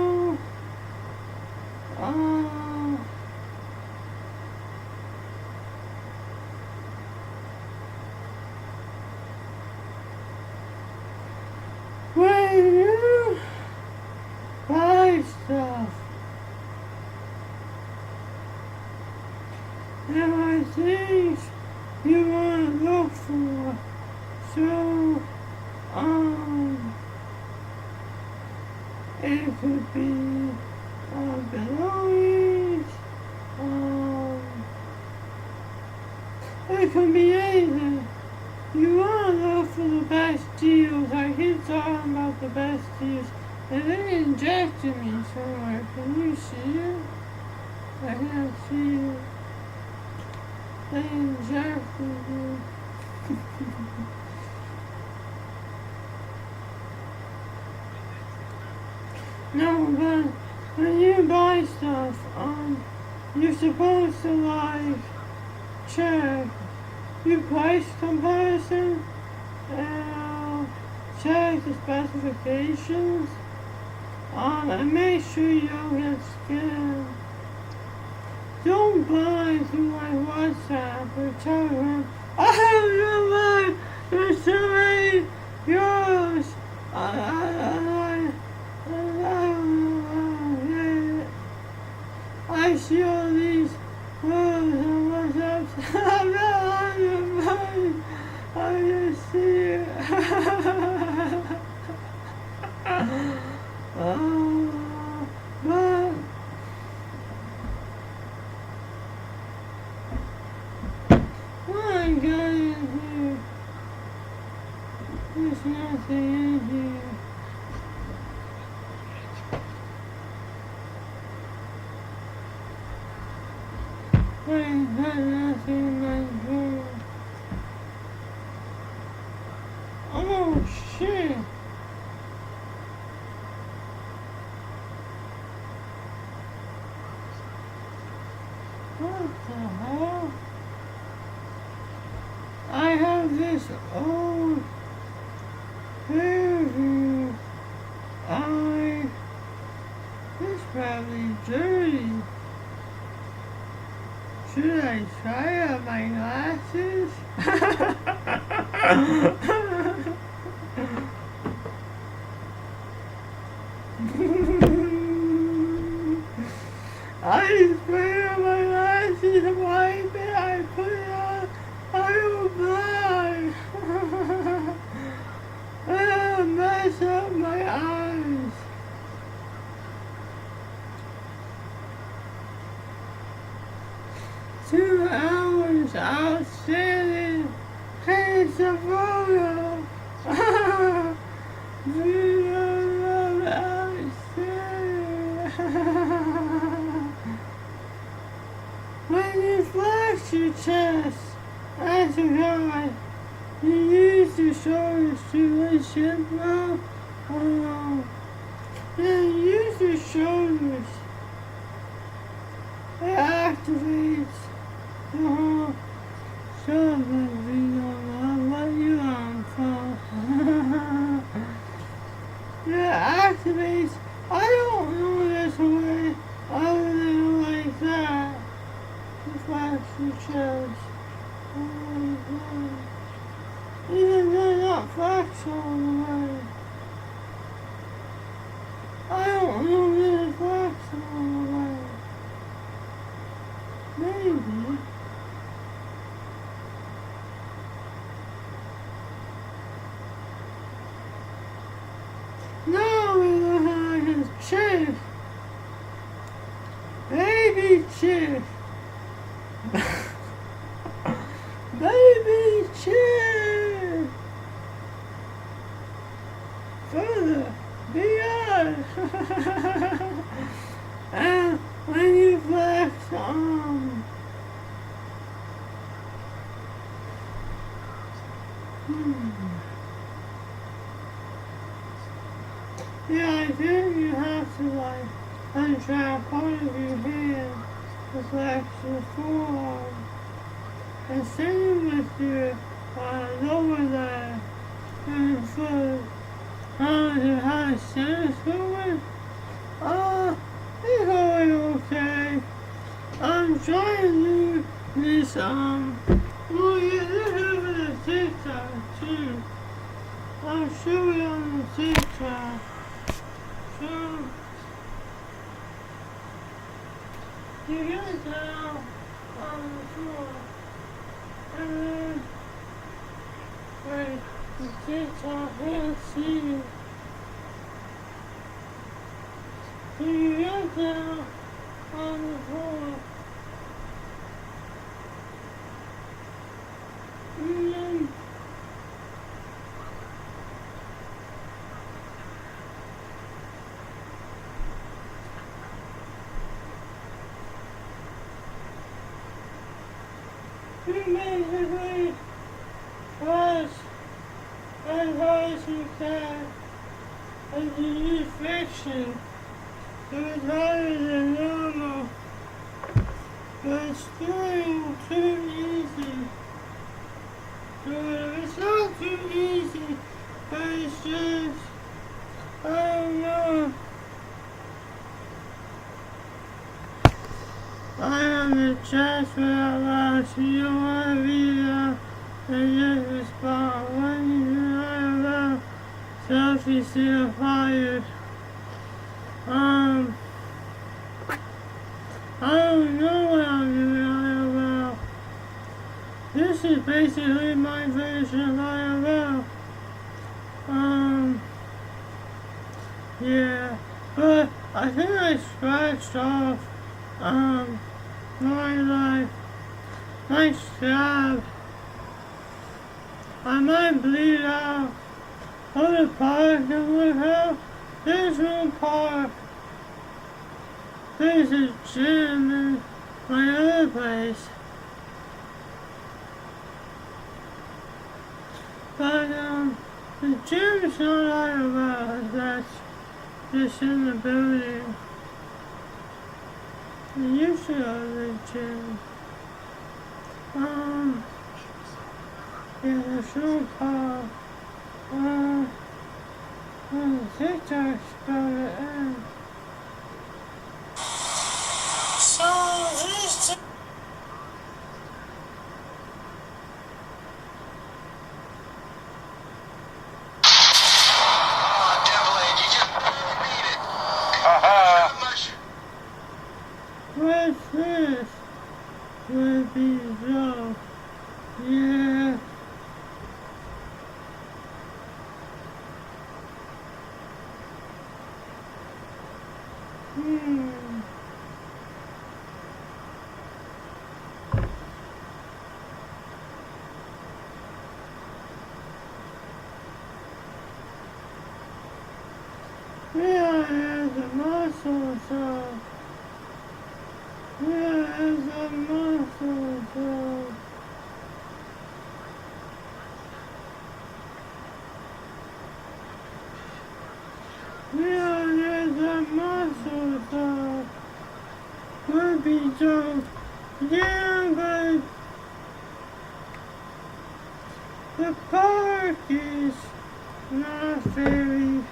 when you buy stuff, there are things you want to look for. So, it could be belongings, it could be anything. You want to look for the best deals. I keep talking about the best deals. And they injected me somewhere. Can you see it? I can't see it. They injected me. No, but when you buy stuff, you're supposed to like check your price comparison and check the specifications, and make sure you don't get scammed. Don't buy through my WhatsApp or Telegram. I have your money. There's so many euros. I see all these words on WhatsApp. I'm not on your mind. I just see it. there's nothing in here. There's nothing in my drawer. Oh shit! What the hell? I have this old Fairview. It's probably dirty. Should I try out my glasses? I spray on my glasses and wipe it. I put it on. I will blind. It'll mess up my eyes. Two hours outstanding. Hey, it's a photo. When you flex your chest, that's a guy. You use your shoulders to lift your mouth. Then use your shoulders. It activates the whole shoulder. What you on for? It activates. I don't know this way other than like that. You flex your chest. Even though not flex all the way. I don't know that it's flex all the way. Maybe. Now we look like his chick. Baby chick. Baby chick. Further beyond. And when you flex yeah, I think you have to like untrap part of your hand to flex your forearm. And same with your lower leg and foot. How to stand forward? It's going okay. I'm trying to do this, well, yeah, this is over the TikTok too. I'll show you on the TikTok. So, you get down on the floor, and then, wait, the TikTok can't see you. So you get down on the floor, and then you basically press as hard as you can as you use friction. So it's harder than normal, but it's still too easy. So it's not too easy, but it's just, I don't know. I am the transfer out loud, so you don't want to be there and just respond. When you do out loud, selfie still fired. I don't know what I'm doing IRL. This is basically my version of IRL. Yeah, but I think I scratched off, my scab. I might bleed out other parks and look how this one park. There's a gym in my other place. But the gym's not out of us, that's just in the building. I used to go to the gym. Yeah, there's no park. TikTok's about to end. So this what's this? Would be so. Yeah. Yeah, there's a muscle, so. Yeah, there's a muscle, so. Yeah, there's a muscle, so. Would be so. Yeah, but. The park is not very.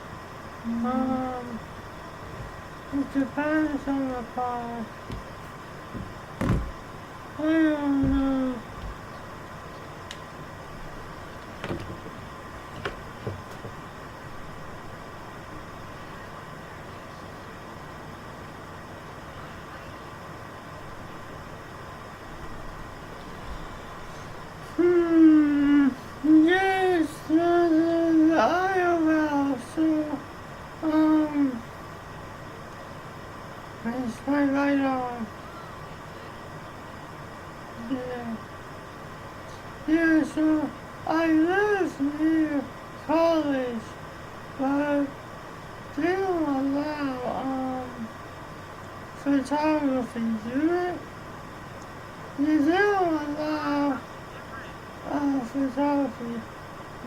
It depends on the park. I don't know. Yes, the IOL, so, it's my right arm. Yeah. Yeah, so I live near college, but they don't allow, photography, do it? Yeah, they don't allow, photography.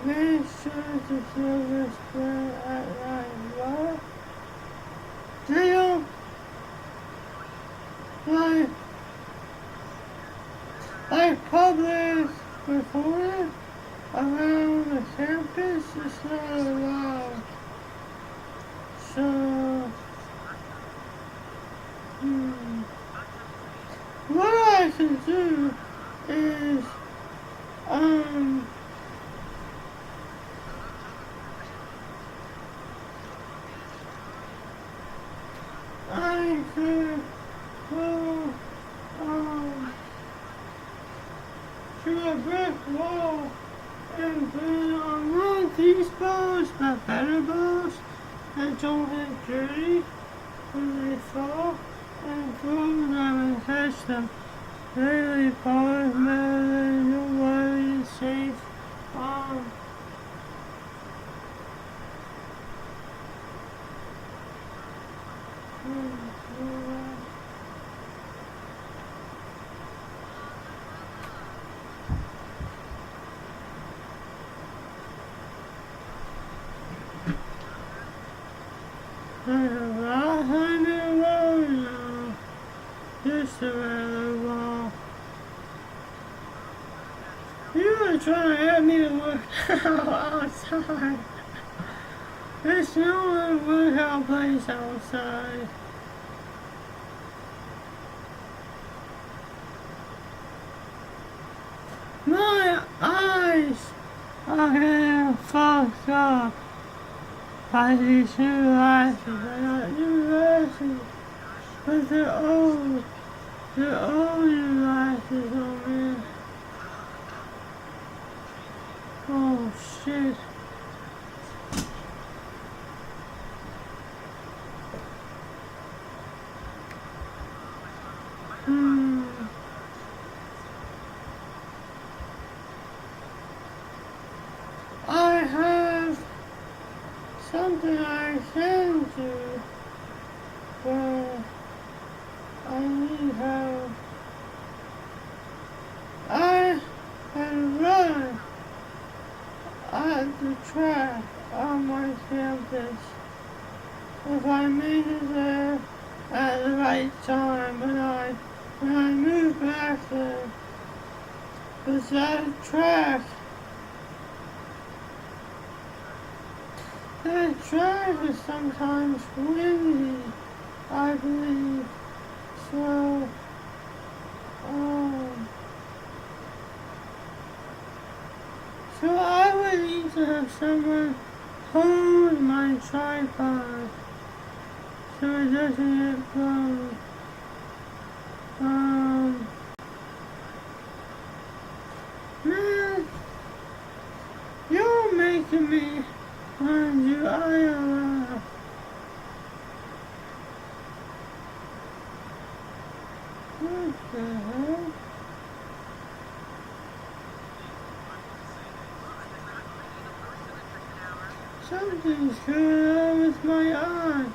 Make sure the service plan at night, what? They don't, like public recording around the campus is not allowed. So, what I can do is, I could go, to a brick wall and put on not these balls, but better balls that don't get dirty when they fall, and throw them and catch them. Really balls, man, no worry, it's safe. Just around the wall. You were trying to get me to work outside. There's no workout place outside. My eyes are getting fucked up by these new glasses. I got new glasses, but they're old. They're old new glasses on me. Oh shit. I have something I can do, but I need help. I can run at the track on my campus if I made it there at the right time when I moved back there. But that track is sometimes windy, I believe. So, so I would need to have someone hold my tripod so it doesn't get blown. Man, you're making me want to do IRL. What the hell? Something's going on with my eye.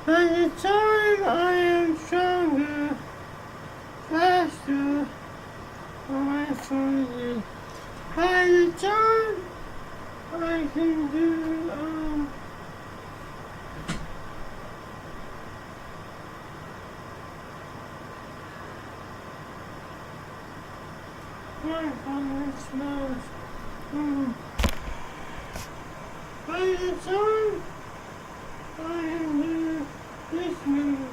By the time I am stronger, faster, by the time I can do, my father smells, by the time I can do this move,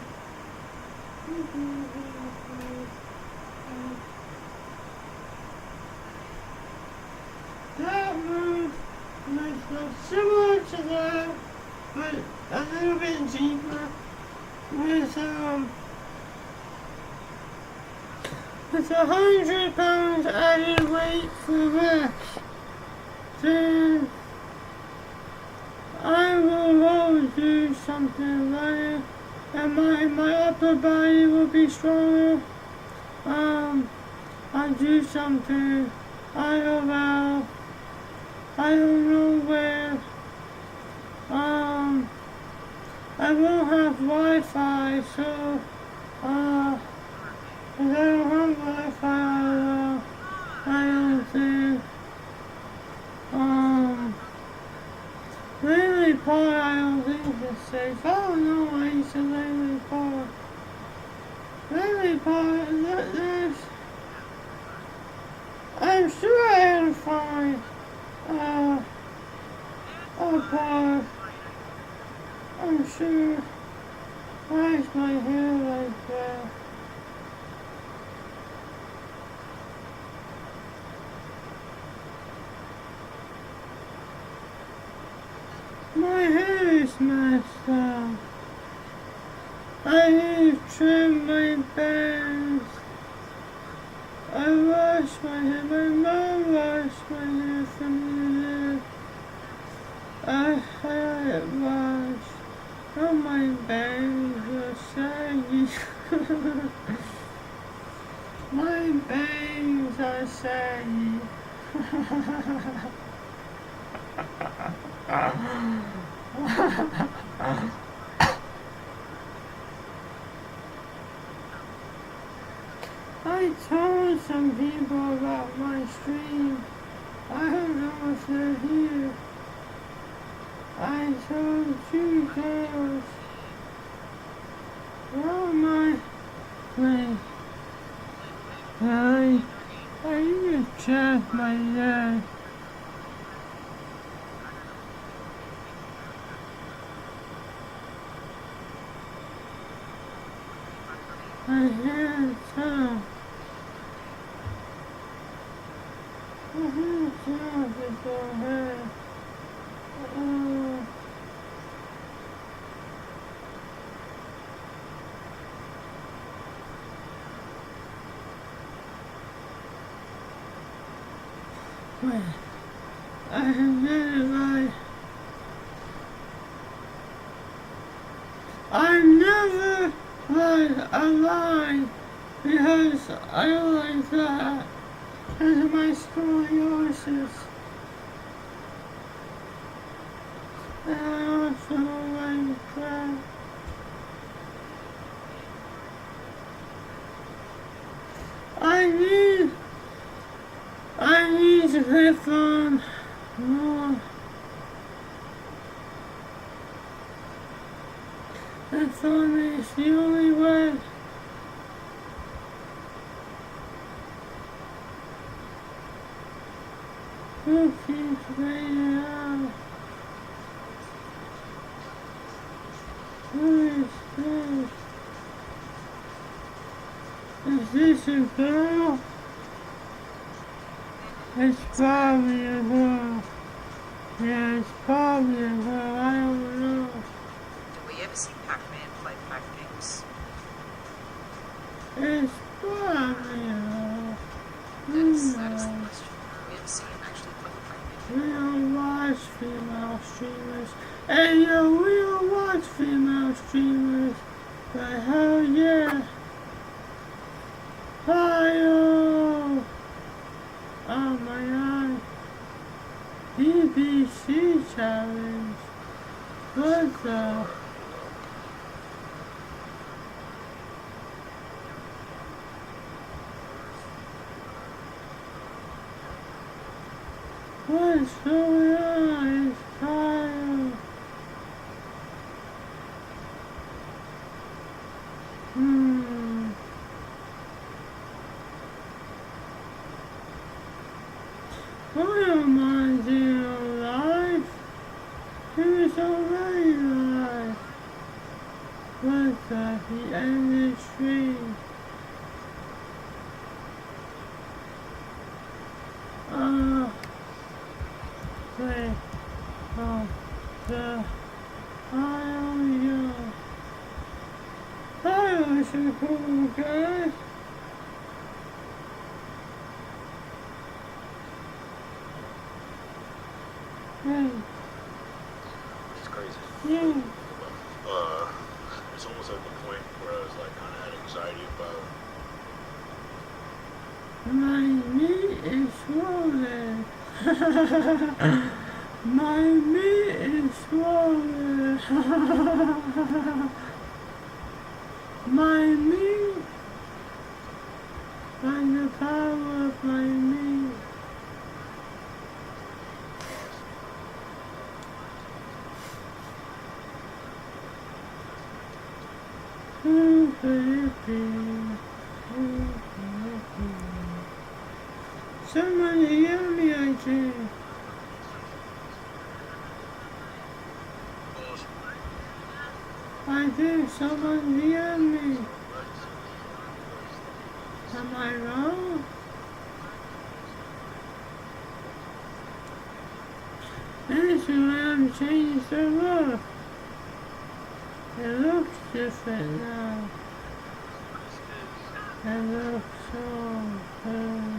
that move is similar to that, but a little bit deeper, with 100 pounds added weight for reps. Then I will always do something lighter, and my upper body will be stronger. I'll do something IRL. I don't know where. I won't have Wi-Fi, so if I don't have Wi-Fi, I don't think. Langley Park, I don't think is safe. I don't know why he said Langley Park. Langley Park, there's... I'm sure I had to find a park. I'm sure. Why is my hair like that? My hair is messed up. I need to trim my bangs. I wash my hair. My mom washed my hair for me. I had it washed. Oh, my bangs are saggy. My bangs are saggy. I told some people about my stream. I don't know if they're here. I told two girls. Oh my. Wait. I need to check my neck. I can't tell. I admit like I never read a line because I like that as my scoliosis. And I also like that. I need to live on more. That's only the only way. Who keeps waiting out? Who is this? Is this a girl? It's probably a girl. Yeah, it's probably a girl. I don't know. Did we ever see Pac-Man play Pac games? It's probably a girl. That is the question. We ever see him actually play Pac-Man? We don't watch female streamers. Hey yo, we don't watch female streamers. But hell yeah. Hi-yo. Oh my god. BBC challenge. What the? What's going on? It's Kyle. I don't mind being alive. He was already alive. What the? He ended the stream. Wait. Oh, the. Oh, yeah. I was a cool guy. Hey. It's crazy. Yeah. It's almost at the point where I was like kind of had anxiety about. My meat is swollen. My meat is swollen. My meat and the power of my meat. Who could it be? Who could it be? Someone hear me, I think. I think someone hear me. Am I wrong? Instagram changed the look. It looks different now. It looks so good.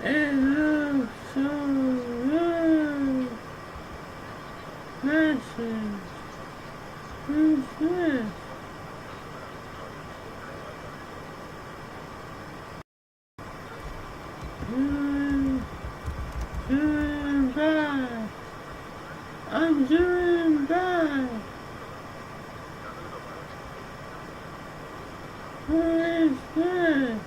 It looks so good. Message. Who's this? Doing bad. I'm doing bad. Who is this?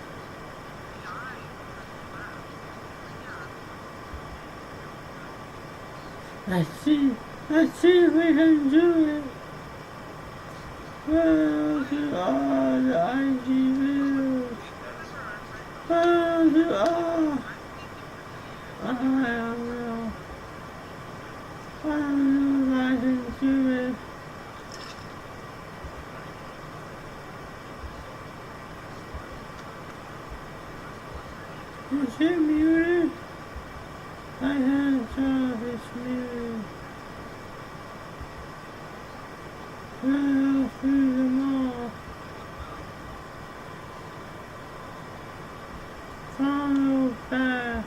Let's see if we can do it. Where do all the IG videos? Where do all? I don't know. I don't know if I can do it. Is it muted? I can't tell if it's muted. I'll through them all. Follow back.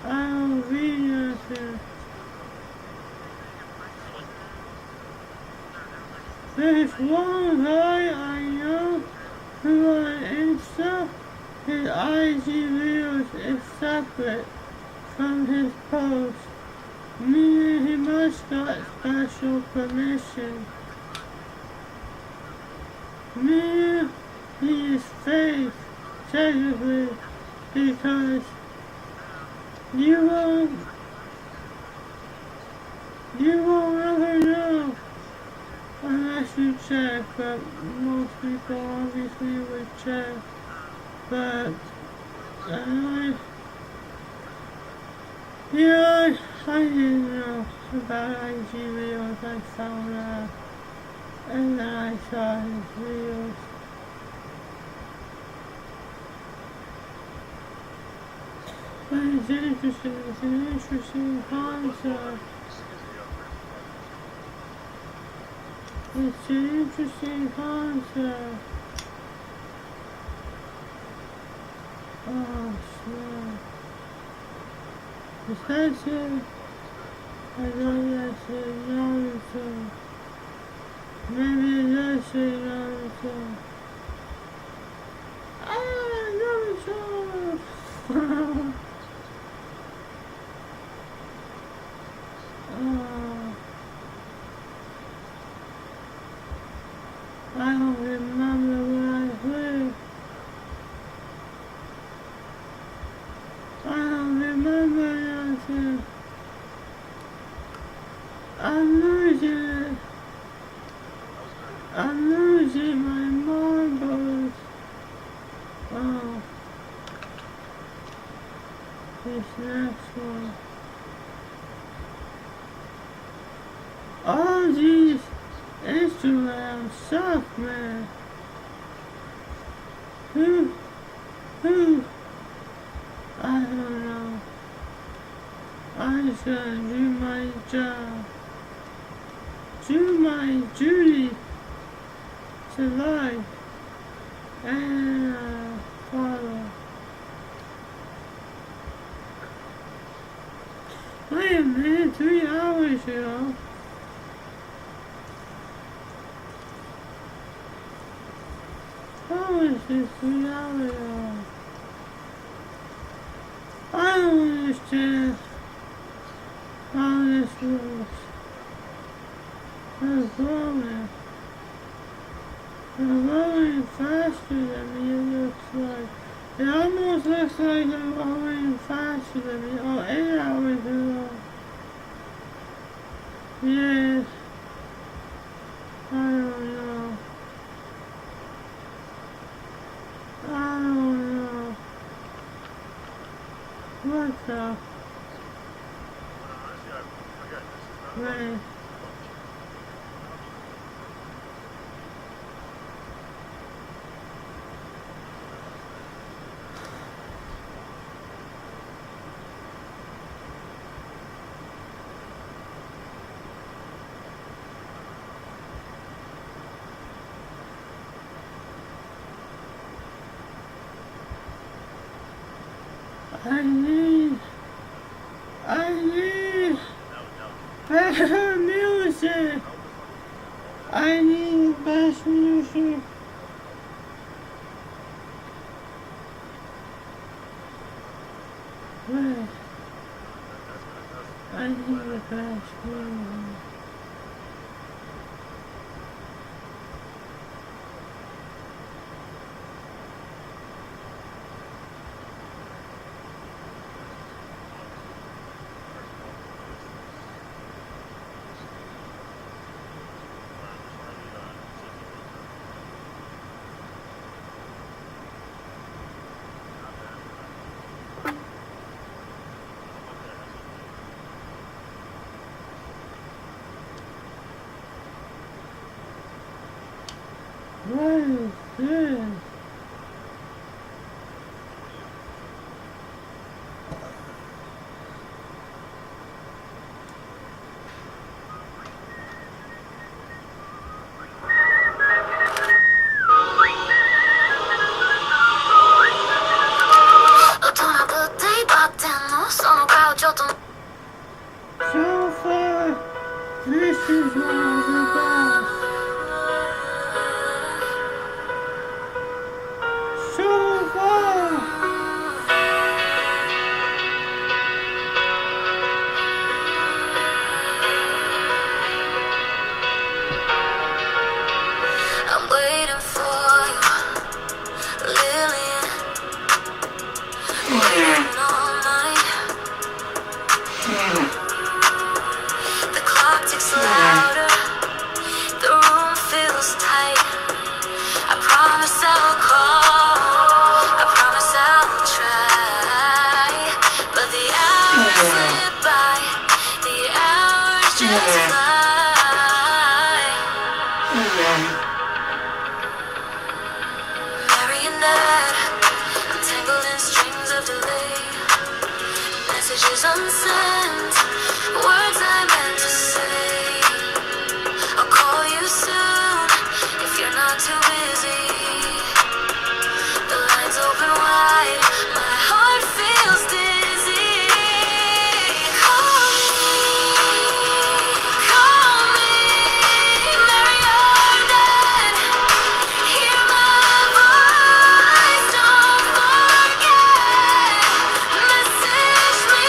I'll read nothing. There's one guy I know who on Insta, his IG reels is separate from his post, meaning he must got special permission. Meaning he is fake, technically, because you won't ever know unless you check, but most people obviously would check. But I didn't know about IG reels. I found out, and then I saw his reels. But it's interesting. It's an interesting concept. It's an interesting concept. Oh, snap. Is that it? I thought that said Naruto. Maybe it does say Naruto. Naruto! I don't remember what I heard. I don't remember nothing. I'm losing my marbles. Oh. This next one. All these Instagram suck, man. Who? I don't know. I'm just gonna do my job. Do my duty to life and follow. Wait a minute, 3 hours ago. How is this 3 hours ago? I don't understand how this works. They're growing faster than me, it looks like. It almost looks like they're growing faster than me. Oh, 8 hours ago. Yes. I don't know. What the? Wait. I need better music. I need best music. Wait. I need the best music. What is this? I'm waiting for you, Lillian. Waiting all night. The clock ticks louder. The room feels tight. I promise I'll call. I promise I'll try. But the hours slip by. The hours just fly. Marionette, I'm tangled in strings of delay. Messages unsent, words I meant to say. I'll call you soon if you're not too busy. The lines open wide, my heart feels dizzy. Call me, Marionette. Hear my voice, don't forget. Message me.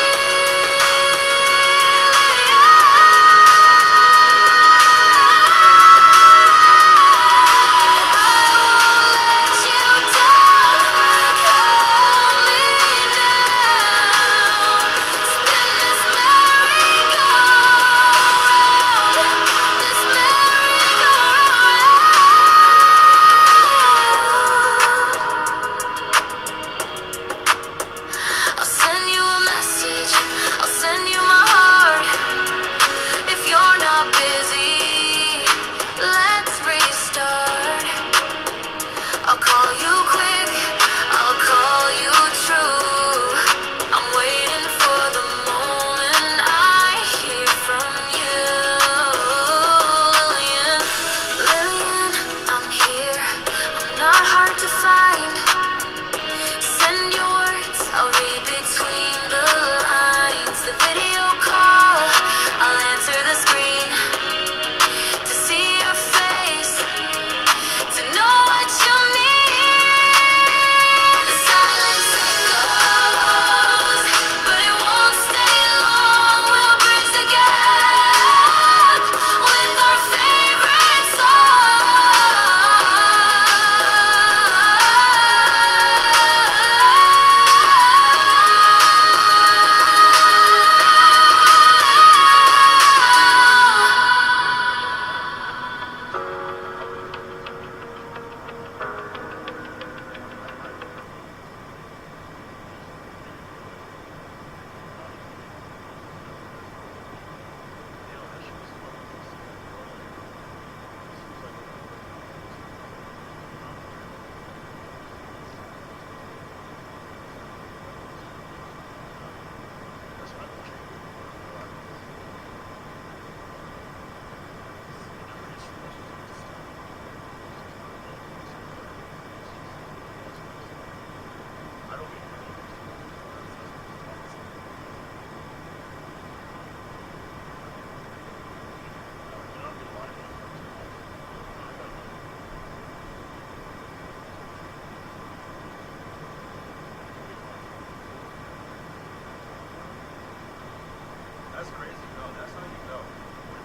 I'll send you a message, I'll send you my heart. If you're not busy, let's restart. I'll call you quick, I'll call you true. I'm waiting for the moment I hear from you. Lillian, Lillian, I'm here. I'm not hard to find. Send your words, I'll read between the lines. The video call, I'll answer the screen. To see your face, to know what you need. The silence echoes, but it won't stay long. We'll bridge the gap with our favorite That's crazy. No, that's how you know. When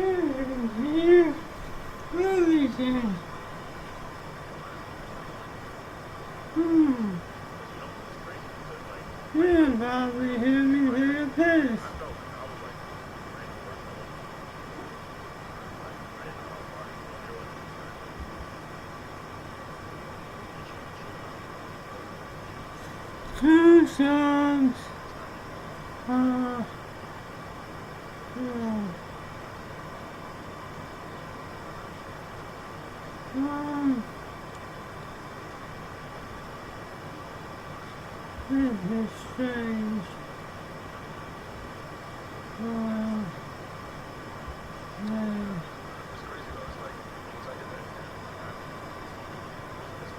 Here, everything. You probably hear me take a piss. Two songs. Yeah. This is strange. Yeah.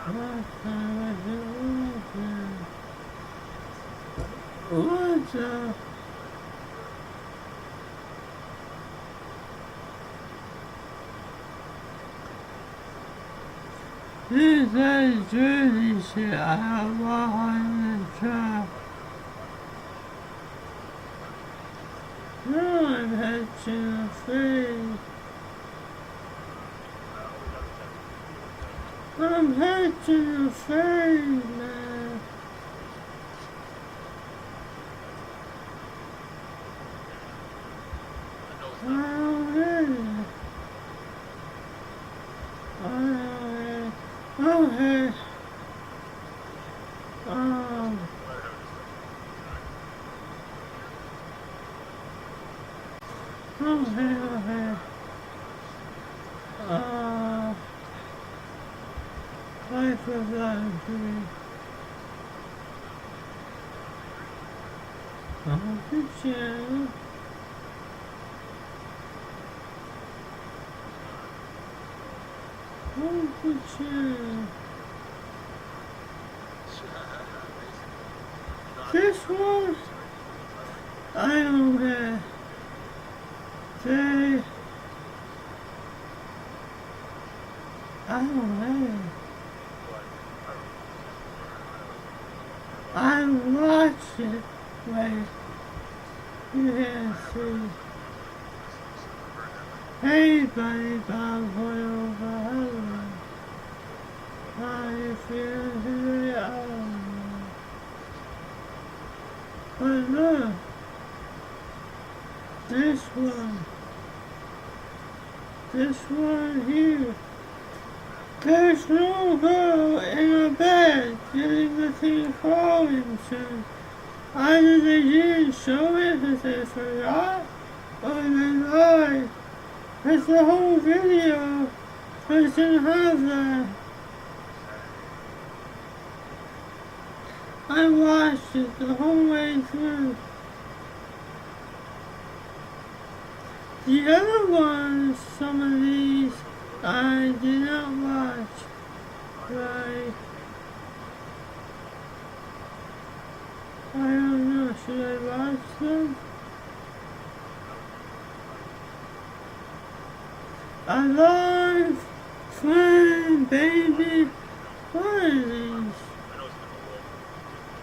Last time I did what's up? This is Jersey shit. I have on the truck. Now I'm hatching a face. I'm hatching a face, man. Okay. Life of luxury. The channel. The channel. This one, I don't have. I don't have. I watched it. Wait. You can't see. Hey, buddy, Bob, over. Hello. How you feeling today? I don't know. But look. This one here. There's no girl in a bed getting the thing falling soon. Either they didn't show it because they forgot, or they lied. Because the whole video doesn't have that. I watched it the whole way through. The other ones, some of these, I did not watch. Right. I don't know, should I watch them? Alive, friend, baby, what are these?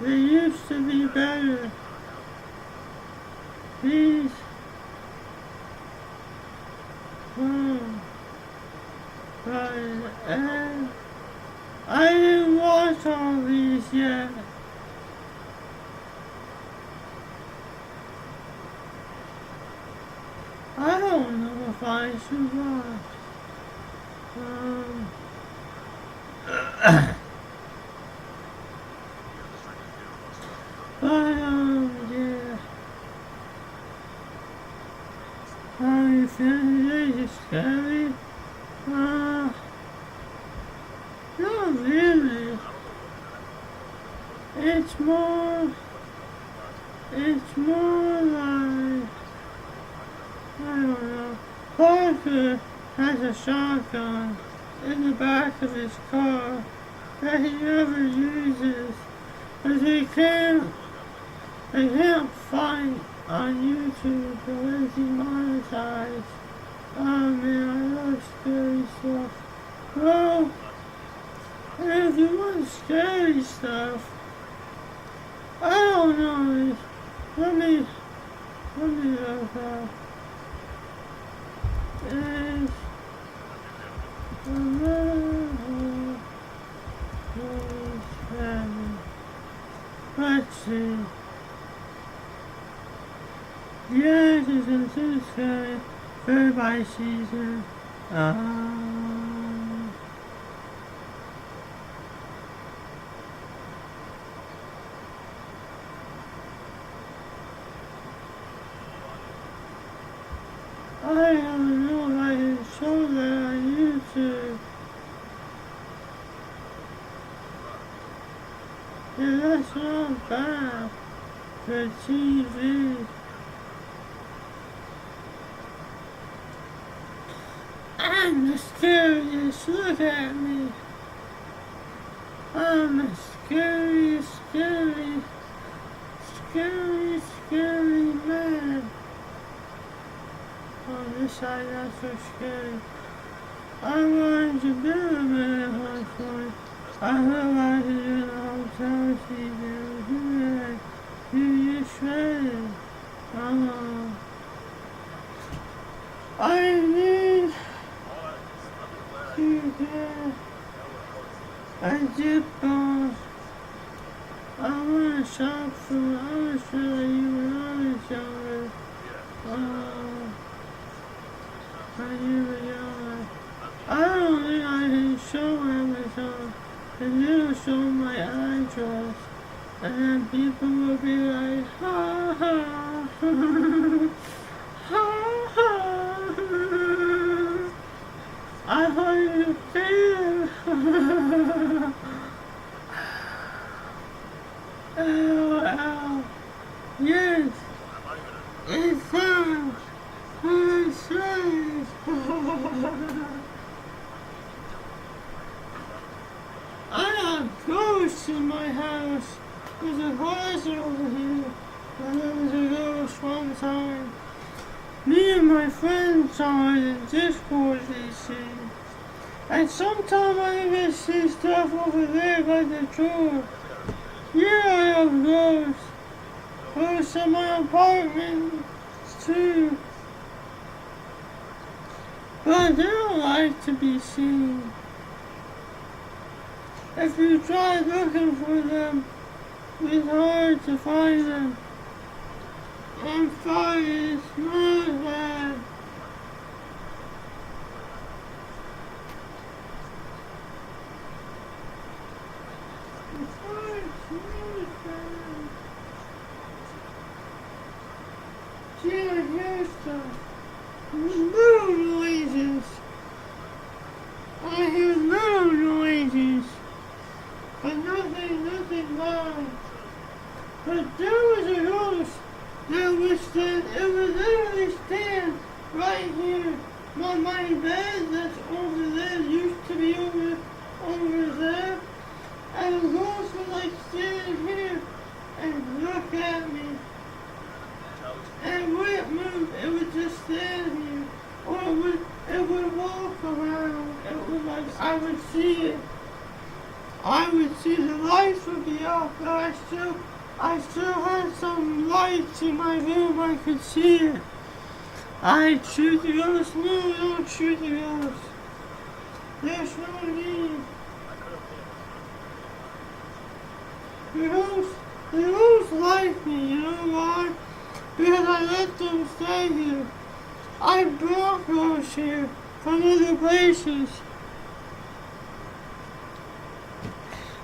They used to be better. These. And I didn't watch all these yet. I don't know if I should watch. Yeah. How are you feeling today? You scary? Not really. It's more like, I don't know. Parker has a shotgun in the back of his car that he never uses, because he can't fight on YouTube because he monetized. Oh man, I love scary stuff. Well, if you want scary stuff, I don't know. Let me look up. is a little heavy. Let's see. Yes, it's in Tresaki, third by season. I don't know if I can show that on YouTube. Yeah, that's not bad for TV. I'm the scariest, look at me. I'm the scariest, scary man. On this side, not so scary. I wanted to be a man at one point. I realized it in the hotel season. You just shredded. I need to get a zip bone. I want to shop for other shit that you would always younger. I don't think I can show Amazon, and it'll show my address, and then people will be like, ha ha, ha ha, I thought you failed. LOL. Yes, it's time. It's right. I have ghosts in my house. There's a closet over here. And there was a ghost one time. Me and my friends saw it in Discord, they see. And sometimes I even see stuff over there by the door. Yeah, I have ghosts. Ghosts in my apartment too. But they don't like to be seen. If you try looking for them, it's hard to find them. And fire is not bad. See, I hear stuff. Little noises. I hear little noises. But nothing loud. But there was a ghost that was it would literally stand right here. My bed that's over there used to be over there. And the ghost would like stand here and look at me. And it wouldn't move, it would just stand here. Or it would walk around. It would like, I would see it. I would see the lights would be off, but I still had some lights in my room, I could see it. I'd shoot the ghost. No, don't shoot the ghost. There's no need. The ghosts like me, you know why? Because I let them stay here. I brought ghosts here from other places.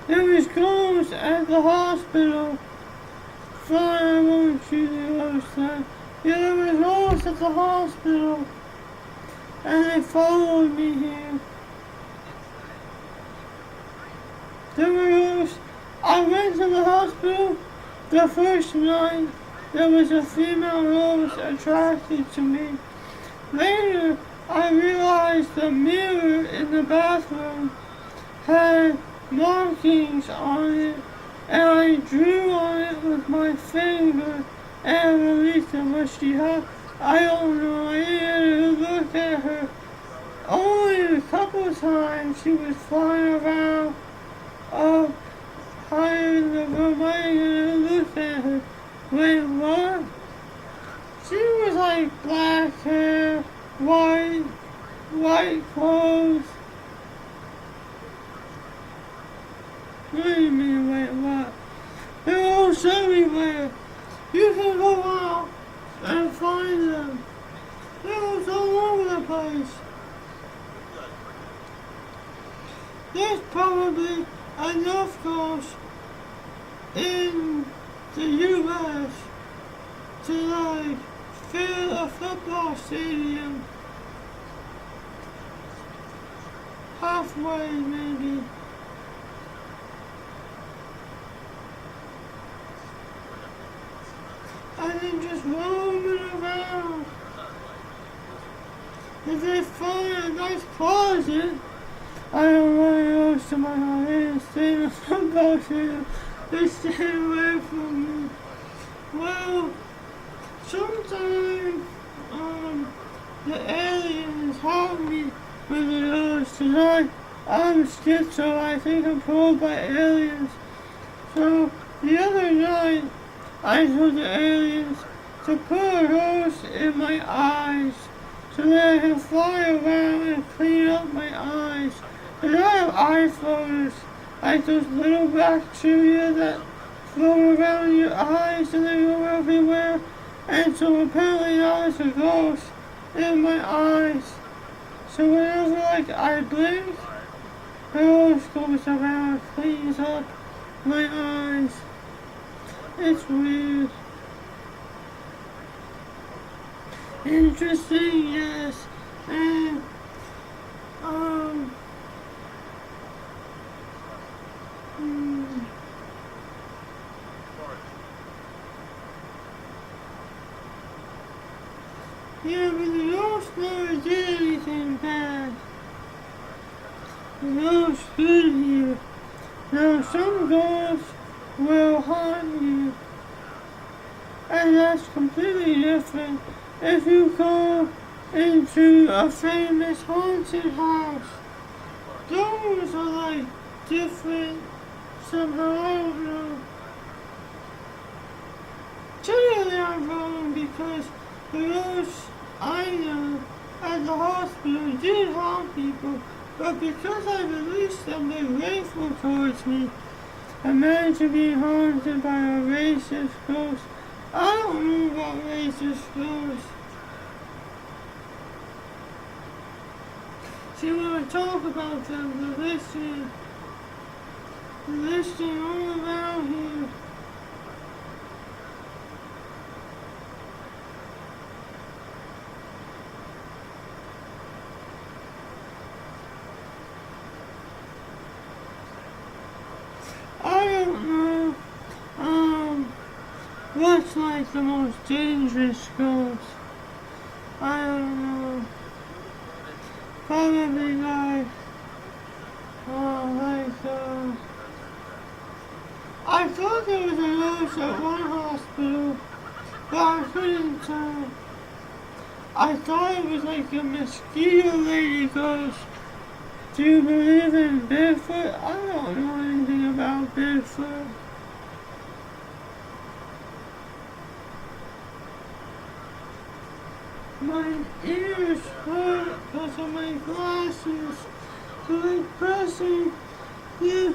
There was ghosts at the hospital. Fine, I won't shoot the ghost then. Yeah, there was ghosts at the hospital. And they followed me here. There were ghosts. I went to the hospital the first night. There was a female ghost attracted to me. Later, I realized the mirror in the bathroom had markings on it, and I drew on it with my finger and released it. Was she hot? I don't know. I didn't look at her. Only a couple of times she was flying around up higher in the room. I didn't look at her. Wait, what? She was like black hair white clothes. What do you mean, wait, what? They're all everywhere. You can go out and find them. They're all over the place. There's probably enough girls in the US to like fill a football stadium halfway maybe. And then just roaming around. If they find a nice closet, I don't want to go to my house and stay in a football stadium. They stay away from me. Well, sometimes the aliens help me with the ghosts. Tonight I'm schizo. I think I'm pulled by aliens. So the other night I told the aliens to put a ghost in my eyes so that I can fly around and clean up my eyes. And I have eye floaters, like those little bacteria that float around in your eyes and they go everywhere. And so apparently now there's a ghost in my eyes. So whenever like I blink, the ghost goes around and cleans up my eyes. It's weird. Interesting, yes. And yeah, but the ghost never did anything bad. The ghost good here. Now some ghosts will haunt you. And that's completely different if you go into a famous haunted house. Those are like different somehow, I don't know. Generally I'm wrong because the ghosts I know at the hospital did haunt people, but because I released them, they're grateful towards me. Imagine being haunted by a racist ghost. I don't know about racist ghosts. See, when I talk about them, they're listening all around here. I don't know, what's like the most dangerous ghost? I don't know. Probably like, I thought there was a ghost at one hospital, but I couldn't tell. I thought it was like a mosquito lady ghost. Do you believe in Bigfoot? I don't know anything about Bigfoot. My ears hurt because of my glasses. So like pressing, yeah,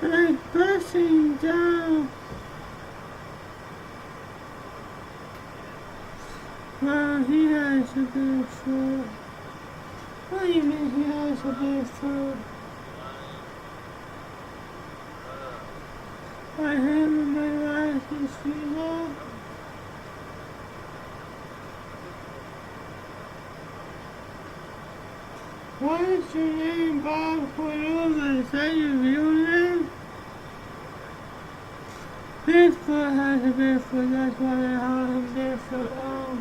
like pressing down. Well, he has a big foot. What do you mean he has a big foot? I hammer my glasses, you know? Why is your name Bob Cordova? Is that your real name? Bigfoot has a Bigfoot, that's why they call him Bigfoot. Oh.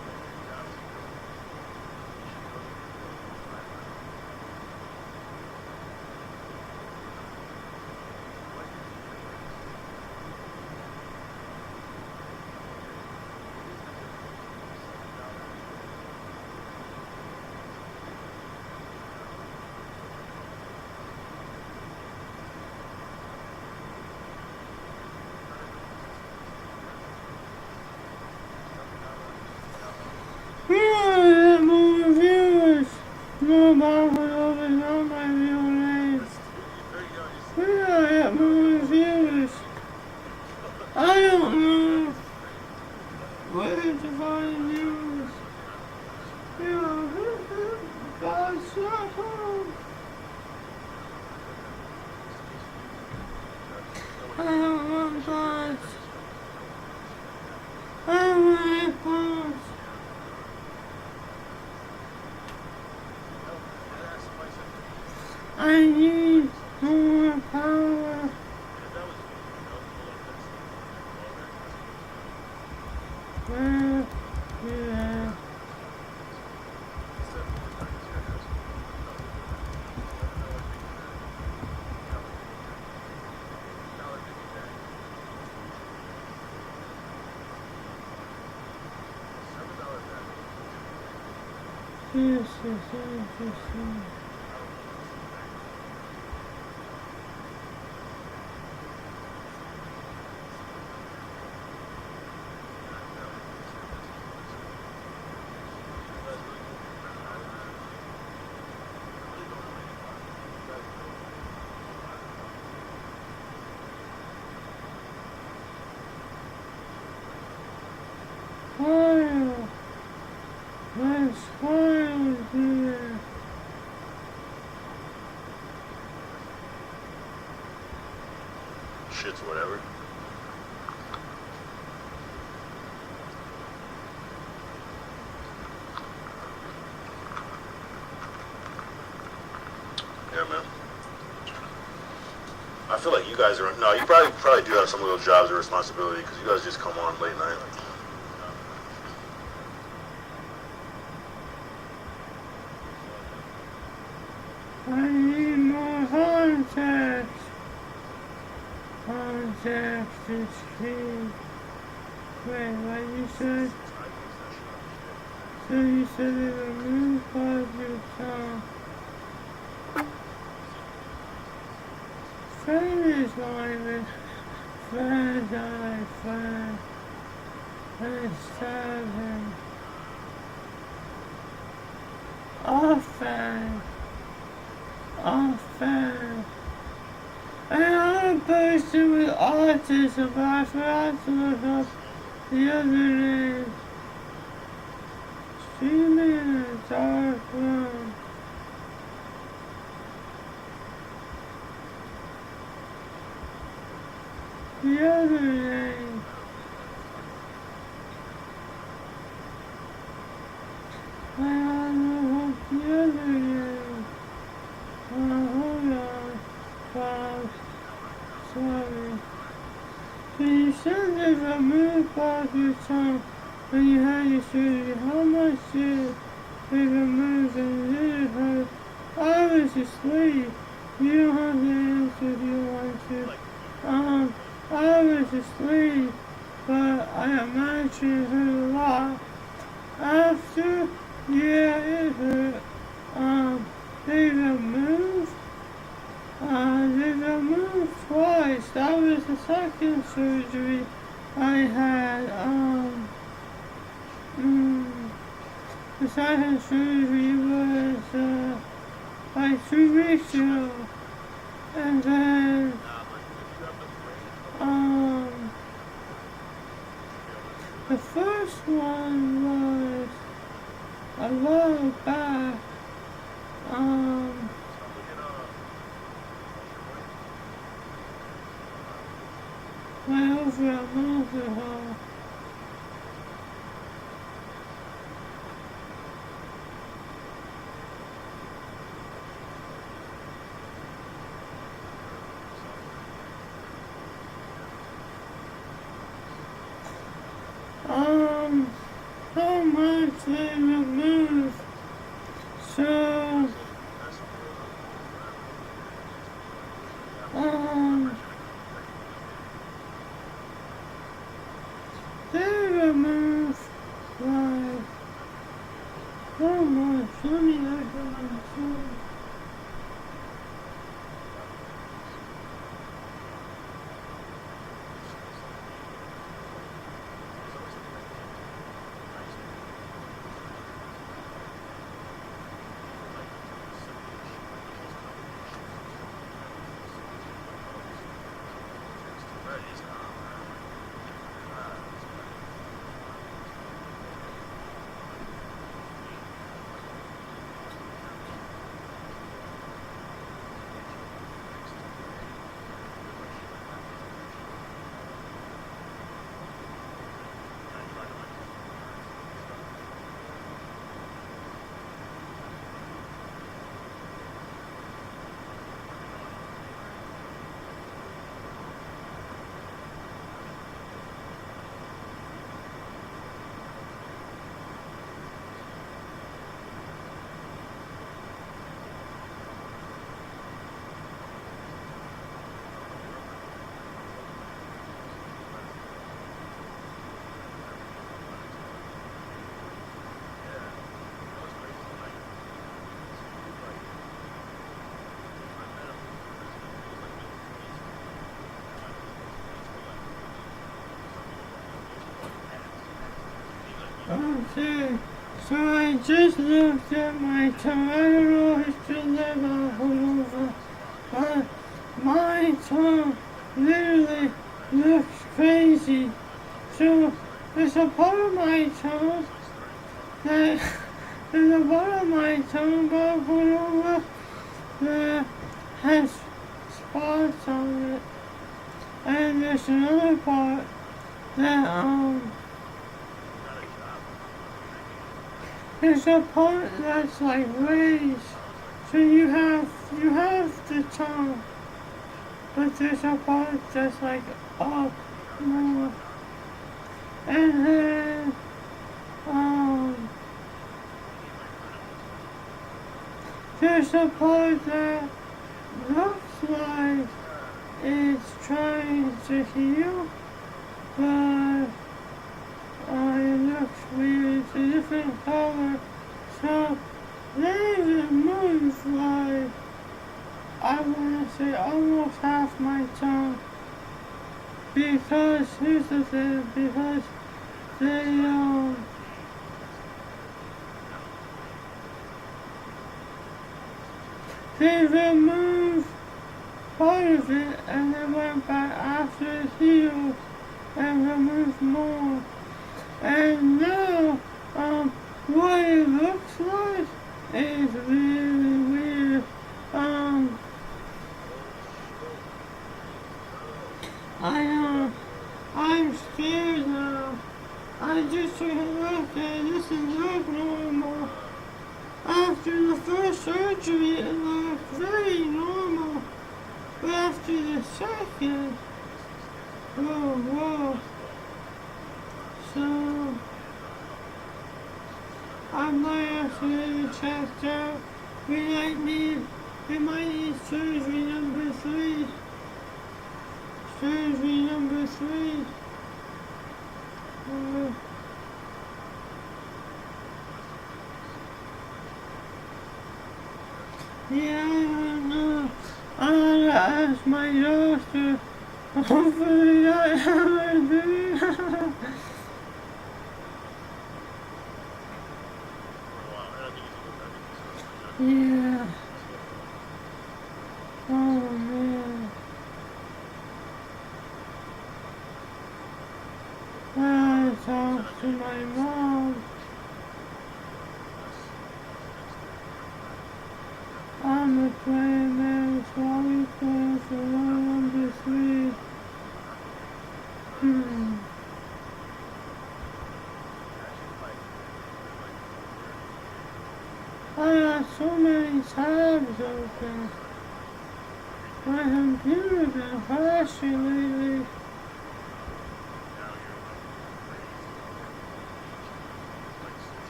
I don't want thoughts. I don't want thoughts. I need more power. Well, yeah. This is interesting. Fire! There's fire here! Shit's whatever. Yeah, man. I feel like you guys are. No, you probably do have some little jobs or responsibility because you guys just come on late night. I need more context. Context is key. Wait, what you said? So you said it removed positive tongue. Finish line with flash eye, flash. Let's stab him. Offense. Offense. I'm a person with autism, but I forgot to look up the other name. Streaming in a dark room. The other name. I don't know what the other name. Hold on. Bob. Sorry. So you said there's a move off your tongue when you had your surgery. How much did it remove and did it hurt? I was asleep. You don't have to answer if you want to. I was asleep, but I imagine it hurt a lot. After, yeah, it hurt. They removed? They removed twice. That was the second surgery I had. The second surgery was, like 2 weeks ago. And then, the first one was a while back. Went over a month ago. How much they removed? So, they removed, like, how much? Let me look at my phone. Okay, so I just looked at my tongue. I don't know if it's been there all over, but my tongue literally looks crazy. So there's a part of my tongue that there's a part of my tongue got put over that has spots on it, and there's another part that there's a part that's like raised. So you have the tongue, but there's a part that's like up more. And then there's a part that looks like it's trying to heal, but it looks weird. It's a different color. So they even move like, I want to say almost half my tongue. Because, here's the thing, because they removed part of it and then went back after it healed and removed more. And now, what it looks like is really weird. I'm scared now. I just took a look and this is not normal. After the first surgery it looked very normal. But after the second, whoa. So, I might actually checked out. We might need surgery number 3. Surgery number 3. Yeah, I don't know. I gotta ask my doctor. Hopefully I have a baby. Yeah. Oh man. I talked to my mom. I'm a playing man, so I'll be playing for number 3. I got so many tabs open. My computer's been crashing lately.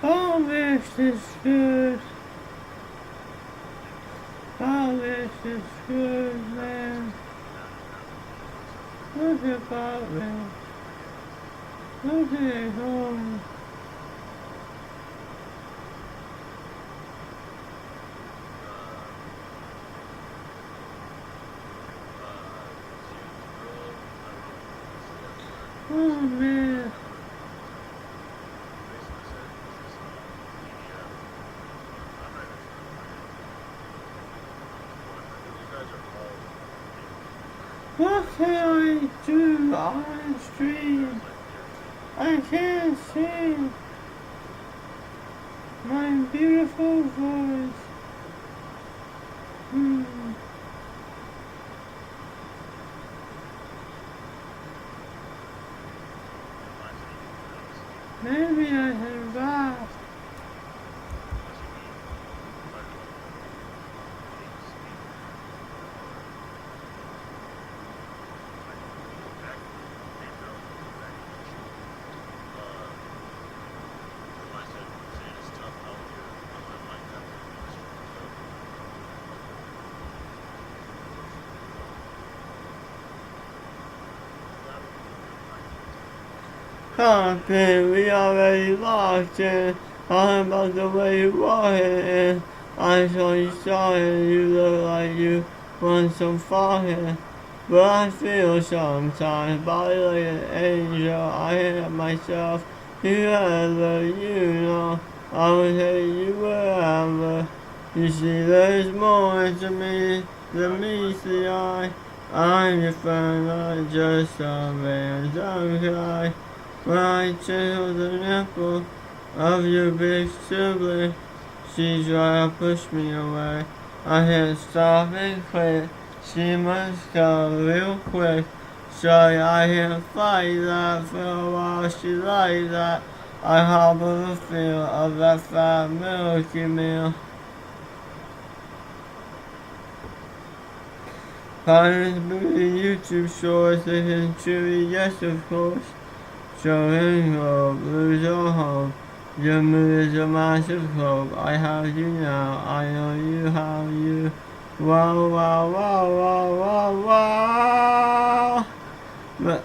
Oh, this is good. Oh, this is good, man. Look at Batman. Look at it home. Oh, man. What can I do on stream? I can't sing my beautiful voice. Maybe I can rap. Oh, man, we already lost and talking about the way you walk and I saw you and you look like you want some fucking. But I feel sometimes, body like an angel, I hate myself You ever, you know, I will take you wherever. You see, there's more to me than meets the eye. I'm your friend, not just a random guy. When I tickle the nipple of your big sibling, she tried to push me away. I can't stop and quit. She must go real quick. Sorry, I can't fight that for a while. She like that. I harbor the feel of that fat milky meal. Pirates movie YouTube shorts, they can chewy, yes of course. Showing hope, lose your hope. Your mood is a massive hope. I have you now, I know you have you. Wow, wow, wow, wow, wow, wow. But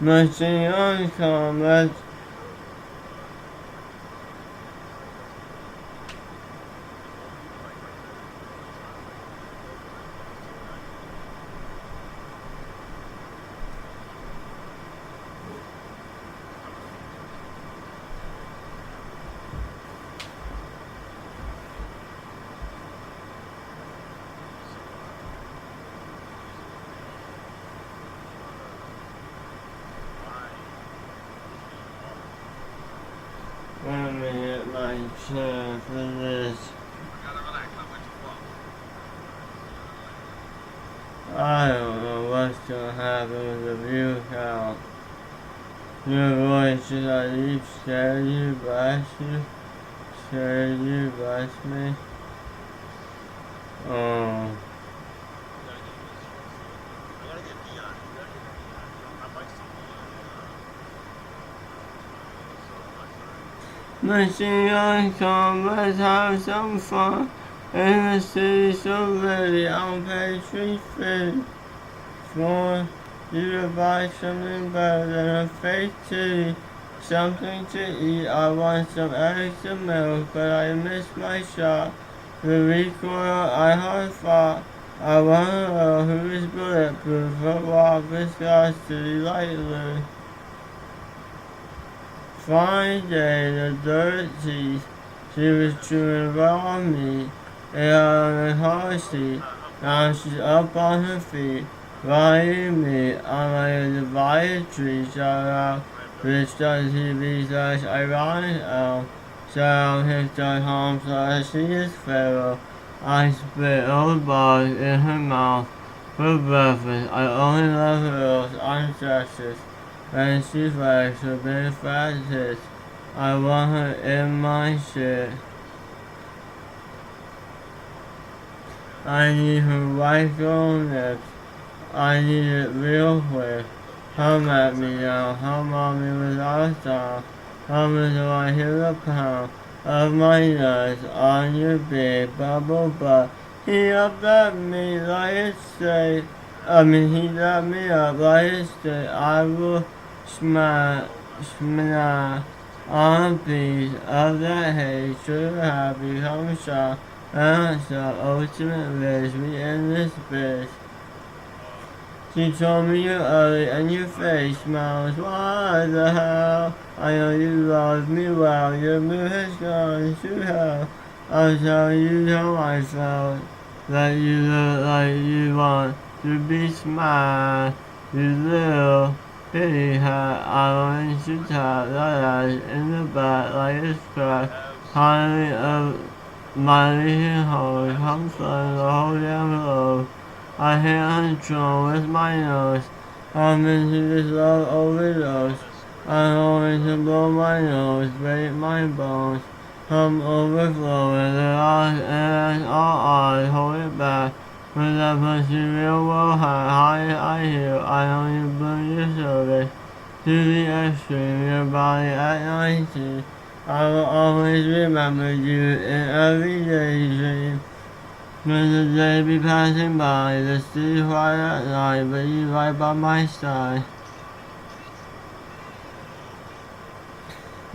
machine uncome, let's let me hit my chair for this. I don't know what's gonna happen with the view count. Your voice is I deep scared you, bless you. Scared you, bless me. Oh. Machine gun come, let's have some fun. In the city so ready, I'll pay $3.50 for you to buy something better than a fake titty. Something to eat, I want some eggs and milk, but I missed my shot. The recoil I hard fought. I wanna know who is bulletproof, for what viscosity lightly. Fine day, the dirt teeth. She was chewing raw meat. It on a car seat. Now she's up on her feet. Riding me, I'm like a divided tree. Shout out, Twitch.tv/ironic L. Shout out, Hip.com/she is feral. I spit old bars in her mouth. For breakfast, I only love girls, I'm sexist. And she flex her big fat tits. I want her in my shit. I need her white girl lips. I need it real quick. Come at me now, come on me without a stop. Come until I hear the pound of my nuts on your big bubble butt. He up at me like it's straight. He let me up like it's straight. I will smash on a piece of that hay. Should have become shot. And so ultimate wish we in this bitch. She told me you're ugly and your face smiles. What the hell? I know you love me well. Your mood has gone to hell. I'll tell you how I felt. That you look like you want to be smiled. You little pity hat. I want to tap that ass in the back like it's cracked. Highly of my leading hole. Come from the whole damn globe. I hit control with my nose. I'm into this love overdose. I'm going to blow my nose, break my bones. I'm overflowing the odds and all odds, hold it back. But that pussy real well high, I hear, I only blew your service. To the extreme, your body at 19. I will always remember you in every daydream. When the day be passing by, the sea quiet at night, but you right by my side.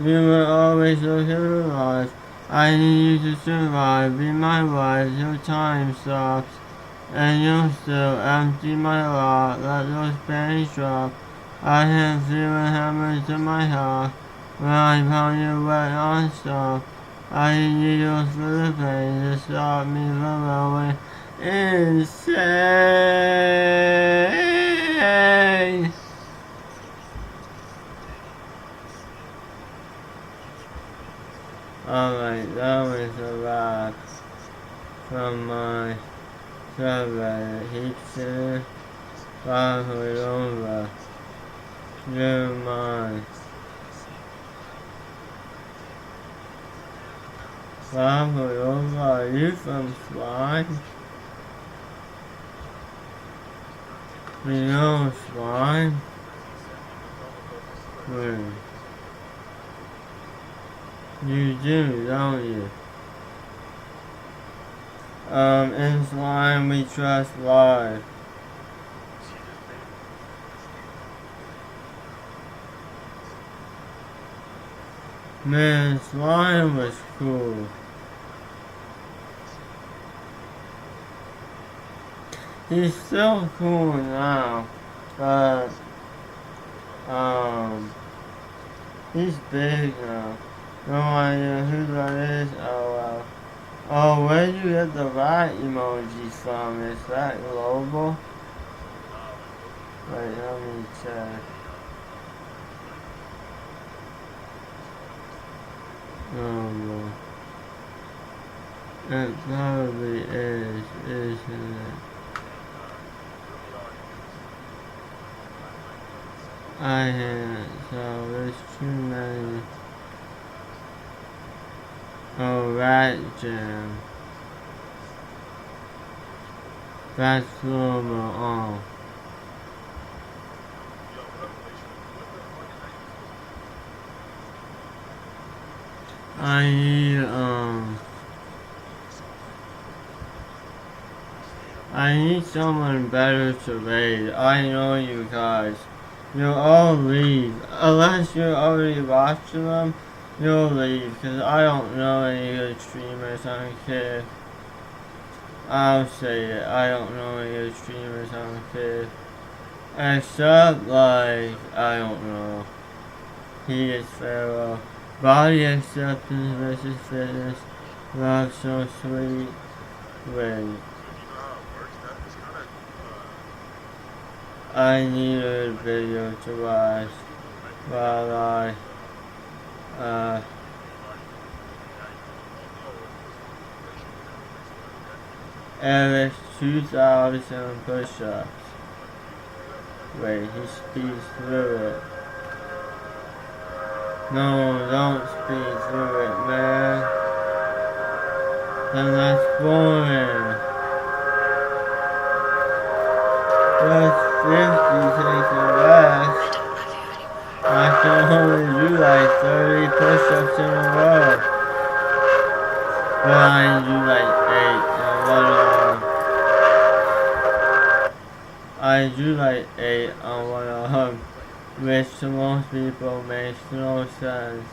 You were always looking alive. I need you to survive. Be my wife till time stops. And you'll still empty my lot. Let those panties drop. I can feel a hammer to my heart. When I pound you wet non-stop. I need needles for the pain to stop me from going insane. Alright, that was a wrap from my subreddit. Heapster, Baffled over. You're mine. Baffled over, are you from Swine? You know Swine? Wait. You do, don't you? In Slime we trust live. Man, Slime was cool. He's still cool now, but, he's big now. No idea who that is, oh well. Oh, where did you get the rat emojis from? Is that global? Wait, let me check. Oh, well. It probably is, isn't it? I can't, so there's too many. Oh, Rat Jam. That's global, oh. I need someone better to raid. I know you guys. You'll all leave. Unless you're already watching them, you'll leave. Cause I don't know any good streamers, I don't care. I'll say it. I don't know any good streamers, I don't care. Except, like, I don't know. He is Pharaoh. Body acceptance versus fitness. Love so sweet. Wait. I need a video to watch while Eric's 2,000 push-ups. Wait, he speeds through it. No, don't speed through it, man. Then that's boring. That's 50 takes a rest. I can only do like 30 push-ups in a row. But I do like 8 on one arm. I do like 8 on one arm, which to most people makes no sense.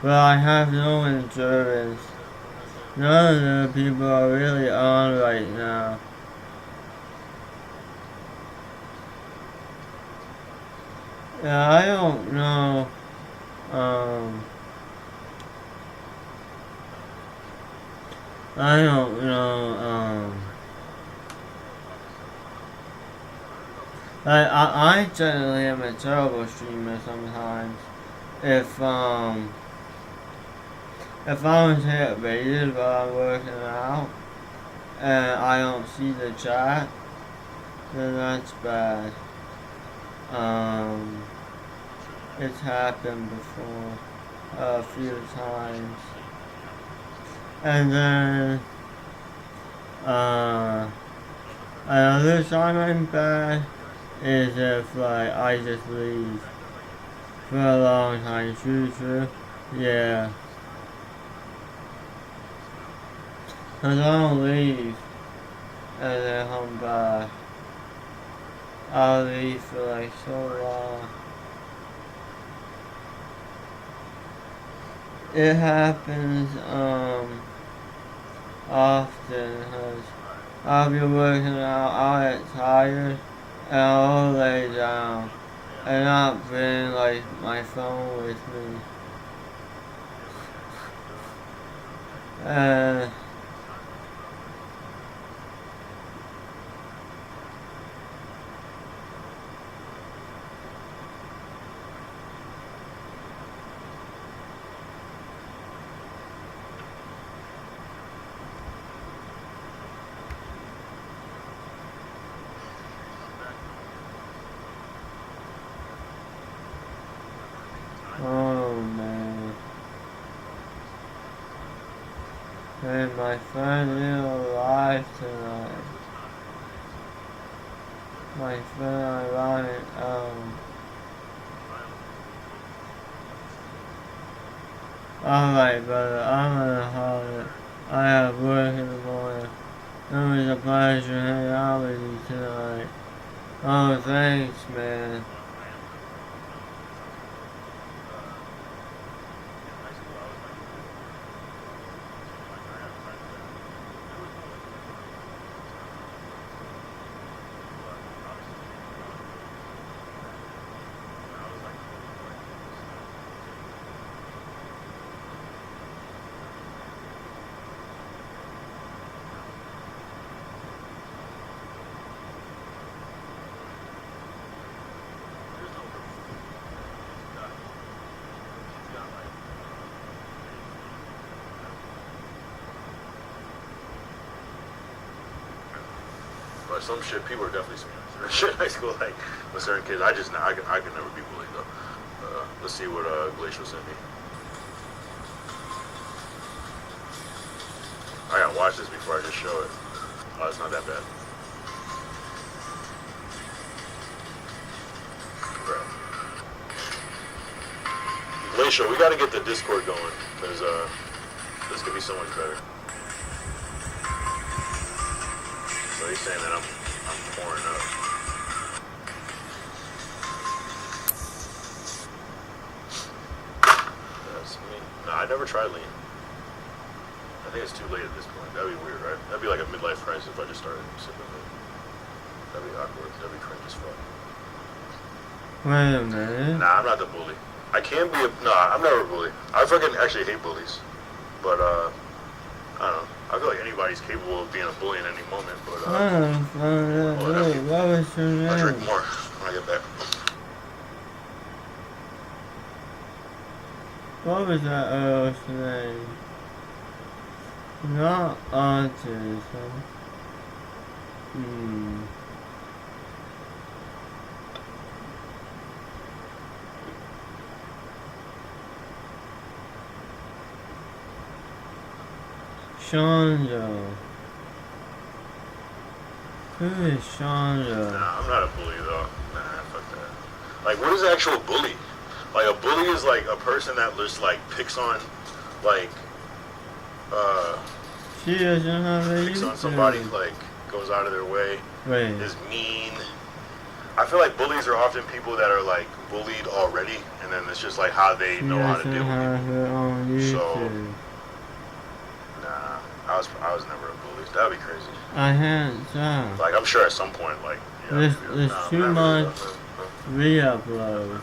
But I have no endurance. None of the people are really on right now. Yeah, I don't know, I generally am a terrible streamer sometimes. If I was hit rated while I'm working out, and I don't see the chat, then that's bad. It's happened before a few times. And then Another time I'm bad is if like I just leave for a long time. True. Yeah. Cause I don't leave and then come back. I'll leave for like so long. It happens often because I'll be working out, I'll get tired and I'll lay down and not bring like my phone with me. Oh man. And my friend is alive tonight. My friend alive, alright brother, I'm gonna holler. I have work in the morning. It was a pleasure hanging out with you tonight. Oh, thanks man. But some shit, people are definitely some shit in high school, like with certain kids. I can never be bullied though. Let's see what Glacial sent me. I gotta watch this before I just show it. Oh, it's not that bad. Right. Glacial, we gotta get the Discord going, because this could be so much better. So he's saying that I'm pouring up. That's me. Nah, I never tried lean. I think it's too late at this point. That'd be weird, right? That'd be like a midlife crisis if I just started sipping it. That'd be awkward. That'd be cringe as fuck. Wait a minute. Nah, I'm not the bully. I can be a... Nah, I'm never a bully. I fucking actually hate bullies. But, I don't know. I feel like anybody's capable of being a bully in any moment, but, what was your name? I'll drink more when I get back. What was that girl's name? Not autism. Shoutout. Who is Shoutout? Nah, I'm not a bully though. Nah, fuck that. Like, what is an actual bully? Like, a bully is like a person that just like picks on, like, she doesn't have a picks on somebody, like goes out of their way, is mean. I feel like bullies are often people that are like bullied already, and then it's just like how they know how to deal with people. So, nah, I was never a bully. That'd be crazy. I had some. Like, I'm sure at some point, like, yeah, there's too much re-upload.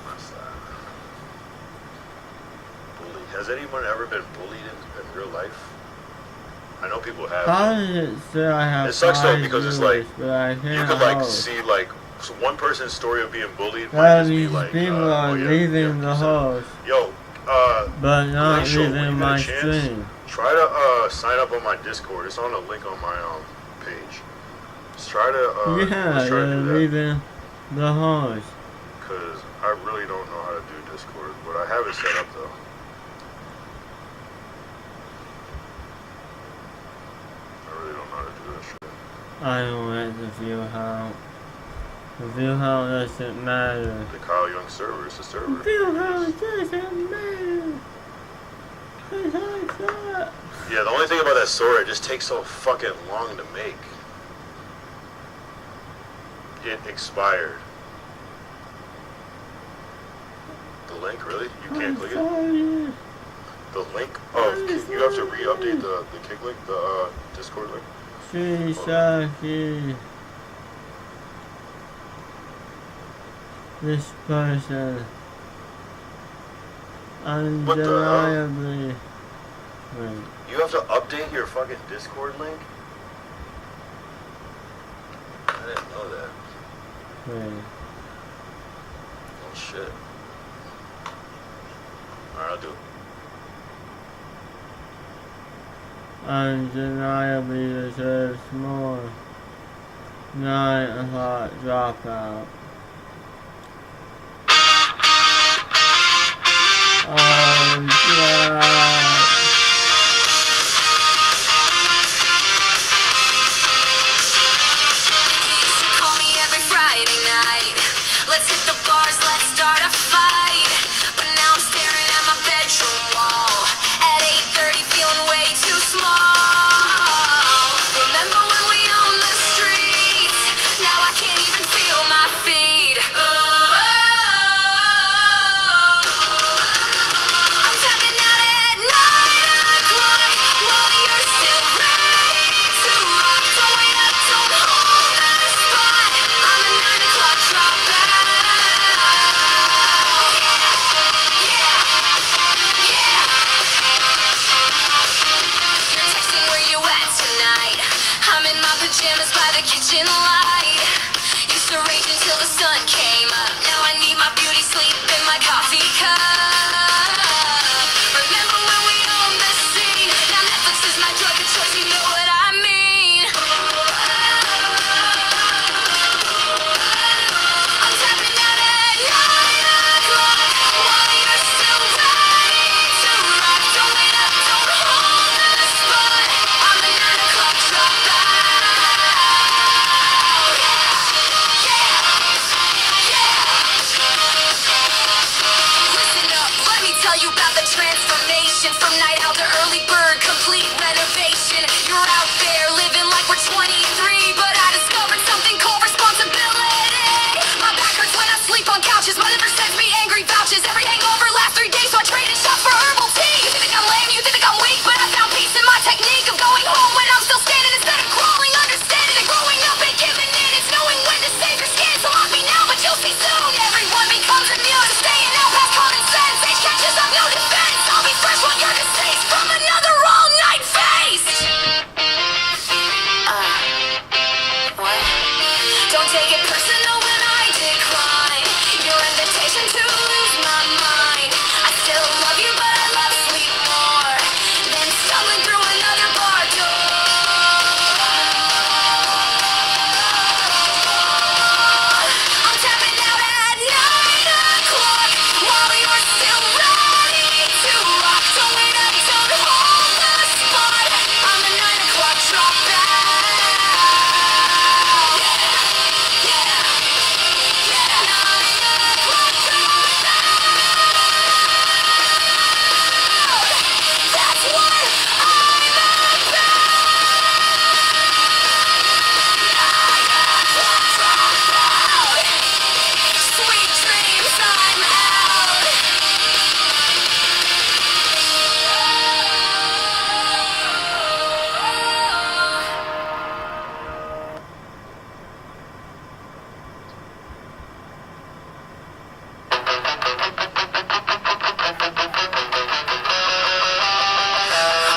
Bully. Has anyone ever been bullied in real life? I know people have. How does it say I have? It sucks though because it's like you could like see like one person's story of being bullied might just be like people are leaving the host. Yo, but not Glacial, leaving my stream. Try to sign up on my Discord. It's on a link on my page. Just try to you're leaving the host. Cause I really don't know how to do Discord, but I have it set up though. I really don't know how to do that shit. I don't like the view how. The view how doesn't matter. The Carl Jung server is the server. The view how doesn't matter. Cause I thought. Yeah, the only thing about that sword, it just takes so fucking long to make. It expired. The link, really? You can't click it? The link? Oh, you have to re-update the kick link, the Discord link? Tresaki. This person. Undeniably. Wait. You have to update your fucking Discord link? I didn't know that. Wait. Oh shit. Alright, I'll do it. Undeniably deserves more. 9 o'clock dropout. Oh God. Call me every Friday night. Let's hit the bars, let's start a fight. But now I'm staring at my bedroom wall. At 8:30, feeling way too small. Remember when we owned the streets? Now I can't even feel my feet. I'm tapping out at 9 o'clock while you're still ready to rock. Don't wait up, don't hold the spot. I'm a 9 o'clock dropout. You're texting where you at tonight. I'm in my pajamas by the kitchen light. Used to rage until the sun came up. Now I need my beauty sleep in my coffee cup. Remember when we owned the scene? Now Netflix is my drug of choice, you know what I mean. I'm tapping out at 9 o'clock while you're still ready to rock. Don't wait up, don't hold the spot. I'm a 9 o'clock dropout. Listen up, let me tell you about the transformation from night owl to early bird, complete renovation. You're out there living like we're 23, but I discovered something called responsibility. My back hurts when I sleep on couches. My liver sends me angry vouches. Every hangover lasts 3 days, so I traded shots for herbal tea. You think I'm lame, you think I'm weak, but I found peace in my technique of going home when I'm still standing instead of crawling. Understanding and growing up and giving in. It's knowing when to save your skin. So lock me now, but you'll see soon. Everyone becomes immune to staying out past common sense. Age catches up, no defense. I'll be fresh when you're deceased from another all-night feast. What? Don't take it personal when I decline your invitation to lose my mind. I still love you, but I love sleep more than stumbling through another bar door. I'm tapping out at 9 o'clock while you're still ready to rock. Don't wait up, don't hold the spot. I'm a 9 o'clock dropout. That's what I'm about. Sweet dreams, I'm out.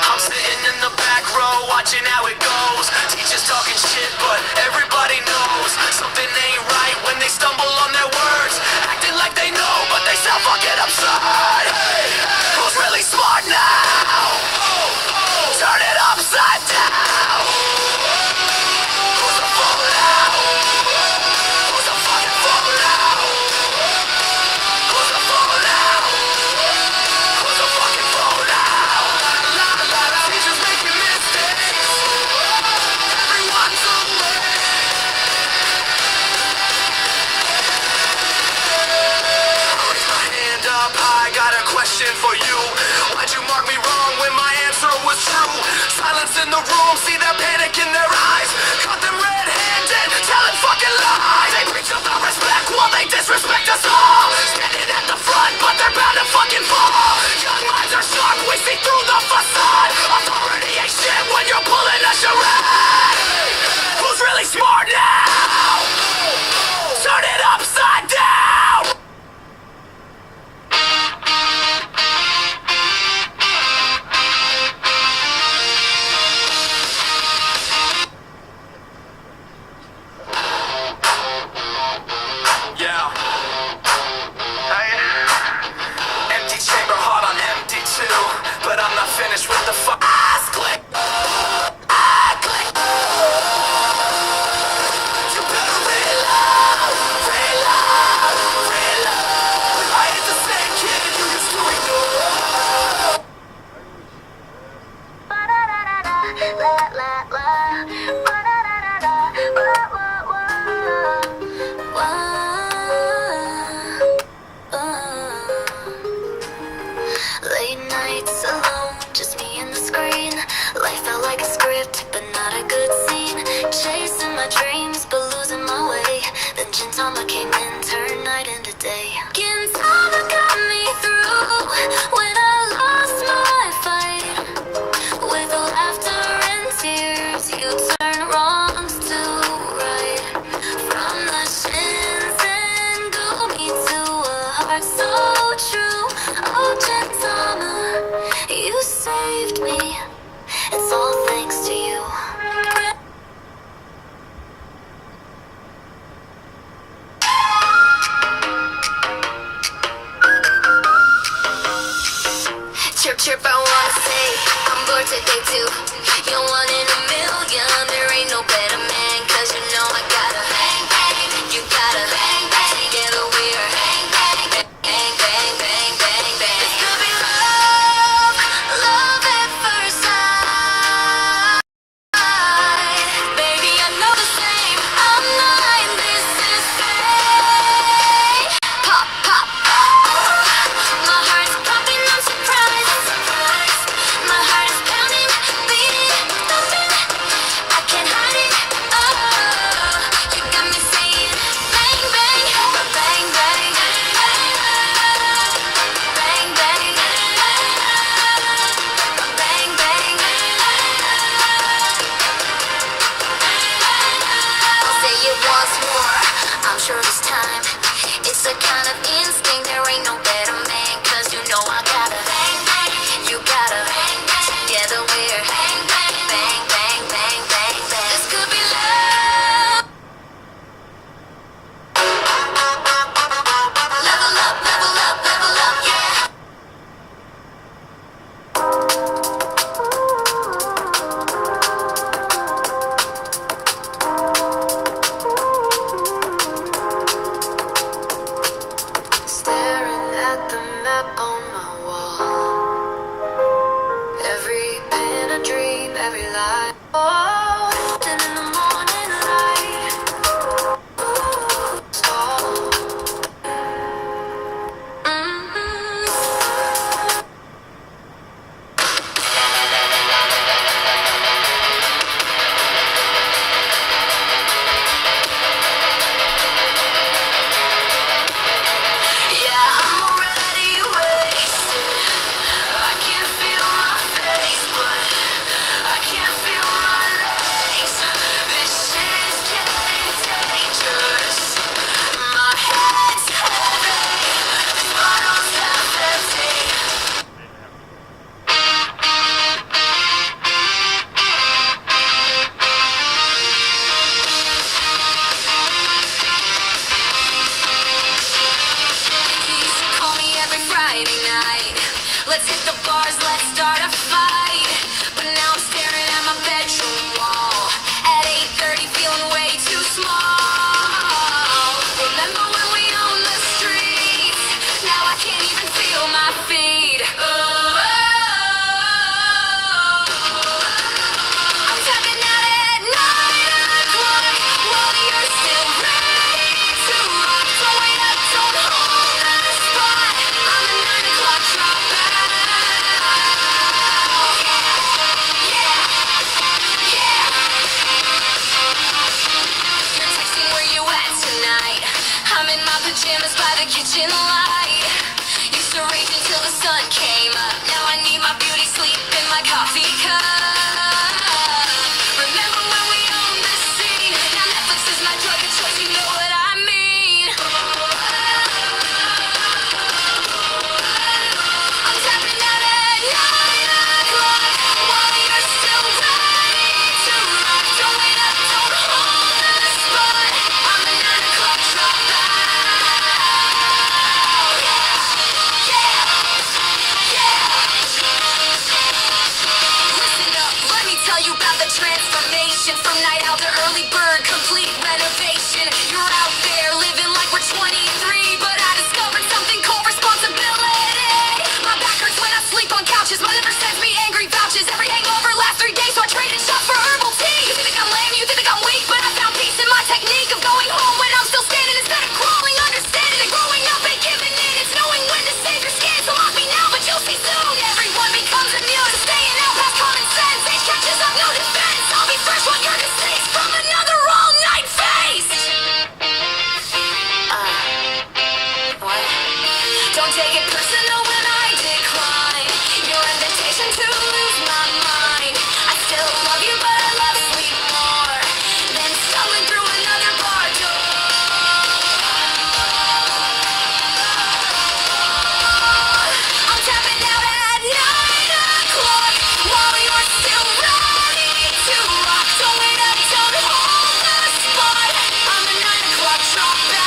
I'm sitting in the back row watching how it goes. Teachers talking shit, but everybody knows something ain't right when they stumble on their words. Acting like they know, but they sound fucking absurd. Who's really smart now? Turn it upside down. Who's a fool now? Who's a fucking fool now? Who's a fool now? Who's a fucking fool now? Teachers making mistakes. Everyone's aware. panic in their eyes. Caught them red-handed, telling fucking lies. They preach about respect while they disrespect us all. Standing at the front, but they're bound to fucking fall. Young minds are sharp, we see through the facade. Authority ain't shit when you're pulling a charade. Who's really smart now? Turn it upside down. Yeah. Hey. Empty chamber, heart on empty too. But I'm not finished with the fuck. Ass click. Click. You better reload. I ain't the same kid you used to ignore. Late nights alone, just me and the screen. Life felt like a script, but not a good scene. Chasing my dreams, but losing my way. Then Gintama came in, turned night into day. Gintama got me through when I lost my fight. With laughter and tears, you turn wrongs to right. From the shins and glue me to a heart so true. Oh, Gintama, you saved me. It's all thanks to you. Chirp, chirp, I wanna say I'm bored today too. You're one in a million. There ain't no better man. Cause you know I gotta bang, bang. You gotta bang, bang. Together we're bang, bang, bang, bang, bang, bang, bang. This could be love, love at first sight. Baby, I know the same. I'm not in this is fake. Pop, pop, pop. My heart's popping, I'm surprised. My heart is pounding, beating, thumping. I can't hide it. Oh, you got me saying bang, bang, bang, bang, bang, bang, bang, bang. I'll say it once more. I'm sure this time it's a kind of instinct. There ain't no better man. Cause you know I gotta bang, bang. You gotta bang, bang. Together we're bang, bang, bang, bang, bang, bang, bang. This could be love. Level up, level up, level up, yeah. Staring at the map on my wall. Every pin a dream, every lie. Oh, and in the morning light. Stall. Yeah, I'm already wasted. I can't feel my face, but I can't feel my legs. coffee cup. Remember when we owned this scene? Now Netflix is my drug of choice, you know what I mean. I'm tapping out at 9 o'clock while you're still ready to rock. Don't wait up, don't hold the spot. I'm a 9 o'clock dropout. Listen up, let me tell you about the transformation from night owl to early bird, complete renovation. You're out there living like we're 23, but I discovered something called responsibility. My back hurts when I sleep on couches. My liver sends me angry vouches. Every hangover lasts 3 days, so I traded shots for herbal tea. You think I'm lame, you think I'm weak, but I found peace in my technique of going home when I'm still standing instead of crawling, understanding and growing up and giving in. It's knowing when to save your skin, so lock me now, but you'll see soon. Everyone becomes immune to staying out past common sense. Age catches up, no defense. I'll be fresh when you're deceased from another all-night feast. What? Don't take it personal when I decline your invitation to lose my mind. I still love you, but I love sleep more than stumbling through another bar door. I'm tapping out at 9 o'clock while you're still ready to rock. Don't wait up, don't hold the spot. I'm a 9 o'clock dropout.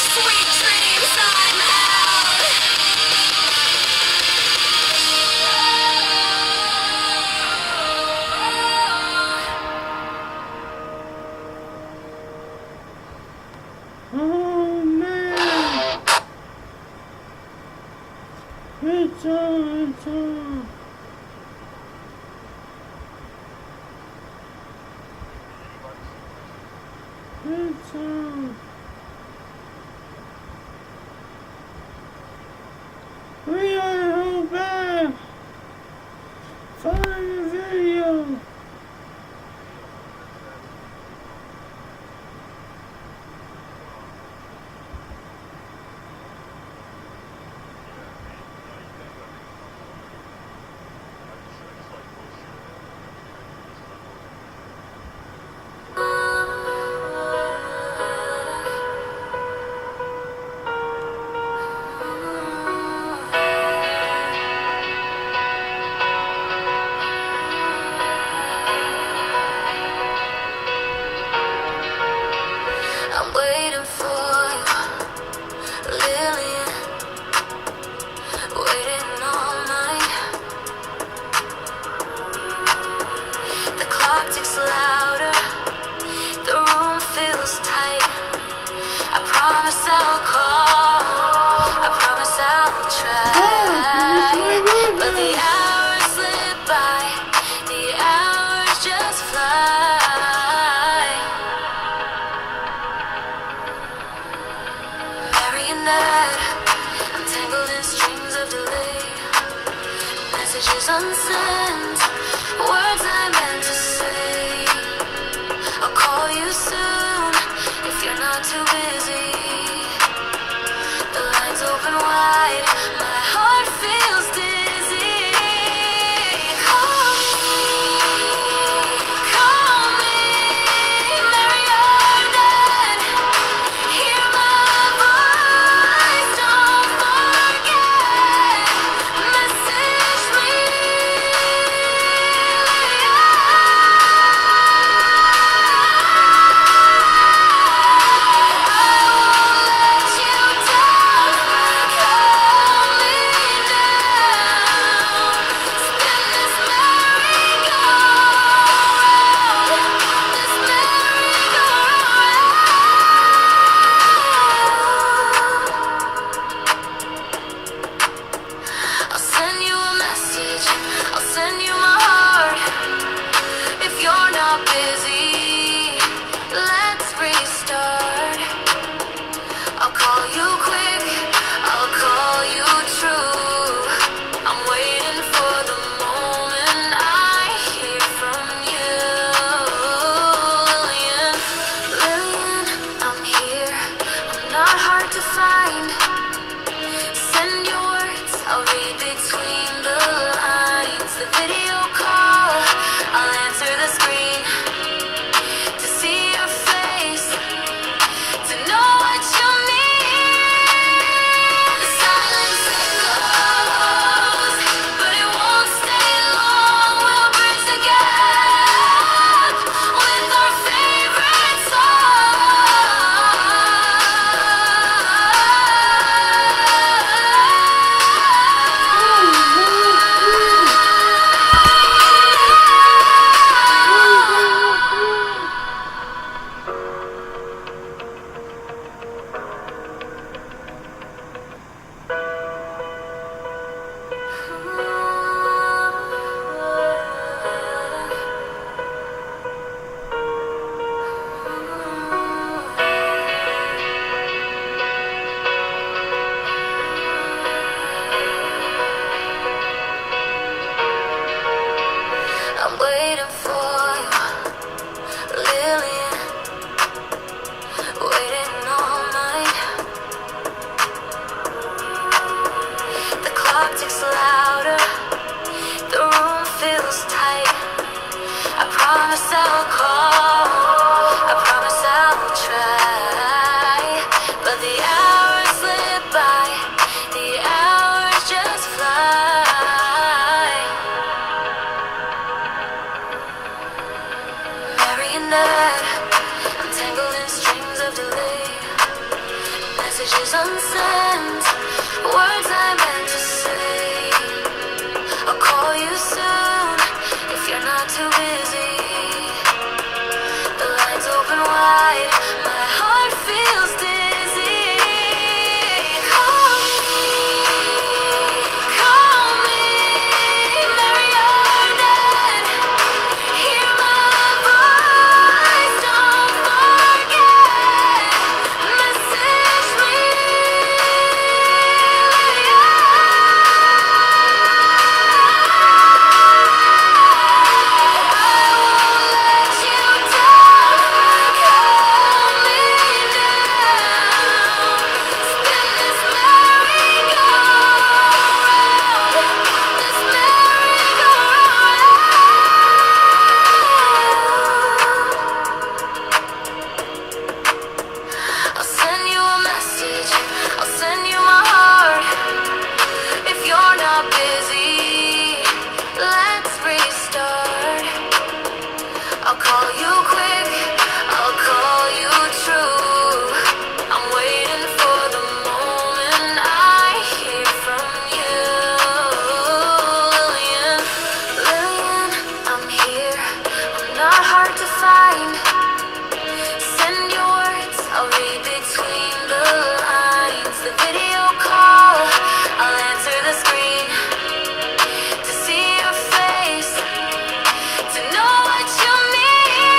Sweet dreams, I'm out. Oh man! It's on, it's on. It's on. We are all back. Find the video. I'm waiting for you, Lillian. Waiting all night. The clock ticks louder. The room feels tight. I promise I'll call. I promise I'll try. But the hours slip by. The hours just fly. Marionette, I'm tangled in strings of delay. Messages unsent, words I meant to say. I'll call you soon if you're not too busy. The lines open wide, my heart feels dizzy. Call me, Marionette. Hear my voice, don't forget. Message me. ticks louder, the room feels tight. I promise I'll call, I promise I'll try. But the hours slip by, the hours just fly. Marionette, I'm tangled in strings of delay. Messages unsent, words I meant to say. I'll call you soon if you're not too busy. The lines open wide, my heart feels dizzy. Call me, Marionette. Hear my voice, don't forget. Message me. I'll send you a message, I'll send you my heart. If you're not busy, let's restart. I'll call you quick, I'll call you true. I'm waiting for the moment I hear from you. Lillian, Lillian, I'm here, I'm not hard to find. Send your words, I'll read between the lines. The video call, I'll answer the screen. To see your face, to know what you mean.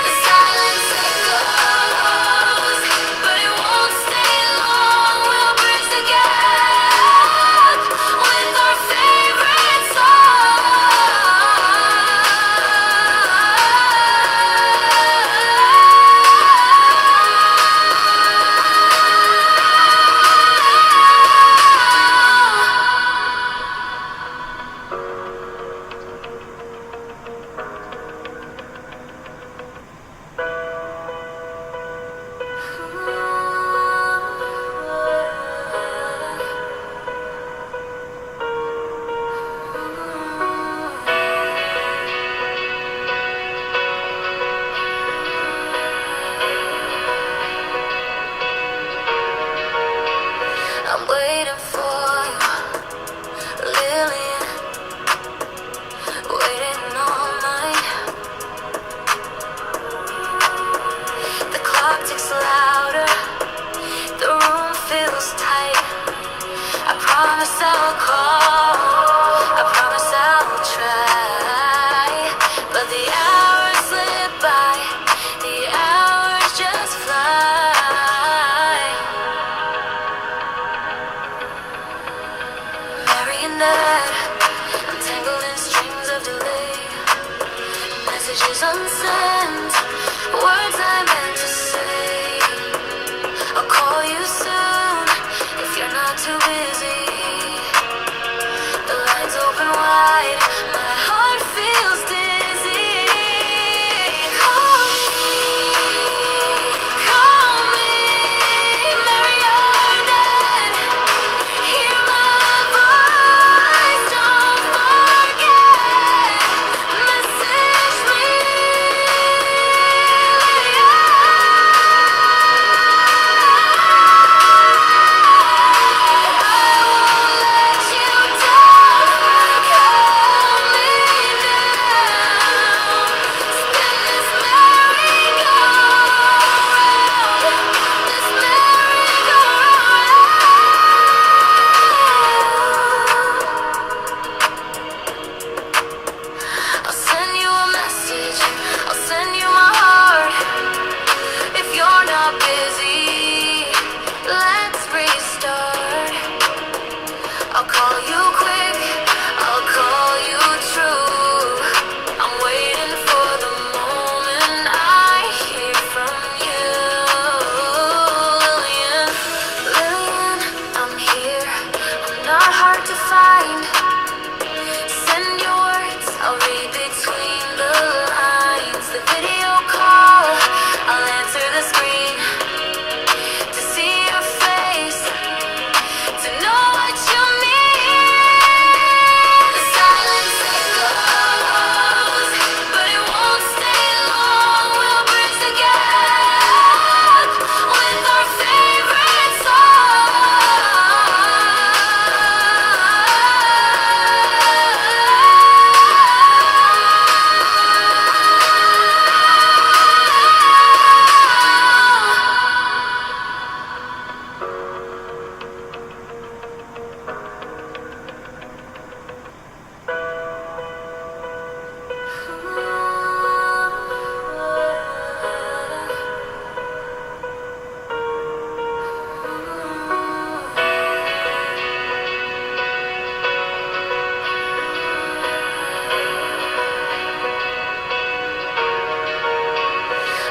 The silence echoes, but it won't stay long. We'll bridge the gap with our favorite I'm waiting for you, Lillian, waiting all night. The clock ticks louder, the room feels tight. I promise I'll call, I promise I'll try. But the hours slip by, the hours just fly. Marionette, I'm tangled in strings of delay. Messages unsent, words I meant to say. I'll call you soon if you're not too busy. The lines open wide, my heart feels dizzy. Call me, Marionette. Hear my voice, don't forget. Message me. I find. Send your words, I'll read between the lines. The video call, I'll answer the screen. To see your face, to know what you mean. The silence it goes, but it won't stay long. We'll bridge the gap with our favorite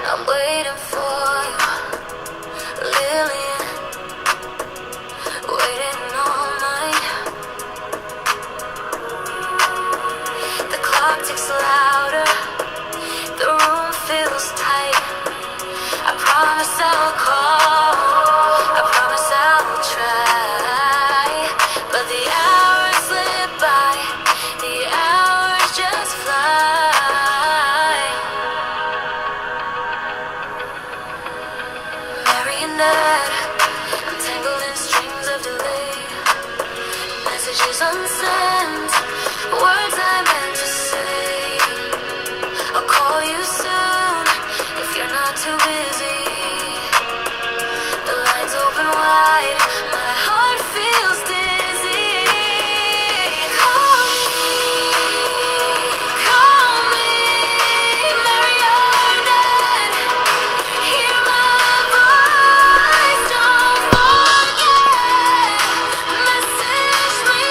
I'm waiting for you, Lillian, waiting all night. The clock ticks louder, the room feels tight. I promise I'll call, I promise I'll try. But the hours slip by, the hours just fly. Marionette, I'm tangled in strings of delay. Messages unsent, words I meant to say. I'll call you soon if you're not too busy. The lines open wide, my heart feels dizzy. Call me, Marionette. Hear my voice, don't forget. Message me.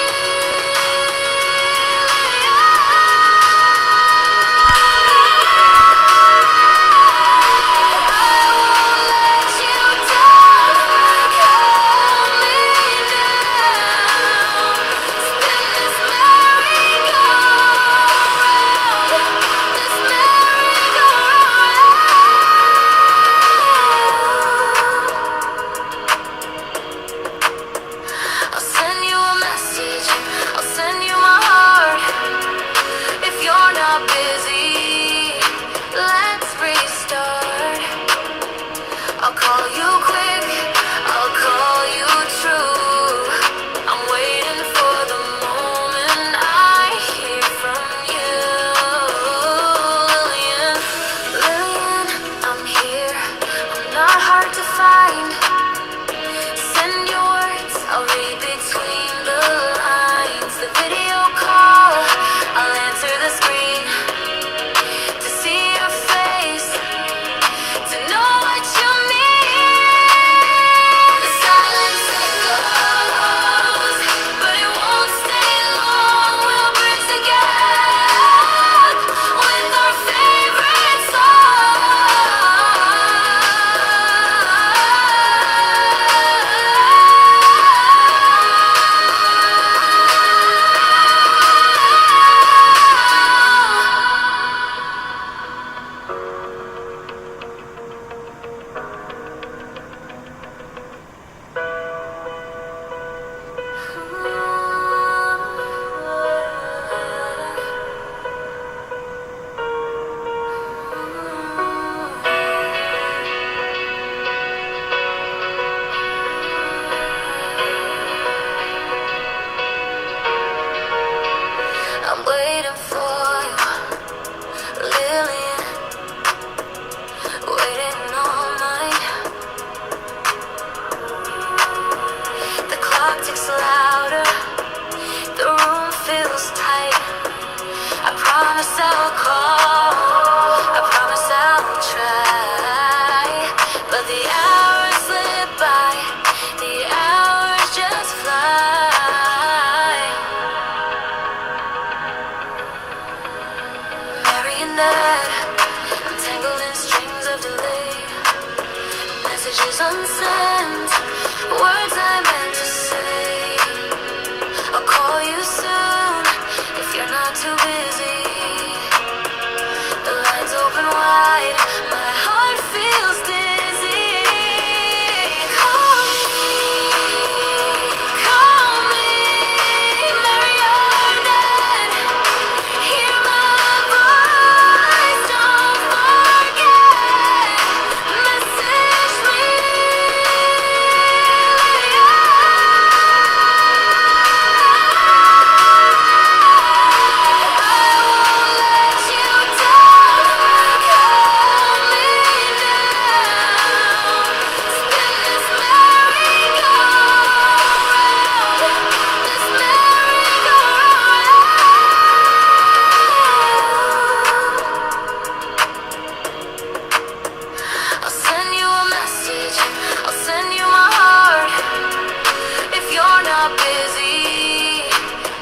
not busy,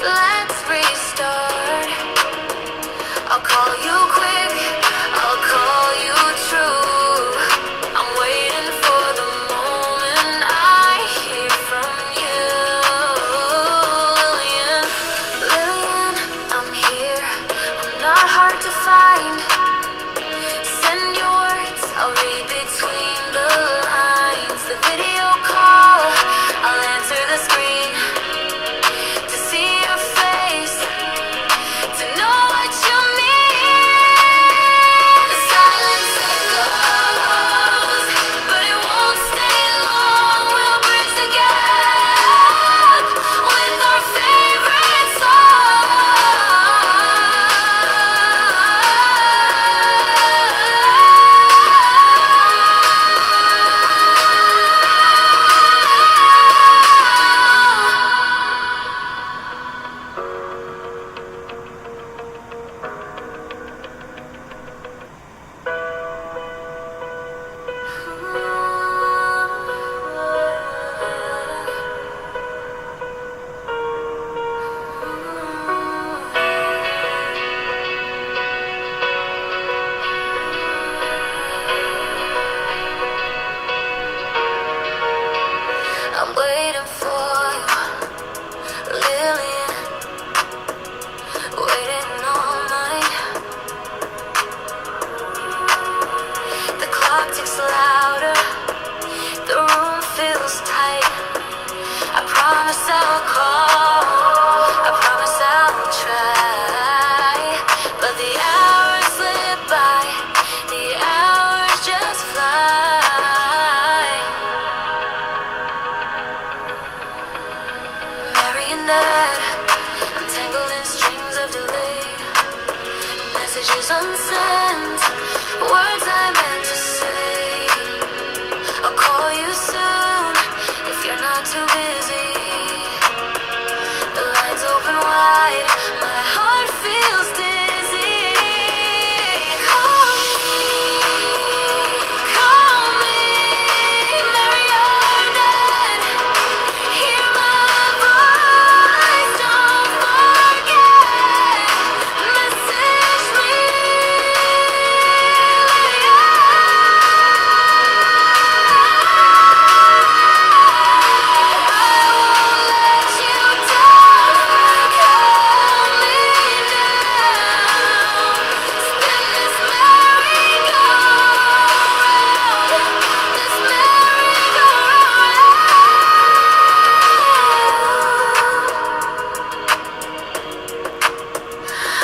let's restart. I'll call you quick, I'll call you true. I'm waiting for the moment I hear from you. Lillian, Lillian, I'm here. I'm not hard to find. Send your words, I'll read between the lines. The video call, I'll answer the screen to see your face, to know what you mean. The silence echoes, but it won't stay long. We'll bridge the gap with our favorite I'm waiting for you, Lillian, waiting all night. The clock ticks louder, the room feels tight. I promise I'll call, I promise I'll try. But the hours slip by, the hours just fly. Marionette, I'm tangled in strings of delay. Messages unsent, words I meant to say. I'll call you soon if you're not too busy. The lines open wide, my heart feels dizzy. Call me, Marionette. Hear my voice, don't forget. Message me.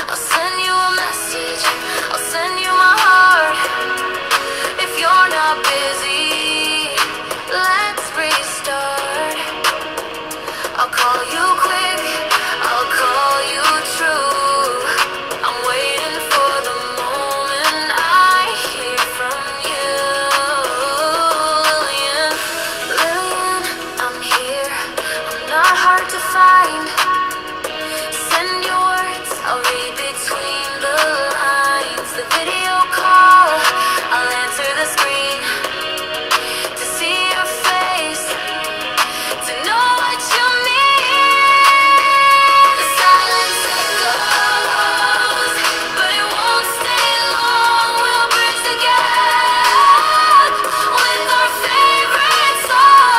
I'll send you a message, I'll send you my heart. If you're not busy, let's restart. I'll call you quick, I'll call you true. I'm waiting for the moment I hear from you. Lillian, Lillian, I'm here. I'm not hard to find. Send your words, I'll read between the lines. The video call, I'll answer the screen to see your face, to know what you mean. The silence echoes, but it won't stay long. We'll bridge the gap with our favorite song.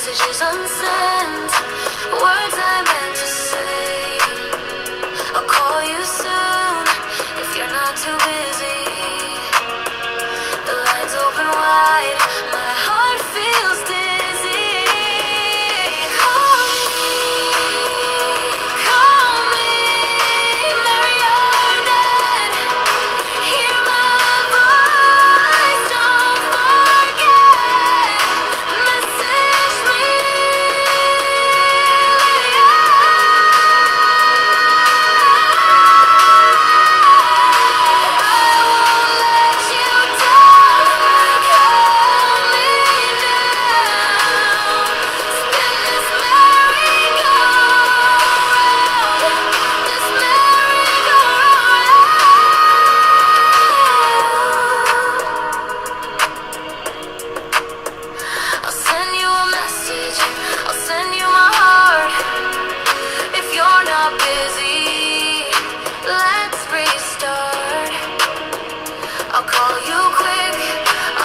Messages unsent, words I meant to say. I'll call you soon if you're not too busy. The lines open wide, my heart feels dizzy. Call me, Mary, you're dead. Hear my voice, don't forget. Message me. I'll send you a message, I'll send you my heart. If you're not busy, let's restart. I'll call you quick,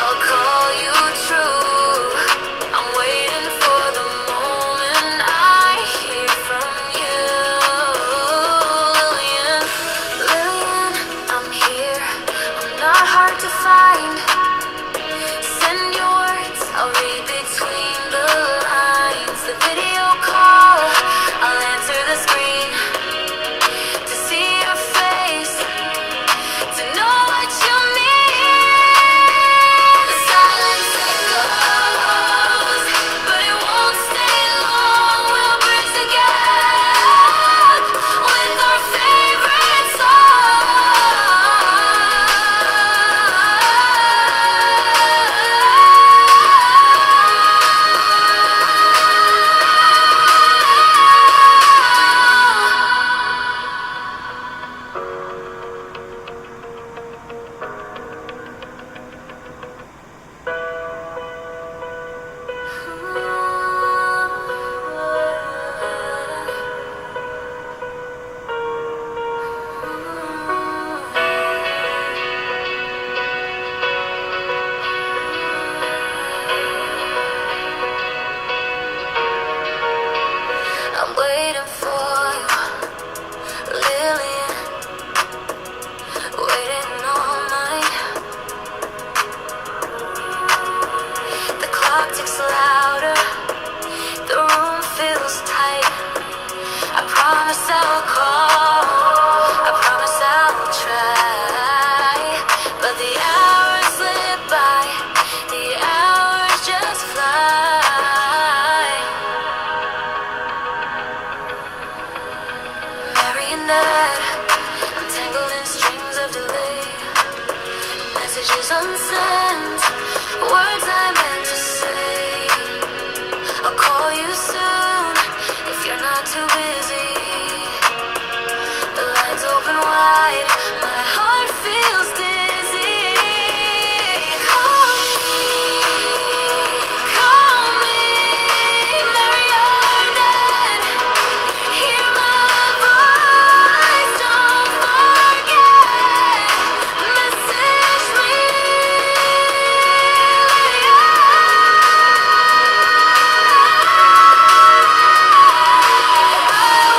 I'll call you true. I'm waiting for the moment I hear from you. Lillian, I'm here, I'm not hard to find. Send your words, I'll read between the lines. The video call, I'll answer the screen. To see your face, to know what you mean. The silence echoes, but it won't stay long. We'll bridge the gap with our favorite I'm waiting for you, Lillian, waiting all night. The clock ticks louder, the room feels tight. I promise I'll call, I promise I'll try. But the hours slip by, the hours just fly. Marionette, I'm tangled in strings of delay. Messages unsent, words I meant to say. I'll call you soon if you're not too busy. The lines open wide, my heart feels dizzy. Call me, Mary, you're dead. Hear my voice, don't forget. Message me. I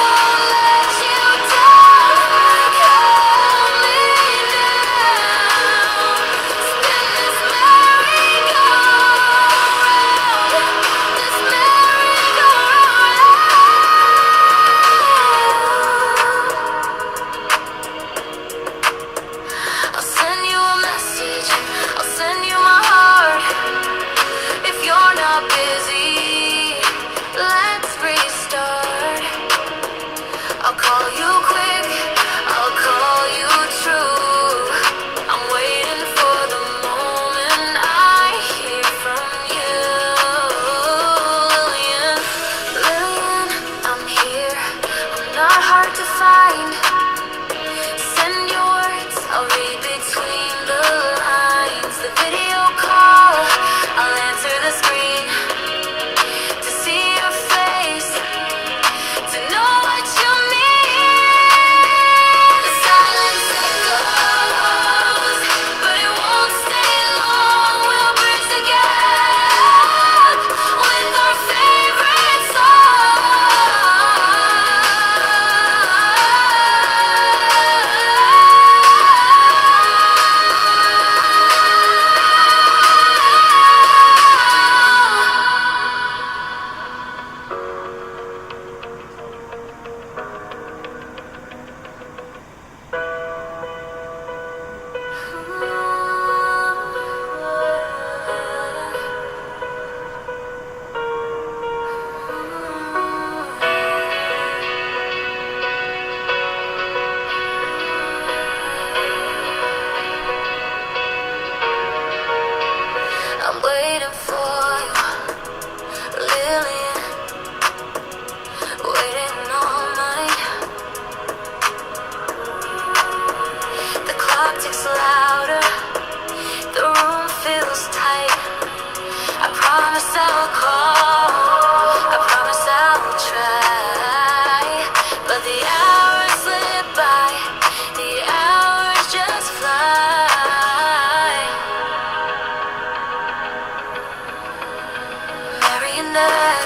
bad.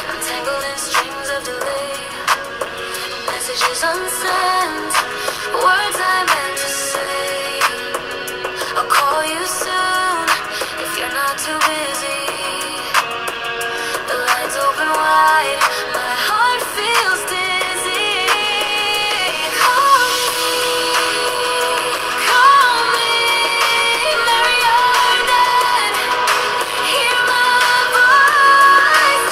I'm tangled in strings of delay. Messages unsent, words I meant to say. I'll call you soon if you're not too busy. The lines open wide, my heart feels dizzy. Call me, Mary, you're dead. Hear my voice,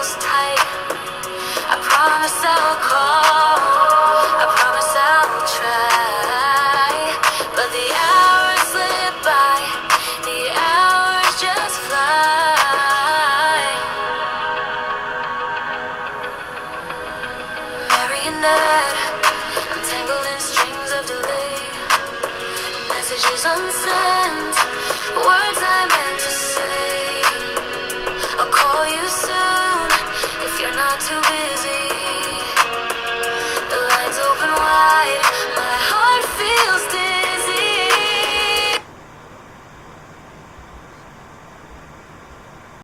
close tight. I promise I'll call, I promise I'll try. But the hours slip by, the hours just fly. Marionette, I'm tangled in strings of delay. Messages unsent, words I meant to say. I'll call you soon if you're not too busy.